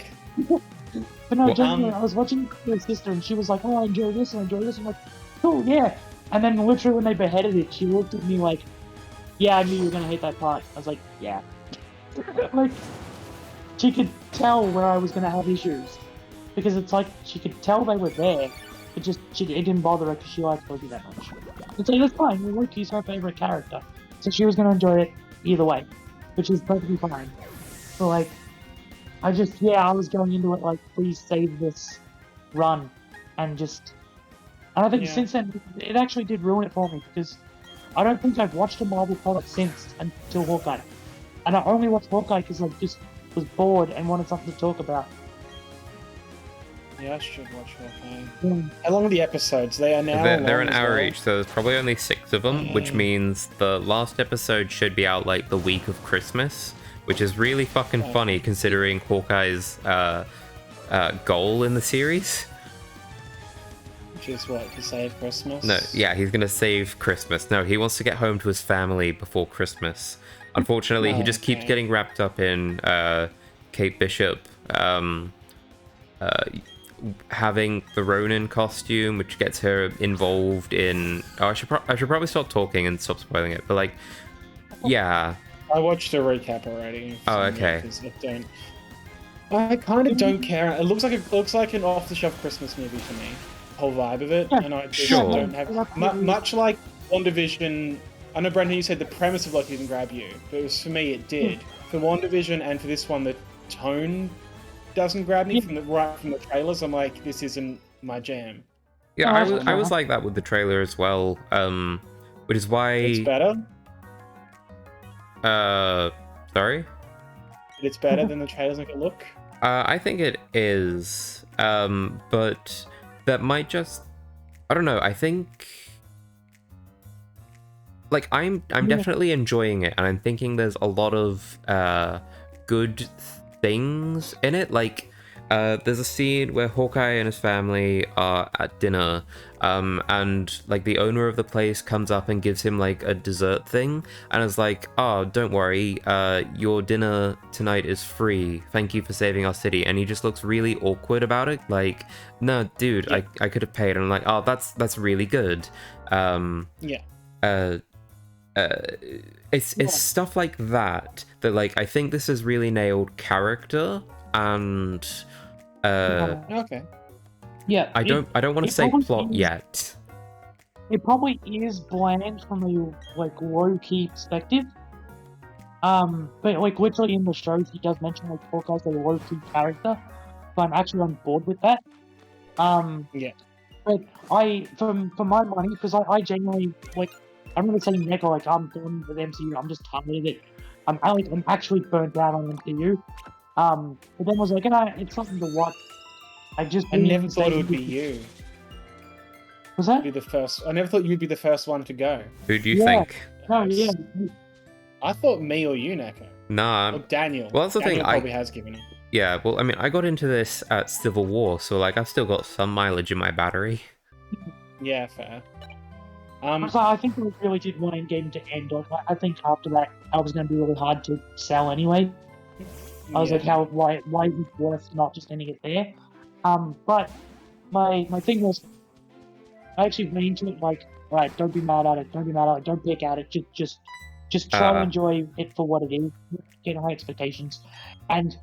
But no, Well, genuinely, I was watching my sister, and she was like, "Oh, I enjoy this, and I enjoy this." I'm like, "Oh yeah." And then literally when they beheaded it, she looked at me like, "Yeah, I knew you were gonna hate that part." I was like, "Yeah." Like, she could tell where I was gonna have issues because it's like she could tell they were there. It didn't bother her because she likes Loki that much. It's like that's fine. Loki's her favorite character, so she was gonna enjoy it either way, which is perfectly fine. So like, I was going into it like, please save this run, and I think Yeah. since then it actually did ruin it for me because I don't think I've watched a Marvel product since until Hawkeye, and I only watched Hawkeye because I just was bored and wanted something to talk about. Yeah, I should watch Hawkeye. Mm. How long are the episodes? They are now. They're an hour each, so there's probably only 6 of them, which means the last episode should be out like the week of Christmas, which is really fucking funny considering Hawkeye's goal in the series. Which is what, to save Christmas? No, yeah, he's gonna save Christmas. No, he wants to get home to his family before Christmas. Unfortunately, he just keeps Okay. getting wrapped up in Kate Bishop having the Ronin costume, which gets her involved in. Oh, I should probably stop talking and stop spoiling it. But like, yeah. I watched a recap already. Oh, okay. I kind of don't care. It looks like an off-the-shelf Christmas movie to me. The whole vibe of it, Yeah. and I just Sure. don't have much like WandaVision. I know, Brandon, you said the premise of Loki didn't grab you, but it was, for me, it did. For WandaVision and for this one, the tone doesn't grab me from the trailers. I'm like, this isn't my jam. Yeah, Oh, I was like that with the trailer as well. Which is why. It's better. Sorry. It's better than the trailers make it look. I think it is. But that might just. I don't know. I think. Like I'm definitely enjoying it, and I'm thinking there's a lot of good things in it. Like there's a scene where Hawkeye and his family are at dinner, and like the owner of the place comes up and gives him like a dessert thing, and is like, "Oh, don't worry, your dinner tonight is free. Thank you for saving our city." And he just looks really awkward about it. Like, no, dude, I could have paid. And I'm like, oh, that's really good. It's stuff like that like I think this has really nailed character and Okay. Yeah. I don't want to it say probably plot is- yet. It probably is bland from a like low-key perspective. But like literally in the shows, he does mention like Hawkeye's a low-key character, so I'm actually on board with that. Yeah. But for my money, because I genuinely like, I'm gonna say never like I'm done with MCU. I'm just tired of it. I'm actually burnt out on MCU. But then was like, it's something to watch. I never thought it would be you. Was that? Be the first. I never thought you'd be the first one to go. Who do you Yeah. think? No, yeah. I thought me or you, Neko. Nah. Or Daniel. Well, that's the Daniel thing, probably has given it. Yeah, well, I mean, I got into this at Civil War, so like I've still got some mileage in my battery. Yeah, fair. So I think we really did want Endgame to end. Like, I think after that, I was going to be really hard to sell anyway. I was like, why is it worth not just ending it there? But my thing was, I actually went into it like, alright, don't be mad at it, don't pick at it, just try to enjoy it for what it is, get high expectations. And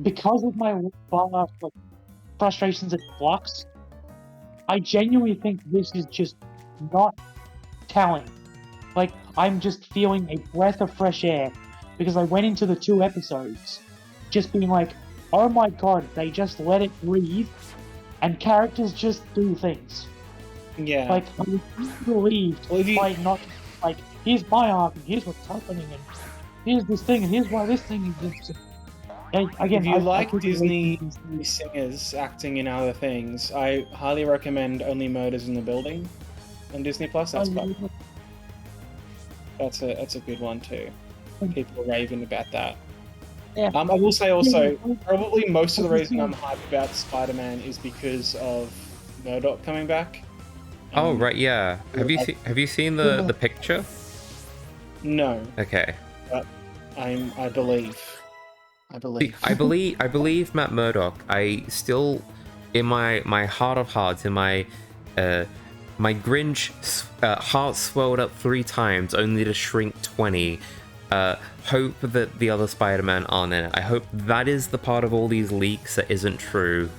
because of my like, frustrations at Flux, I genuinely think this is just not talent. Like, I'm just feeling a breath of fresh air because I went into the 2 episodes just being like, oh my god, they just let it breathe and characters just do things. Yeah. Like, I'm relieved by not, like, here's my arc and here's what's happening and here's this thing and here's why this thing is just... Again, if you like could Disney relate to singers acting in other things, I highly recommend Only Murders in the Building on Disney Plus. That's fun. That's a good one too. People are raving about that. Yeah. I will say also, probably most of the reason I'm hyped about Spider-Man is because of Murdoch coming back. Oh right, yeah. Have you seen the picture? No, Okay. but I believe. See, I believe Matt Murdock. I still, in my heart of hearts, in my Grinch heart swelled up 3 times only to shrink 20. Hope that the other Spider-Man aren't in it. I hope that is the part of all these leaks that isn't true.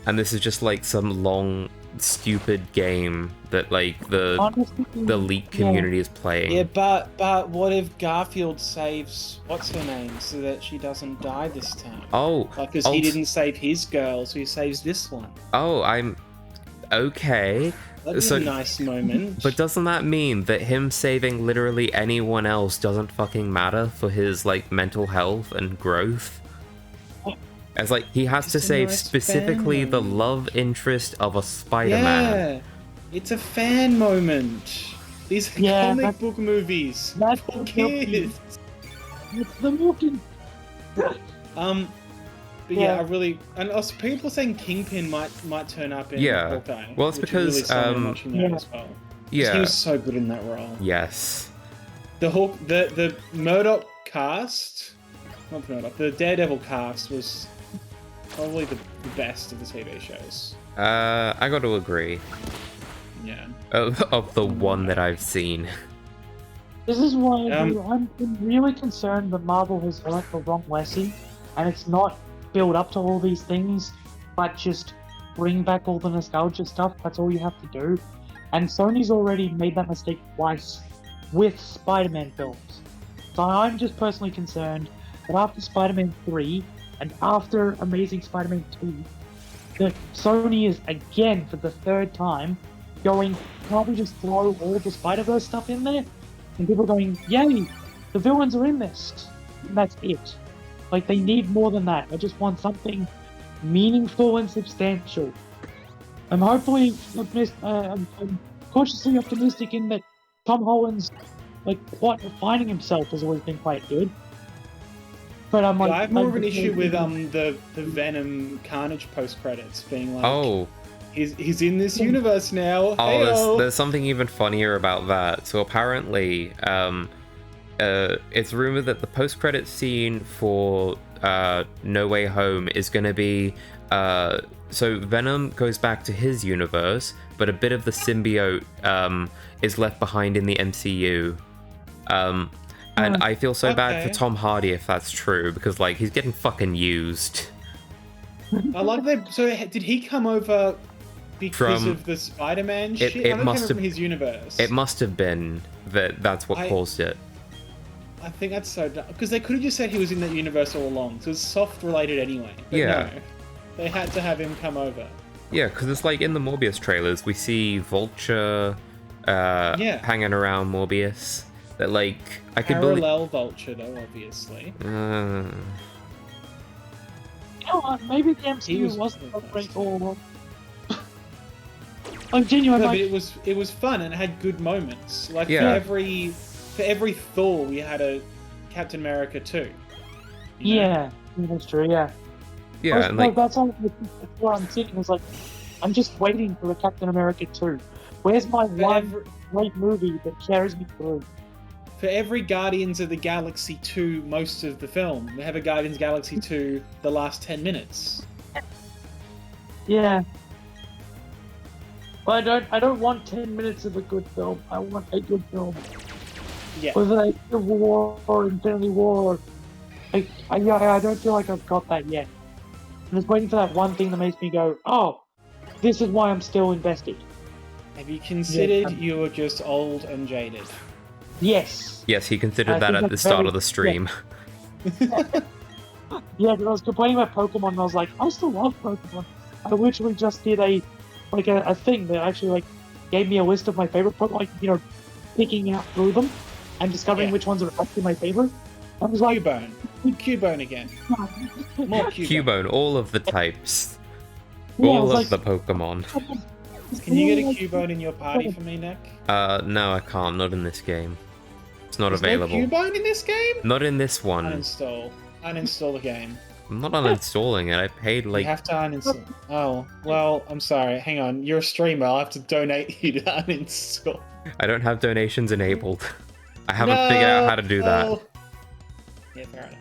And this is just like some long, stupid game that like the leak community is playing. Yeah, but what if Garfield saves what's her name so that she doesn't die this time? Oh, because he didn't save his girl, so he saves this one. Oh, I'm okay. That's a nice moment. But doesn't that mean that him saving literally anyone else doesn't fucking matter for his like mental health and growth? It's like he has to save specifically the love interest of a Spider-Man. Yeah, it's a fan moment. These are comic book movies for kids. The movie. But yeah, I really, and also people are saying Kingpin might turn up in Hawkeye. Well, it's because as well. yeah, he was so good in that role. Yes. the Murdoch cast, not Murdoch, the Daredevil cast was probably the best of the TV shows. I got to agree. Yeah. Of the one that I've seen. This is why I'm really concerned that Marvel has learnt the wrong lesson, and it's not build up to all these things, but just bring back all the nostalgia stuff. That's all you have to do. And Sony's already made that mistake twice with Spider-Man films. So I'm just personally concerned that after Spider-Man 3 and after Amazing Spider-Man 2, that Sony is again for the third time going, can't we just throw all the Spider-Verse stuff in there? And people are going, yay, the villains are in this. And that's it. Like, they need more than that. I just want something meaningful and substantial. I'm hopefully I'm cautiously optimistic in that Tom Holland's plot of finding himself has always been quite good. But I'm like, I have more of an issue with the Venom Carnage post credits being like, Oh. He's in this universe now. Oh, there's something even funnier about that. So apparently, it's rumored that the post-credit scene for No Way Home is going to be... so Venom goes back to his universe, but a bit of the symbiote is left behind in the MCU. And I feel so bad for Tom Hardy if that's true, because he's getting fucking used. I like that. So did he come over because of the Spider-Man shit? It must have from his universe. It must have been that's what caused it. I think that's so dumb. Because they could have just said he was in that universe all along, so it's soft related anyway. But yeah. No, they had to have him come over. Yeah, because it's in the Morbius trailers, we see Vulture hanging around Morbius. That I could Parallel Vulture though, obviously. You know what? Maybe the MCU wasn't a great all along. I'm genuine. No, but it was fun and it had good moments. For every Thor, we had a Captain America too. Yeah, that's true. Yeah. Yeah, and that's where I'm sitting. Is I'm just waiting for a Captain America 2. Where's my one great movie that carries me through? For every Guardians of the Galaxy 2, most of the film, we have a Guardians Galaxy 2 the last 10 minutes. Yeah. But I don't want 10 minutes of a good film. I want a good film. Yeah. Whether it's Civil War or Infinity War. I don't feel like I've got that yet. I'm just waiting for that one thing that makes me go, oh, this is why I'm still invested. Have you considered you were just old and jaded? Yes. Yes, he considered that at the start of the stream. Yeah, because I was complaining about Pokemon and I was like, I still love Pokemon. I literally just did a thing that actually gave me a list of my favorite Pokemon, picking out through them and discovering which ones are actually my favorite. I was like, Cubone. Cubone again. More Cubone. Cubone, all of the types. Yeah, all of the Pokemon. Can you get a Cubone in your party for me, Nick? No, I can't. Not in this game. It's not There's available. No Cubone in this game? Not in this one. Uninstall the game. I'm not uninstalling it. I paid You have to uninstall. Oh, well, I'm sorry. Hang on. You're a streamer. I'll have to donate you to uninstall. I don't have donations enabled. I haven't figured out how to do that. Yeah, fair enough.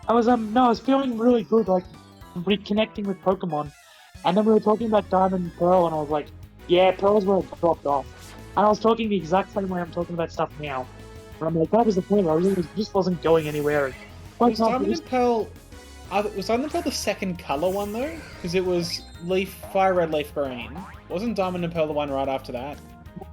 I was feeling really good, reconnecting with Pokemon. And then we were talking about Diamond and Pearl, and I was like, yeah, Pearl's where it dropped off. And I was talking the exact same way I'm talking about stuff now. And I'm like, that was the point. I really just wasn't going anywhere. Was Diamond and Pearl... was Diamond and Pearl the second colour one, though? Because it was Fire Red, Leaf Green. Wasn't Diamond and Pearl the one right after that?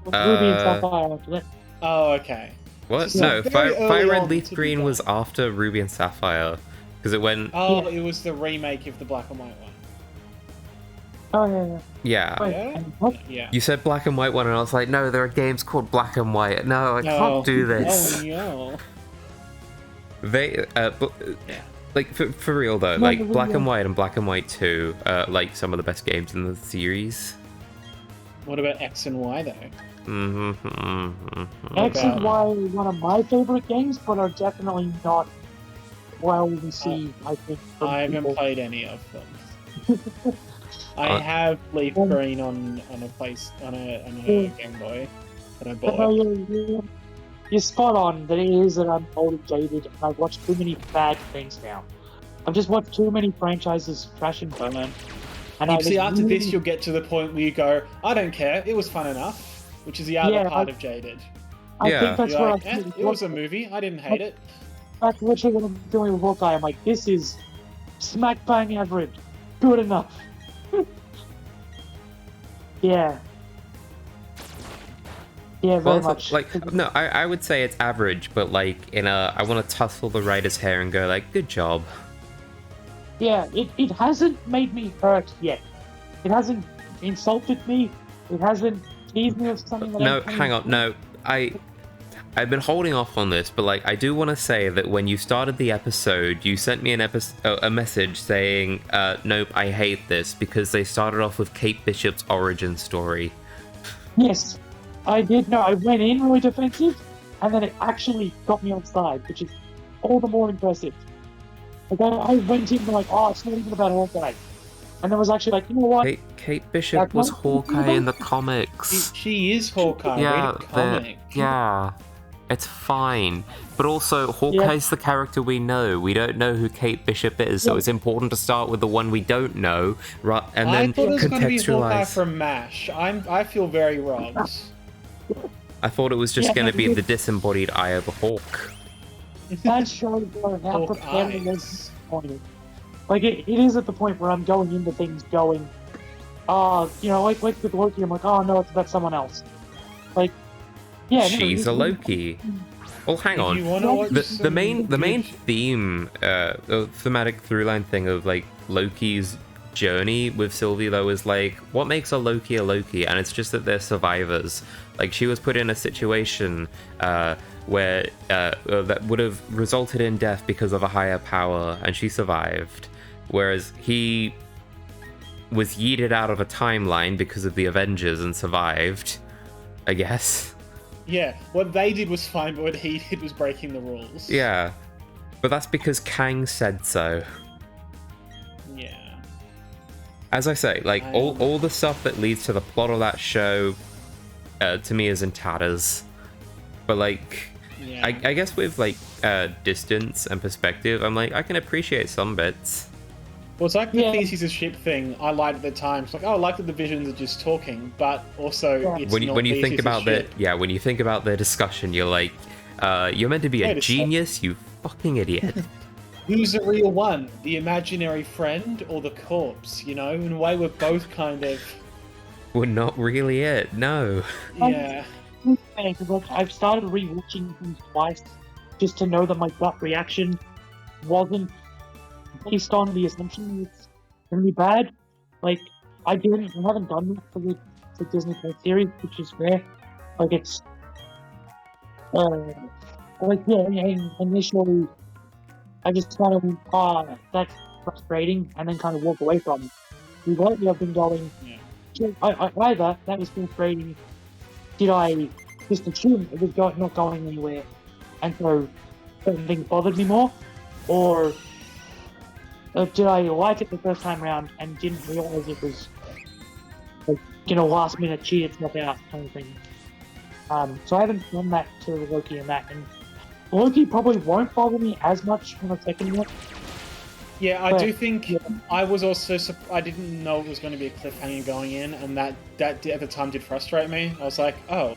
Ruby and Sapphire after that. Oh, okay. What? So No, Fire Red, Leaf to Green be was after Ruby and Sapphire. Because it went... Oh, it was the remake of the black and white one. Oh, yeah. Yeah. Wait, Yeah. You said black and white one, and I was like, no, there are games called black and white. No, I can't do this. Oh, no. They, for real though, Black and White and Black and White 2 are, some of the best games in the series. What about X and Y, though? X and Y are one of my favorite games, but are definitely not well received, I think. I haven't played any of them. I have Leaf Green on a Game Boy that I bought. you're spot on that it is that I'm old and jaded, and I've watched too many bad things now. I've just watched too many franchises crash and burn. And You I see, was after really- this, you'll get to the point where you go, I don't care, it was fun enough, which is the other Yeah, part of Jaded. I Yeah. think that's You're what like, I'm it was a movie, I didn't hate it. That's literally what I'm doing with Hawkeye. I'm like, this is smack bang average. Good enough. Yeah. Yeah, very Well, much. like, no, I would say it's average, but like in a, I want to tussle the writer's hair and go like, good job. Yeah, it hasn't made me hurt yet. It hasn't insulted me. It hasn't teased me with something that No, I'm hang on, no, I've been holding off on this, but like I do want to say that when you started the episode, you sent me a message saying, "Nope, I hate this," because they started off with Kate Bishop's origin story. Yes, I did. No, I went in really defensive, and then it actually got me on side, which is all the more impressive. Like I went in like, oh, it's not even about Hawkeye, and then was actually like, you know what? Kate Bishop That's was not- Hawkeye in the comics. She is Hawkeye, Yeah, read a comic. yeah, it's fine. But also, Hawkeye's the character we know. We don't know who Kate Bishop is, so Yeah. it's important to start with the one we don't know, right? And I then thought it was going to be Hawkeye contextualize. from MASH. I feel very wrong. I thought it was just Yeah, going to be no, the disembodied eye of a hawk. That shows how prepared I was Hawkeyes. disappointed. Like it is at the point where I'm going into things going, you know, like with Loki, I'm like, oh no, it's about someone else. Like, yeah, no, She's a Loki. Well, hang If on. you want to watch The main good- theme, thematic throughline thing of like Loki's journey with Sylvie though is like, what makes a Loki, and it's just that they're survivors. Like she was put in a situation where that would have resulted in death because of a higher power, and she survived, whereas he was yeeted out of a timeline because of the Avengers and survived, I guess. Yeah, what they did was fine, but what he did was breaking the rules. Yeah, but that's because Kang said so. Yeah. As I say, like I all the stuff that leads to the plot of that show, to me is in tatters. But like, Yeah. I guess with like distance and perspective, I'm like I can appreciate some bits. Well, it's like the Yeah. Thesis of Ship thing I liked at the time. It's like, oh, I like that the Visions are just talking, but also Yeah. it's When not you think Thesis of about that, Ship. yeah, when you think about their discussion, you're like, you're meant to be Wait a a sec. genius, you fucking idiot. Who's the real one? The imaginary friend or the corpse? You know, in a way, we're both kind of. We're not really it. No. Yeah. Because like, I've started rewatching things twice just to know that my gut reaction wasn't based on the assumption it's gonna be bad. Like I haven't done that for the Disney Plus series, which is rare. Like it's like initially I just kind of that's frustrating and then kind of walk away from it. Lately I've been going either that was frustrating, did I just assume it was not going anywhere and so certain things bothered me more, or did I like it the first time around and didn't realize it was like, last minute cheated stuff out kind of thing. So I haven't done that to Loki and that, and Loki probably won't bother me as much on a second look. Yeah, I But- do think I was also I didn't know it was going to be a cliffhanger going in, and that at the time did frustrate me. I was like, oh,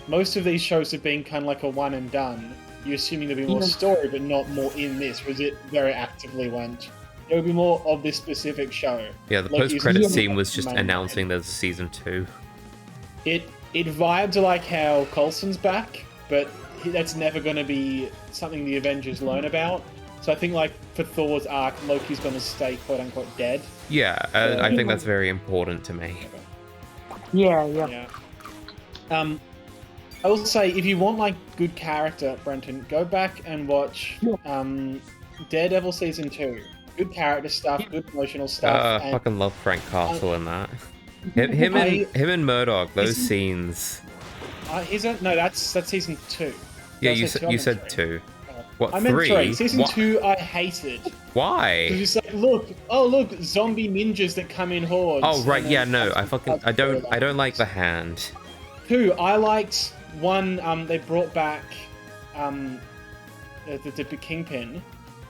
most of these shows have been kind of like a one and done. You're assuming there'll be more Yeah. story, but not more in this. Was it very actively went? There will be more of this specific show. Yeah, the Loki's post-credit the scene was just main announcing there's a season 2. It vibed like how Coulson's back, but that's never going to be something the Avengers learn about. So I think like for Thor's arc, Loki's going to stay quote unquote dead. Yeah, Yeah. I think that's very important to me. Yeah. Yeah. I will say, if you want like good character, Brenton, go back and watch Daredevil season 2. Good character stuff, good emotional stuff. and Fucking love Frank Castle in that. Him and Murdoch, those Isn't- scenes. no, that's season 2. Yeah, Did I say two? I you meant said three. 2. What, I meant 3? 3. Season What? 2 I hated. It Why? was just like, look, zombie ninjas that come in hordes. Oh right, and yeah, then no, I that's don't storylines. like the hand. 2, I liked one, they brought back the Kingpin,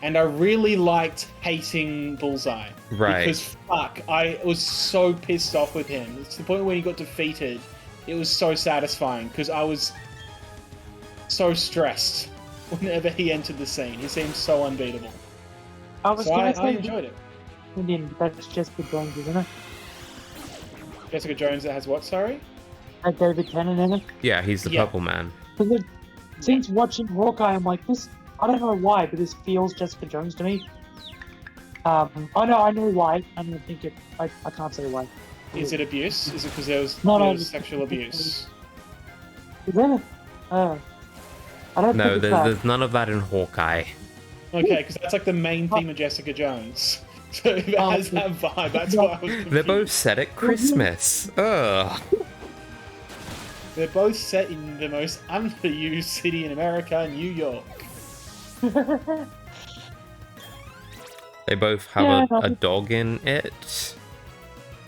and I really liked hating Bullseye. Right. Because fuck, I was so pissed off with him. It's the point when he got defeated. It was so satisfying because I was so stressed whenever he entered the scene. He seemed so unbeatable. I was So gonna I say enjoyed it. Indian, that's Jessica Jones, isn't it? Jessica Jones that has what? Sorry. Had David Tennant in it. Yeah, he's the Yeah. purple man. Because since watching Hawkeye, I'm like, this. I don't know why, but this feels Jessica Jones to me. I know why. I don't think it. I can't say why. Is it abuse? Is it because there was, No, there no, was sexual abuse? Is it? I don't No, think it's that. there's none of that in Hawkeye. Okay, because that's like the main theme of Jessica Jones. So if it has that vibe, that's why I was confused. They're both set at Christmas. Ugh. They're both set in the most underused city in America, New York. They both have Yeah, a no. dog in it. Does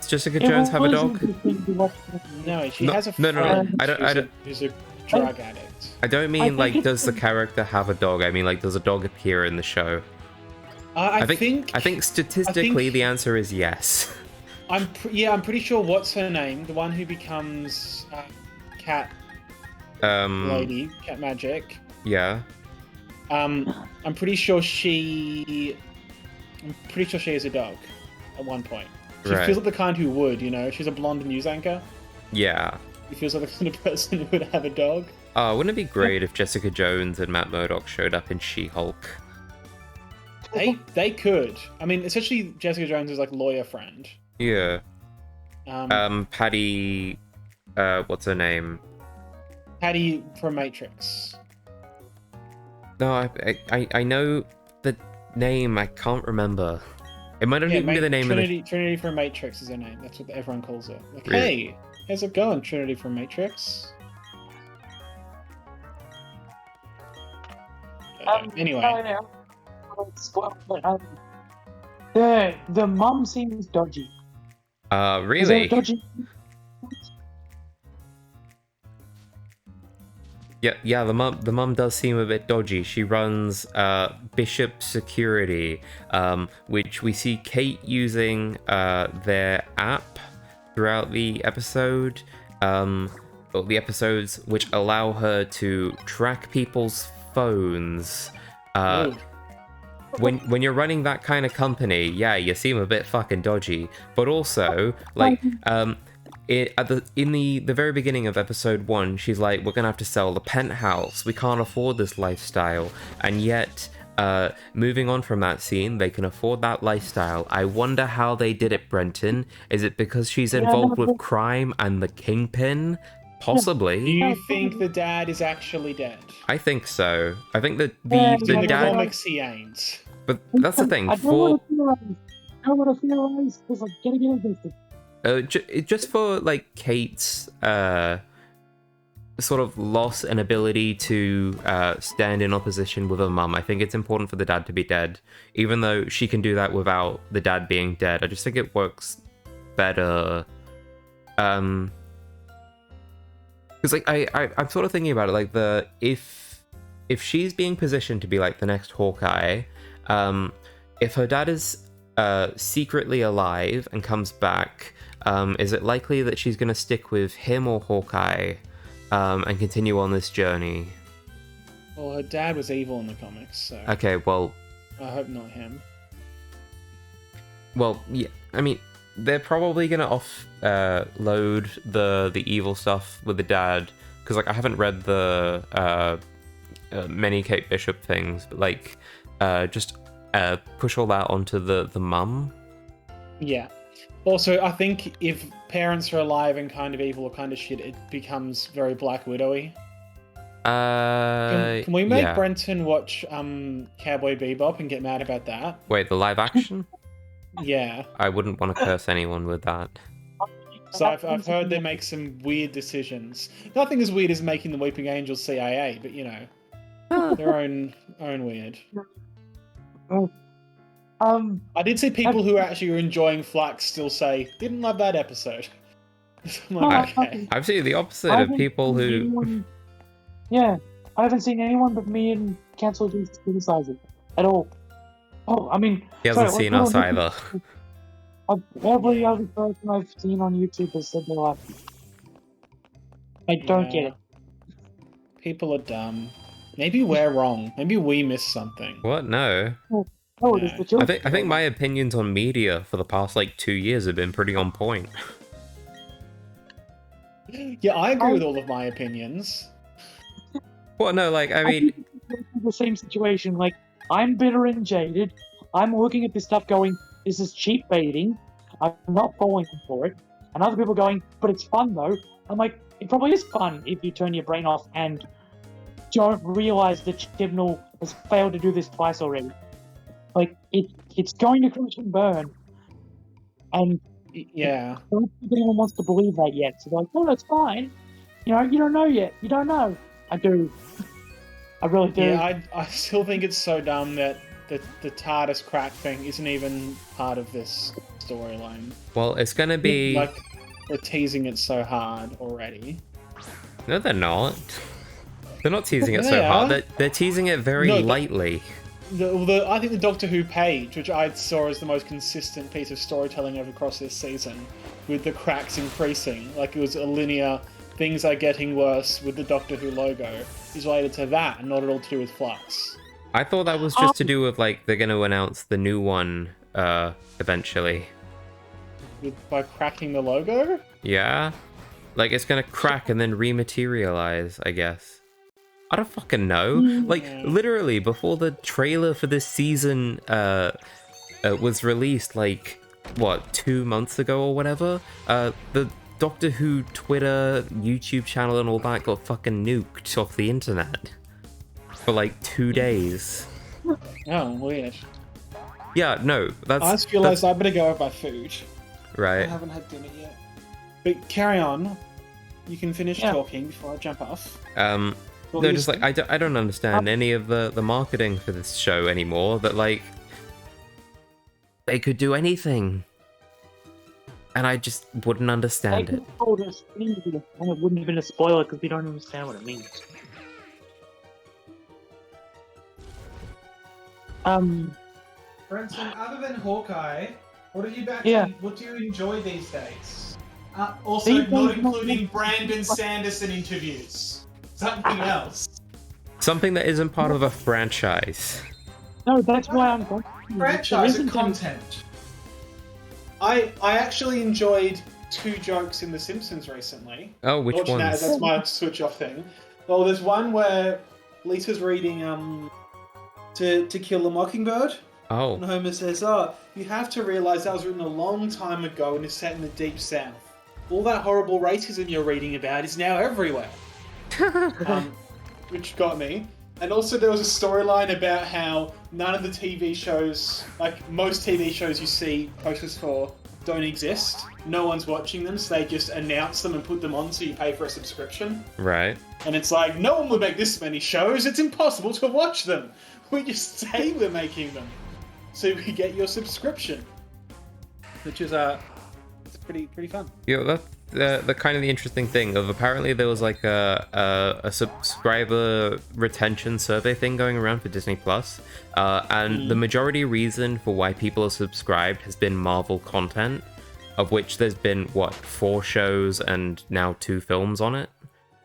Jessica It Jones have a was dog? interesting to watch it. No, she No, has a no, no, friend I don't- who's a drug addict. I don't mean think like it's- does the character have a dog. I mean like does a dog appear in the show? I think statistically the answer is yes. I'm pretty sure. What's her name? The one who becomes Cat Lady, Cat Magic. Yeah. I'm pretty sure she is a dog at one point. She Right. feels like the kind who would, you know. She's a blonde news anchor. Yeah. She feels like the kind of person who would have a dog. Wouldn't it be great if Jessica Jones and Matt Murdock showed up in She-Hulk? They could. I mean, essentially, Jessica Jones is like lawyer friend. Yeah. Um, Patty, what's her name? Patty from Matrix. No, I know the name. I can't remember. It might not even be the name Trinity, Trinity from Matrix is her name. That's what everyone calls her. Like, Really? hey, how's it going, Trinity from Matrix? Anyway, The mum seems dodgy. Is there Really? a dodgy? Yeah. The mum does seem a bit dodgy. She runs Bishop Security, which we see Kate using their app throughout the episode. Or the episodes which allow her to track people's phones. ooh, When you're running that kind of company, yeah, you seem a bit fucking dodgy. But also, like, in the very beginning of episode 1, she's like, we're gonna have to sell the penthouse. We can't afford this lifestyle. And yet, moving on from that scene, they can afford that lifestyle. I wonder how they did it, Brenton. Is it because she's involved with crime and the Kingpin? do Possibly. you think the dad is actually dead? I think so. I think that Yeah, the In the dad. comics, he ain't. But that's the thing. I don't want to theorize because I'm getting invested. Just for like Kate's sort of loss and ability to stand in opposition with her mum, I think it's important for the dad to be dead, even though she can do that without the dad being dead. I just think it works better. Because like I'm sort of thinking about it, like if she's being positioned to be like the next Hawkeye, if her dad is secretly alive and comes back, is it likely that she's going to stick with him or Hawkeye and continue on this journey? Well, her dad was evil in the comics, so Okay, well, I hope not him. yeah. I mean, they're probably going to load the evil stuff with the dad, because like I haven't read the many Kate Bishop things, but like just push all that onto the mum. Yeah. Also, I think if parents are alive and kind of evil or kind of shit, it becomes very Black Widowy. Can we make yeah. Brenton watch Cowboy Bebop and get mad about that? Wait, the live action? Yeah. I wouldn't want to curse anyone with that. So I've heard they make some weird decisions. Nothing as weird as making the Weeping Angels CIA, but you know, their own weird. I did see people who actually are enjoying Flux still say, didn't love that episode. I'm like, okay. I've seen the opposite of people who... Yeah, I haven't seen anyone but me and Cancel criticize it at all. Oh, I mean, He hasn't sorry, seen hold us on, either. every Yeah. other person I've seen on YouTube has said they like it. I don't get Yeah. it. People are dumb. Maybe we're wrong. Maybe we missed something. What? No. Oh, it is No. the children. I think my opinions on media for the past like 2 years have been pretty on point. Yeah, I agree with all of my opinions. Well, no, like I I mean, think it's the same situation. Like, I'm bitter and jaded. I'm looking at this stuff going, this is cheap baiting. I'm not falling for it. And other people going, but it's fun though. I'm like, it probably is fun if you turn your brain off and don't realize that Chibnall has failed to do this twice already. Like, it's going to crash and burn. And Yeah. I don't think anyone wants to believe that yet. So they're like, oh, that's fine. You know, you don't know yet. You don't know. I do. I really do. Yeah, I still think it's so dumb that the TARDIS crack thing isn't even part of this storyline. well, it's gonna be. Like, we're teasing it so hard already. No, they're not. They're not teasing it They so are. hard. They're teasing it very No, lightly. I think the Doctor Who page, which I saw as the most consistent piece of storytelling over across this season, with the cracks increasing, like it was a linear, things are getting worse with the Doctor Who logo, is related to that, and not at all to do with Flux. I thought that was just to do with like they're gonna announce the new one eventually. By cracking the logo? Yeah? Like it's gonna crack and then rematerialize, I guess. I don't fucking know. Like literally before the trailer for this season was released, like what, 2 months ago or whatever, the Doctor Who Twitter, YouTube channel and all that got fucking nuked off the internet for like 2 days. Oh, weird. Yeah, no, that's I just realised I better go have my food. I right. haven't had dinner yet. But carry on. You can finish Yeah. talking before I jump off. No, What were you just like saying? I don't understand any of the marketing for this show anymore. That like they could do anything, and I just wouldn't They understand could it. have told us easily, and it wouldn't have been a spoiler because we don't understand what it means. Brenton, other than Hawkeye, what have you Yeah. What do you enjoy these days? Also, These not days, including Brandon Sanderson interviews. Something else. Something that isn't part of a franchise. No, that's why I'm going. Franchise There and isn't any- content. I actually enjoyed 2 jokes in The Simpsons recently. Oh, which Watching that, ones? that's my switch off thing. Well, there's one where Lisa's reading To Kill a Mockingbird. Oh, And Homer says, "Oh, you have to realize that was written a long time ago and is set in the Deep South. All that horrible racism you're reading about is now everywhere." Which got me. And also there was a storyline about how none of the TV shows, like most TV shows you see posters for, don't exist. No one's watching them, so they just announce them and put them on so you pay for a subscription. right. And it's like, no one would make this many shows, it's impossible to watch them. We just say we're making them. So we get your subscription. Which is it's pretty fun. Yeah, that's the kind of the interesting thing of apparently there was like a subscriber retention survey thing going around for Disney Plus, and the majority reason for why people are subscribed has been Marvel content, of which there's been what 4 shows and now 2 films on it.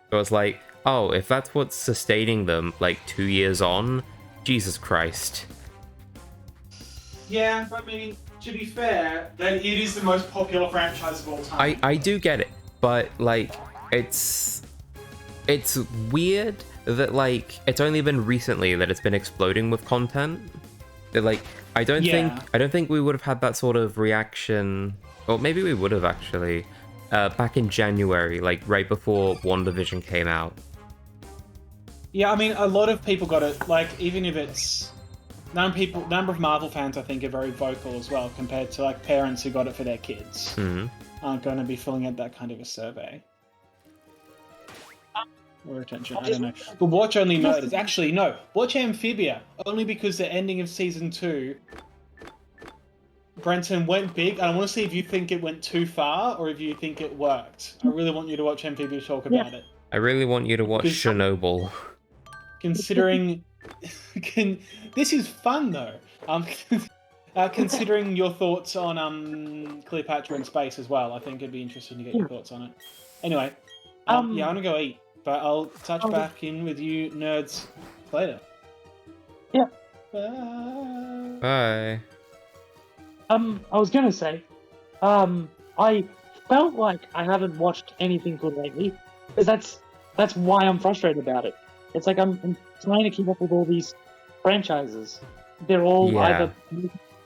So it's like, oh, if that's what's sustaining them like 2 years on, Jesus Christ. Yeah, I mean, to be fair, then it is the most popular franchise of all time. I do get it, but like it's weird that like it's only been recently that it's been exploding with content. That like I don't think we would have had that sort of reaction, or maybe we would have actually back in January, like right before WandaVision came out. Yeah, I mean, a lot of people got it. Like, even if it's number of Marvel fans, I think, are very vocal as well, compared to like parents who got it for their kids. Aren't going to be filling out that kind of a survey. Or attention, I don't know. But Watch Only Murders. Actually, no. Watch Amphibia. Only because the ending of season 2, Brenton, went big. And I want to see if you think it went too far or if you think it worked. I really want you to watch Amphibia talk about it. I really want you to watch Because- Chernobyl. Considering, this is fun though. Considering your thoughts on Cleopatra in space as well, I think it'd be interesting to get your thoughts on it. Anyway, yeah, I'm gonna go eat, but I'll touch back in with you nerds later. Yeah. Bye. Bye. I was gonna say, I felt like I haven't watched anything good lately, because that's why I'm frustrated about it. It's like I'm trying to keep up with all these franchises. They're all Yeah. either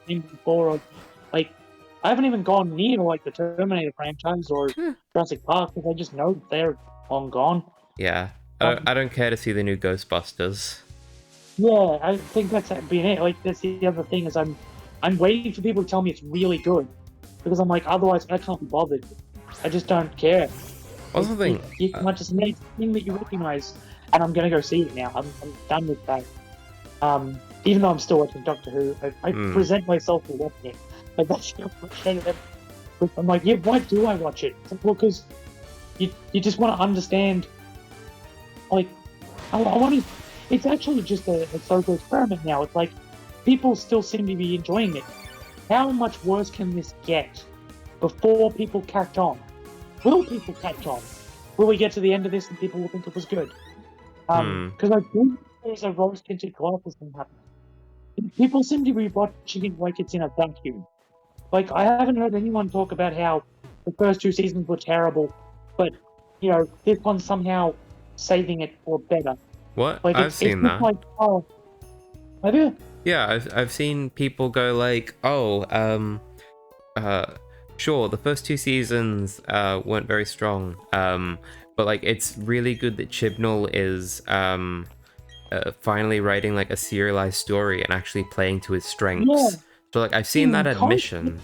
before or like I haven't even gone near like the Terminator franchise or Jurassic Park because I just know they're long gone. Yeah. I don't care to see the new Ghostbusters. Yeah, I think that's been it. Like that's the other thing is I'm waiting for people to tell me it's really good because I'm like otherwise I can't be bothered. I just don't care. What's the thing? You might just need thing that you recognize, and I'm gonna go see it now. I'm done with that. Even though I'm still watching Doctor Who, I present myself for watching it. Like that's the frustrating. I'm like, yeah, why do I watch it? Well, because you just want to understand. Like, I want to. It's actually just a social experiment now. It's like people still seem to be enjoying it. How much worse can this get before people catch on? Will people catch on? Will we get to the end of this and people will think it was good? Because I think there's a rose-tinted glasses thing happening. People seem to be watching it like it's in a vacuum. Like, I haven't heard anyone talk about how the first 2 seasons were terrible, but, you know, this one's somehow saving it for better. What? Like, I've seen that. Like, oh, have you? Yeah, I've seen people go like, sure, the first 2 seasons weren't very strong, but like it's really good that Chibnall is finally writing like a serialized story and actually playing to his strengths. Yeah. So like I've seen that admission.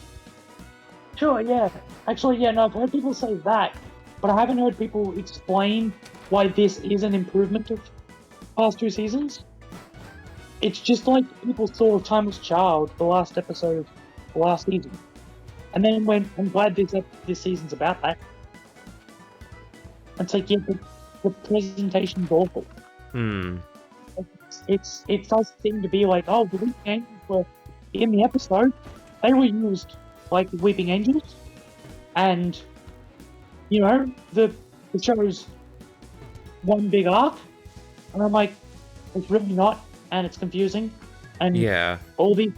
Sure, yeah. Actually, yeah, no, I've heard people say that, but I haven't heard people explain why this is an improvement of past 2 seasons. It's just like people saw Timeless Child, the last episode of the last season. And then when I'm glad this season's about that. It's like, yeah, the presentation's awful. It does seem to be like, oh, the Weeping Angels were in the episode. They were used like Weeping Angels. And, you know, the show's one big arc. And I'm like, it's really not. And it's confusing. And Yeah. all these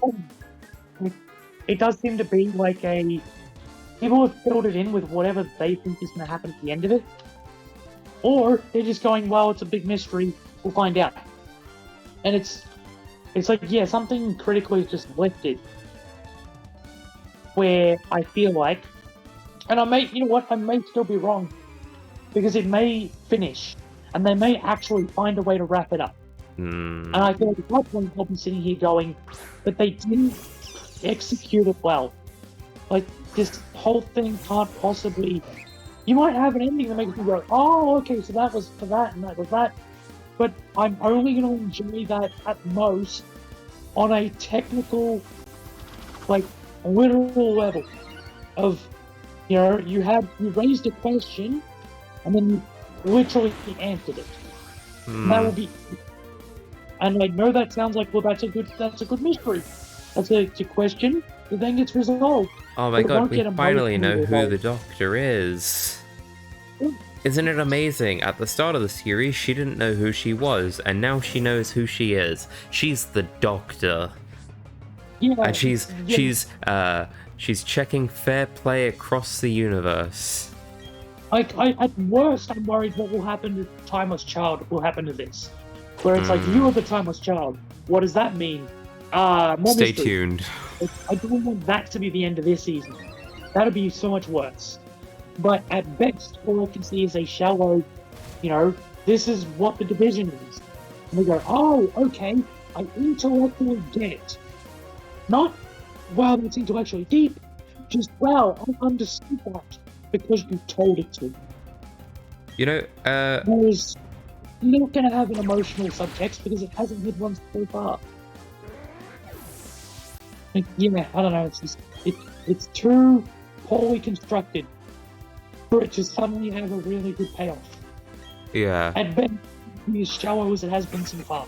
things. It does seem to be like people have filled it in with whatever they think is going to happen at the end of it. Or they're just going, well, it's a big mystery, we'll find out. And it's like, yeah, something critically is just lifted. Where I feel like, and I may still be wrong. Because it may finish, and they may actually find a way to wrap it up. And I feel like at that point I'll be sitting here going, but they didn't execute it well. Like, this whole thing can't possibly... You might have an ending that makes you go, oh, okay, so that was for that and that was that. But I'm only going to enjoy that at most on a technical, like, literal level of, you know, you raised a question and then you literally answered it. That would be... And I know that sounds like, well, that's a good mystery. That's a question that then gets resolved. Oh my But it god, won't we get finally know emotionally who the resolved. Doctor is. Yeah. Isn't it amazing? At the start of the series, she didn't know who she was, and now she knows who she is. She's the Doctor. Yeah, And she's checking fair play across the universe. Like, at worst, I'm worried what will happen to Timeless Child will happen to this. Where it's like, you are the Timeless Child. What does that mean? More Stay mystery. tuned. I don't want that to be the end of this season. That'd be so much worse. But at best, all I can see is a shallow, you know, this is what the division is. And we go, oh, okay, I intellectually get it. Not, wow, that's intellectually deep. Just, wow, I understood that because you told it to me. You know, Whereas, you're not going to have an emotional subtext because it hasn't had one so far. Like, yeah, I don't know, it's too poorly constructed for it to suddenly have a really good payoff. Yeah. At best, be as shallow as it has been so far.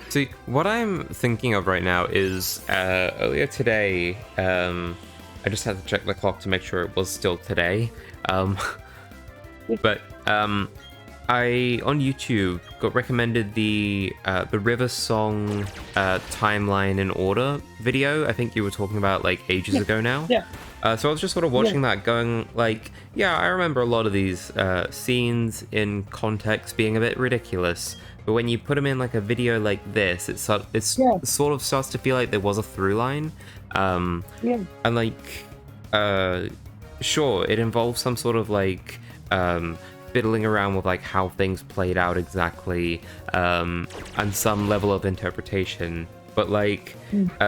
See, what I'm thinking of right now is earlier today, I just had to check the clock to make sure it was still today. But I on YouTube got recommended the River Song timeline in order video. I think you were talking about like ages ago now. Yeah. So I was just sort of watching that, going like, yeah, I remember a lot of these scenes in context being a bit ridiculous. But when you put them in like a video like this, it sort of starts to feel like there was a through line. And like, sure, it involves some sort of like fiddling around with like how things played out exactly, and some level of interpretation. But like,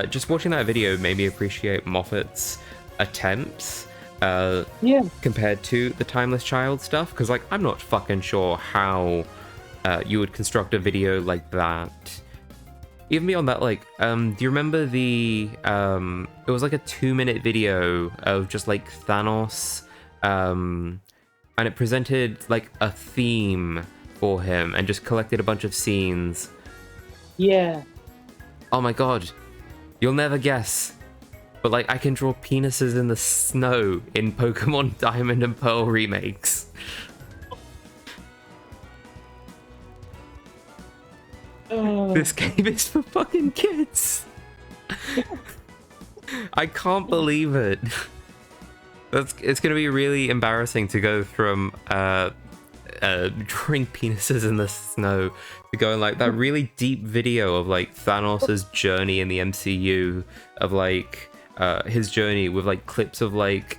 just watching that video made me appreciate Moffat's attempts compared to the Timeless Child stuff, because like I'm not fucking sure how you would construct a video like that. Even beyond that, like, do you remember the it was like a 2-minute video of just like Thanos, and it presented like a theme for him and just collected a bunch of scenes. Yeah. Oh my god, you'll never guess, but like I can draw penises in the snow in Pokemon Diamond and Pearl remakes. This game is for fucking kids. I can't believe it. It's gonna be really embarrassing to go from drawing penises in the snow to going like that really deep video of like Thanos' journey in the MCU, of like his journey with like clips of like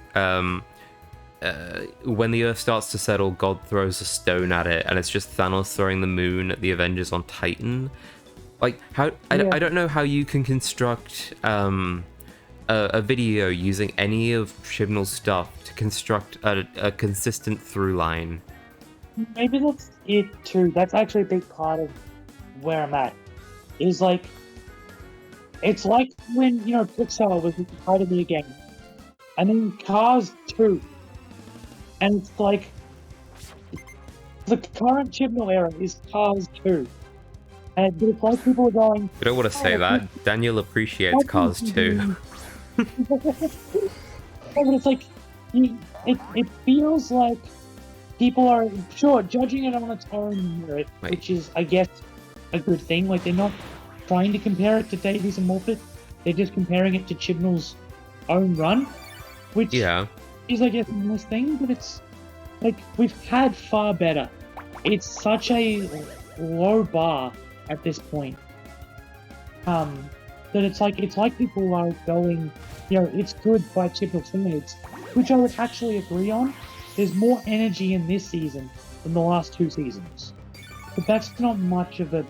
when the Earth starts to settle, God throws a stone at it, and it's just Thanos throwing the moon at the Avengers on Titan. Like, how I don't know how you can construct a video using any of Chibnall's stuff to construct a consistent through line. Maybe that's it too. That's actually a big part of where I'm at. Is like, it's like when, you know, Pixar was trying to be a game, and then Cars 2. And it's like, the current Chibnall era is Cars 2. And it's like people are going... You don't want to say that. Daniel appreciates Cars 2. But it's like, it feels like people are, sure, judging it on its own merit, which is, I guess, a good thing. Like, they're not trying to compare it to Davies and Moffat. They're just comparing it to Chibnall's own run, which... Yeah. Is, I guess, a nice thing, but it's like we've had far better. It's such a low bar at this point, that it's like people are going, you know, it's good by Chibnall standards, which I would actually agree on. There's more energy in this season than the last 2 seasons, but that's not much of a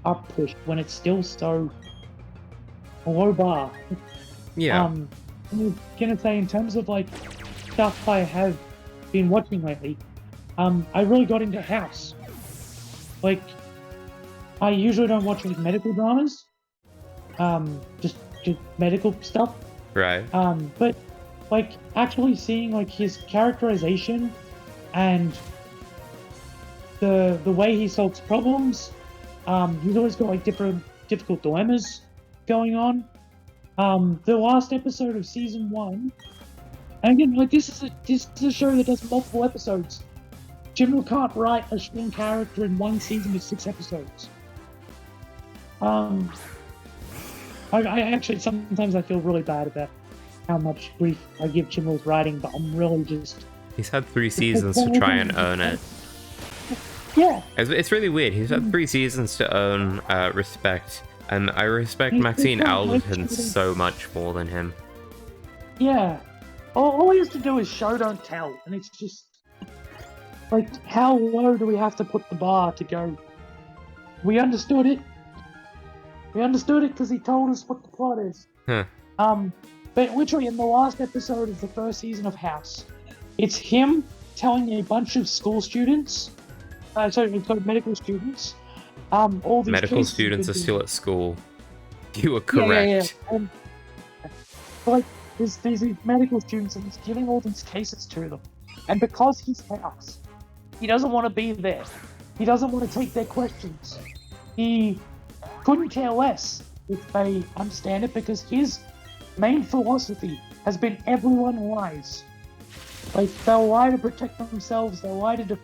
up push when it's still so a low bar. Yeah. I'm gonna say, in terms of like stuff I have been watching lately, I really got into House. Like, I usually don't watch like medical dramas, just medical stuff. Right. But like actually seeing like his characterization and the way he solves problems, he's always got like difficult dilemmas going on. The last episode of season 1, and again, like this is a show that does multiple episodes. Chibnall can't write a strong character in 1 season of 6 episodes. I actually sometimes I feel really bad about how much grief I give Chibnall's writing, but I'm really just... He's had 3 seasons to try and earn it. Yeah. It's really weird. He's had 3 seasons to earn respect. And I respect Maxine Alderton so much more than him. Yeah. All he has to do is show, don't tell. And it's just... like, how low do we have to put the bar to go, we understood it. We understood it because he told us what the plot is. Huh. But literally in the last episode of the 1st season of House, it's him telling a bunch of school students, medical students, all these medical students are still at school. You are correct. Yeah. Like, there's these medical students, and he's giving all these cases to them. And because he's House, He doesn't want to be there. He doesn't want to take their questions. He couldn't care less if they understand it, because his main philosophy has been everyone lies. Like, they'll lie to protect themselves, they'll lie to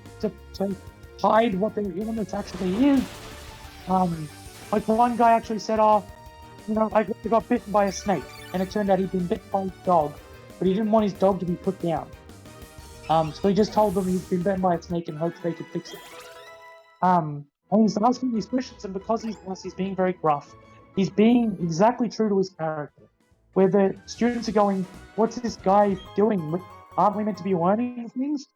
hide what their illness actually is. Like, one guy actually said, I got bitten by a snake, and it turned out he'd been bitten by his dog, but he didn't want his dog to be put down. So he just told them he'd been bitten by a snake in hopes they could fix it. And he's asking these questions, and because he's being very gruff, he's being exactly true to his character. Where the students are going, what's this guy doing? Aren't we meant to be learning things?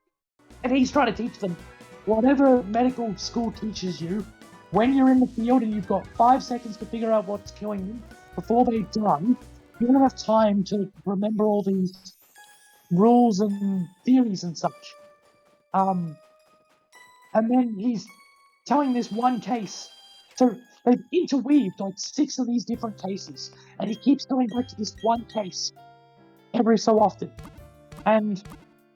And he's trying to teach them, whatever medical school teaches you, when you're in the field and you've got 5 seconds to figure out what's killing you before they're done, you don't have time to remember all these rules and theories and such. And then he's telling this one case. So they've interweaved like 6 of these different cases, and he keeps going back to this one case every so often. And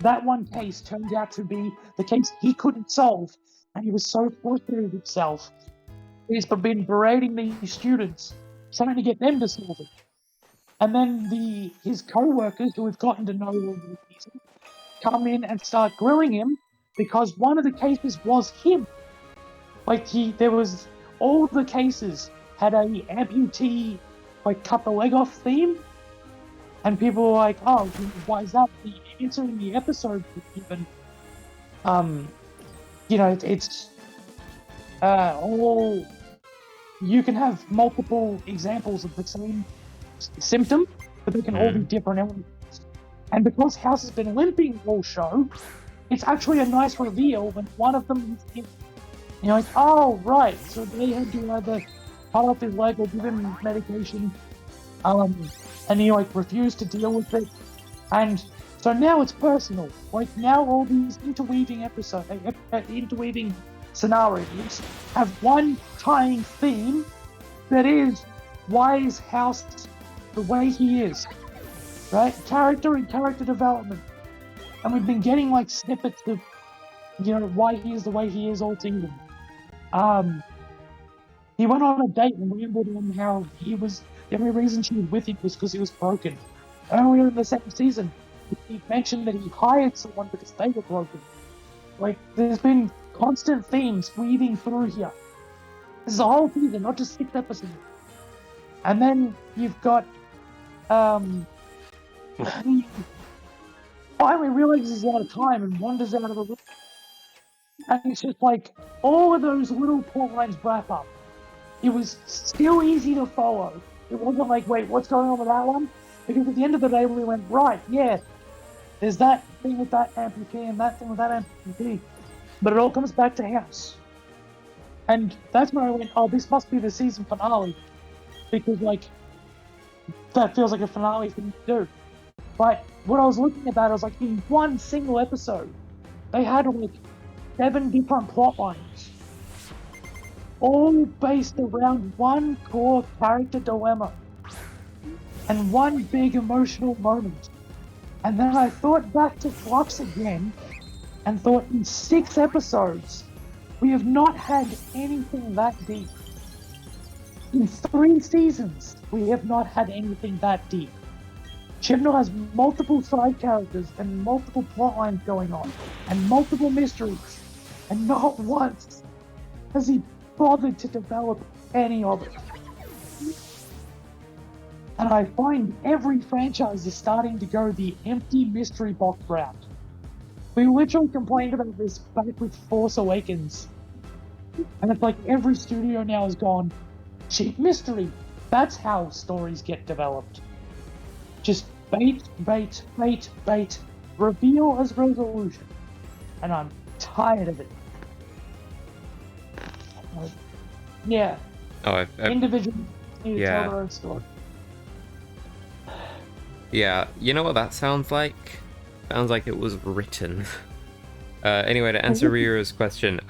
that one case turned out to be the case he couldn't solve, and he was so frustrated with himself. He's been berating these students, trying to get them to solve it. And then his co-workers, who we've gotten to know over the season, come in and start grilling him because one of the cases was him. Like, all the cases had a amputee, like, cut the leg off theme. And people were like, oh, why is that? The answer in the episode was given. It's all... You can have multiple examples of the same symptom, but they can all be different elements. And because House has been limping all show, it's actually a nice reveal when one of them is him. You're like, oh, right, so they had to either cut off his leg or give him medication, and he, like, refused to deal with it. And so now it's personal. Like, now all these interweaving scenarios have one tying theme that is, why is House the way he is? Right? Character and character development. And we've been getting, like, snippets of, why he is the way he is all season. He went on a date and rambled on how the only reason she was with him was because he was broken. Earlier in the second season, he mentioned that he hired someone because they were broken. Like, there's been constant themes weaving through here. This is a whole season, not just 6 episodes. And then you've got, he finally realizes he's out of time and wanders out of the room. And it's just like, all of those little plot lines wrap up. It was still easy to follow. It wasn't like, wait, what's going on with that one? Because at the end of the day, we went, right, yeah, there's that thing with that amputee and that thing with that amputee. But it all comes back to House. And that's when I went, oh, this must be the season finale. Because, like, that feels like a finale thing to do. But when I was looking at that, I was like, in one single episode, they had, like, 7 different plot lines. All based around one core character dilemma. And one big emotional moment. And then I thought back to Flux again, and thought in 6 episodes, we have not had anything that deep. In 3 seasons, we have not had anything that deep. Chibnall has multiple side characters and multiple plot lines going on, and multiple mysteries, and not once has he bothered to develop any of it. And I find every franchise is starting to go the empty mystery box route. We literally complained about this back with Force Awakens. And it's like every studio now has gone, cheap mystery. That's how stories get developed. Just bait, bait, bait, bait, reveal as resolution. And I'm tired of it. Yeah. Oh, Individuals need to tell their own story. Yeah, you know what that sounds like? Sounds like it was written. Anyway, to answer Rira's question,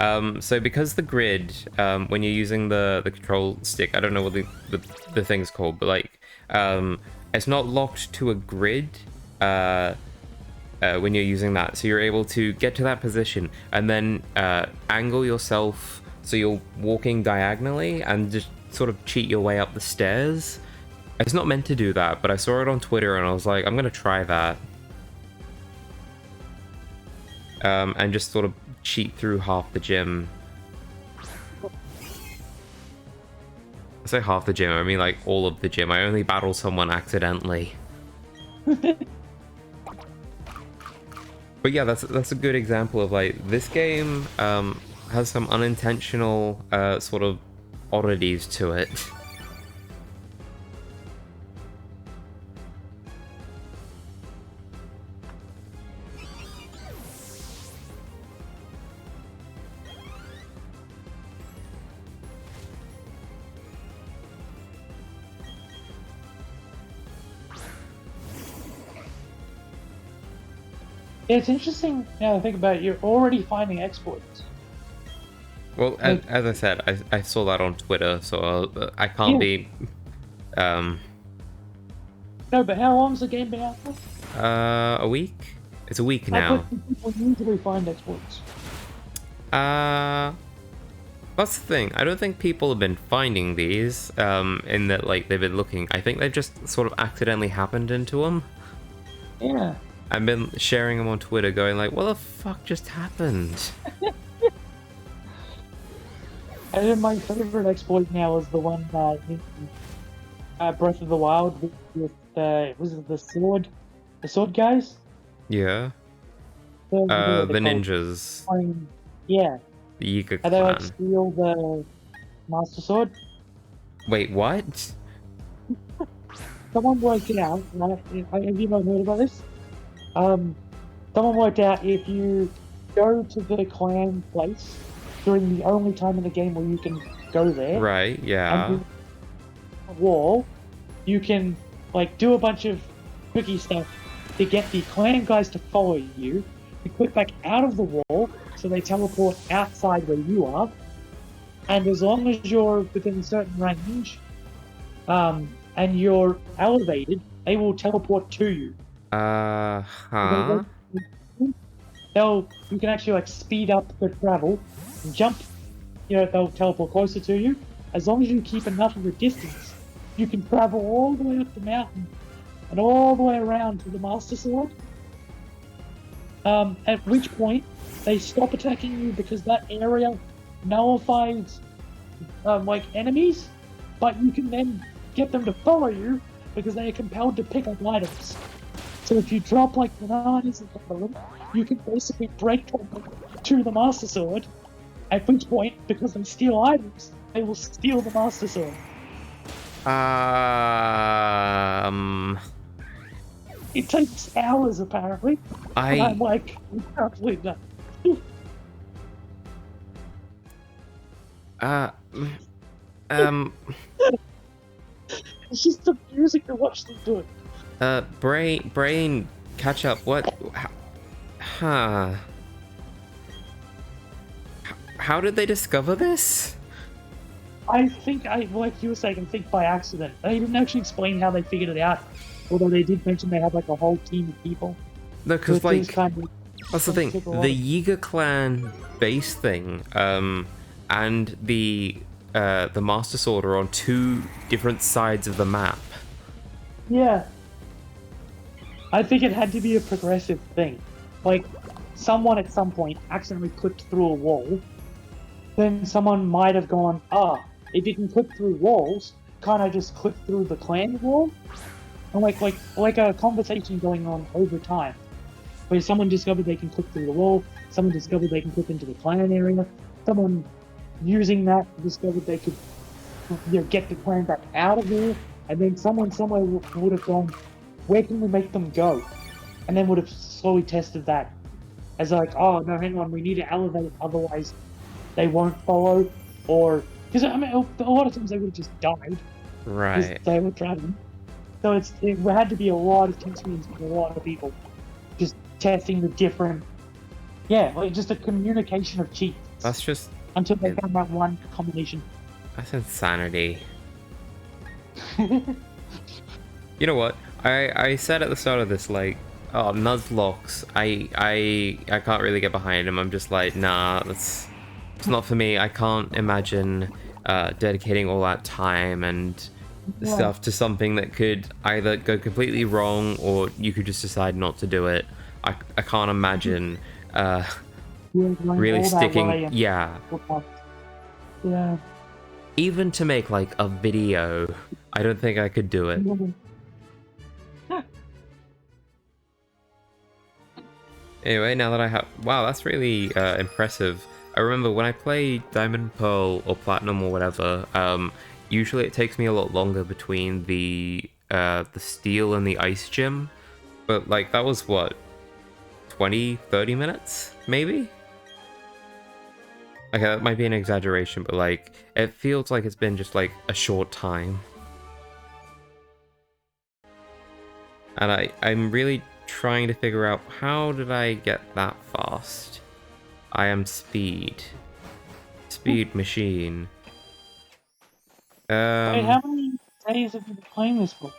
so because the grid, when you're using the control stick, I don't know what the thing's called, but like, it's not locked to a grid. when you're using that. So you're able to get to that position and then angle yourself so you're walking diagonally and just sort of cheat your way up the stairs. It's not meant to do that, but I saw it on Twitter and I was like, I'm gonna try that. And just sort of cheat through half the gym. I say half the gym, I mean like all of the gym. I only battle someone accidentally. But yeah, that's a good example of like this game has some unintentional sort of oddities to it. It's interesting now to think about it, you're already finding exploits. Well, as I said, I saw that on Twitter, so I can't be. No, but how long's the game been out for? A week? It's a week How now. quickly people usually find exploits. That's the thing. I don't think people have been finding these. In that like they've been looking. I think they've just sort of accidentally happened into them. Yeah. I've been sharing them on Twitter, going like, "What the fuck just happened?" And then my favorite exploit now is the one in Breath of the Wild with was it the sword guys? Yeah. What The are they called? ninjas, Yeah, the Yiga and they like clan. steal the Master Sword. Wait, what? Someone worked it out. Right? Have you not heard about this? Someone worked out if you go to the clan place during the only time in the game where you can go there, Right? Yeah. and a wall, you can like do a bunch of tricky stuff to get the clan guys to follow you. You click back out of the wall, so they teleport outside where you are. And as long as you're within a certain range, and you're elevated, they will teleport to you. Huh? You can actually like speed up the travel, and jump. They'll teleport closer to you. As long as you keep enough of a distance, you can travel all the way up the mountain and all the way around to the Master Sword. At which point they stop attacking you because that area nullifies like enemies, but you can then get them to follow you because they are compelled to pick up items. So if you drop like bananas in front of them, you can basically break them to the Master Sword. At which point, because they steal items, they will steal the Master Sword. It takes hours apparently. And I'm like, I can't believe that. It's just amusing to watch them do it. Brain, catch up. What? Huh? How did they discover this? I think, like you were saying, I think by accident. They didn't actually explain how they figured it out, although they did mention they had like a whole team of people. No, because So it was like kind of that's the thing. took a lot The of- Yiga clan base thing, and the Master Sword are on two different sides of the map. Yeah. I think it had to be a progressive thing. Like, someone at some point accidentally clicked through a wall. Then someone might have gone, it didn't click through walls. Can't I just click through the clan wall? And like a conversation going on over time. Where someone discovered they can click through the wall, someone discovered they can click into the clan area, someone using that discovered they could get the clan back out of there, and then someone somewhere would have gone, where can we make them go? And then would have slowly tested that. As like, oh no, hang on, we need to elevate, otherwise they won't follow, or... Because, I mean, a lot of times they would have just died. Because Right. they were traveling. So it had to be a lot of testing for a lot of people. Just testing the different... Yeah, like just a communication of cheats. That's just Until they found that one combination. that's insanity. You know what? I said at the start of this, like, Oh, Nuzlocke. I can't really get behind him. I'm just like, nah, it's not for me. I can't imagine dedicating all that time and Yeah. stuff to something that could either go completely wrong or you could just decide not to do it. I can't imagine really sticking. Yeah, Yeah. even to make like a video, I don't think I could do it. Anyway, now that I have... Wow, that's really impressive. I remember when I play Diamond, Pearl, or Platinum, or whatever, usually it takes me a lot longer between the Steel and the Ice Gym. But, like, that was, what, 20, 30 minutes? Maybe? Okay, that might be an exaggeration, but, like, it feels like it's been just, like, a short time. And I'm really trying to figure out how did I get that fast. I am speed machine. Wait, how many days have you been playing this for?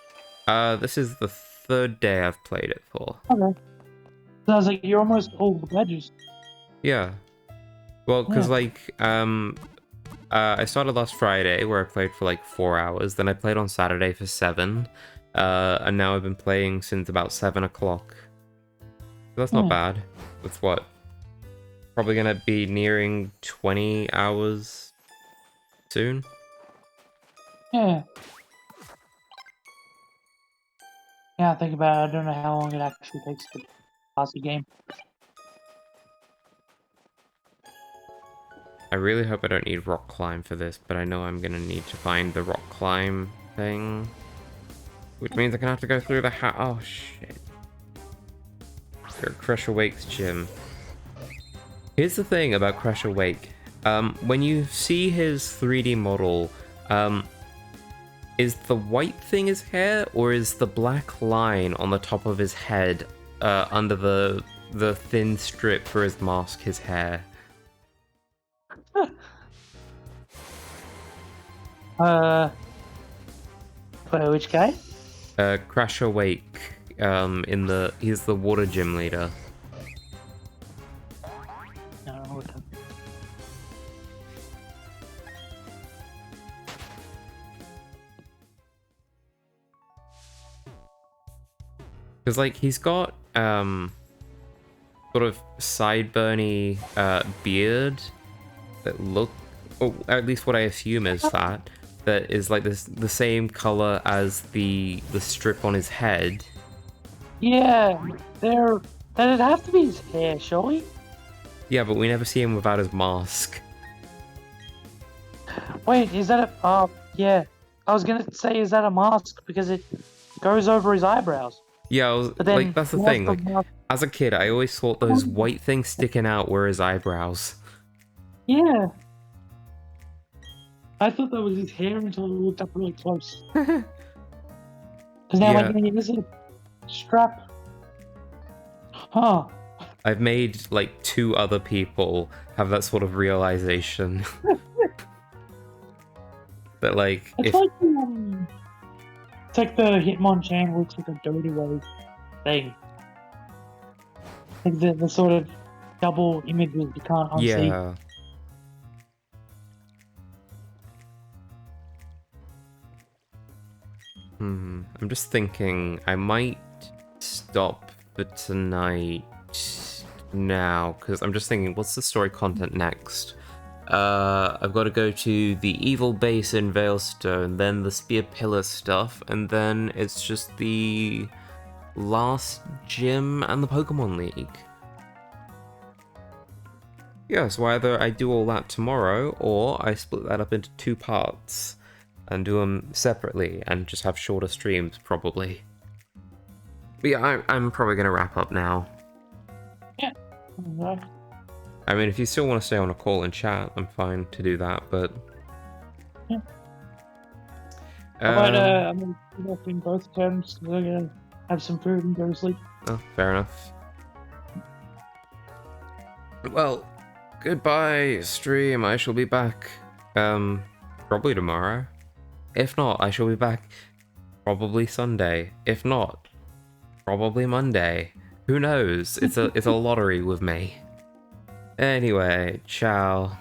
This is the third day I've played it for. Okay. So I was like, you're almost all the badges. Yeah, well, because Yeah. like I started last Friday where I played for like 4 hours, then I played on Saturday for 7, and now I've been playing since about 7 o'clock. That's not bad. That's what? Probably gonna be nearing 20 hours soon. Yeah. Yeah, think about it. I don't know how long it actually takes to pass the game. I really hope I don't need rock climb for this, but I know I'm gonna need to find the rock climb thing. Which means I'm gonna have to go through the oh shit. Crush Awake's gym. Here's the thing about Crush Awake. When you see his 3D model, is the white thing his hair, or is the black line on the top of his head, under the thin strip for his mask, his hair? Wait, which guy? Crash Awake, he's the water gym leader. No, what the... Because, like, he's got, sort of sideburny, beard that look, or at least what I assume is that is, like, the same color as the strip on his head. Yeah, that'd have to be his hair, surely? Yeah, but we never see him without his mask. Wait, is that a... Oh, yeah. I was gonna say, is that a mask? Because it goes over his eyebrows. Yeah, But then like, that's the he thing, has like, the mask- as a kid, I always thought those white things sticking out were his eyebrows. Yeah. I thought that was his hair until I looked up really close. Because now, Yeah. like, this is a strap. Huh. I've made, like, 2 other people have that sort of realization. That, like, It's if... like it's like the Hitmonchan looks like a Dodo thing. Like the sort of double images you can't unsee. Yeah. I'm just thinking I might stop for tonight now, because I'm just thinking, what's the story content next? I've got to go to the Evil Base in Veilstone, then the Spear Pillar stuff, and then it's just the last gym and the Pokemon League. Yeah, so either I do all that tomorrow, or I split that up into 2 parts and do them separately and just have shorter streams, probably. But yeah, I'm probably going to wrap up now. Right. I mean, if you still want to stay on a call and chat, I'm fine to do that, but... Yeah. I'm gonna do that in both terms. I'm gonna have some food and go to sleep. Oh, fair enough. Well, goodbye, stream. I shall be back, probably tomorrow. If not, I shall be back probably Sunday. If not, probably Monday. Who knows? It's a lottery with me. Anyway, ciao.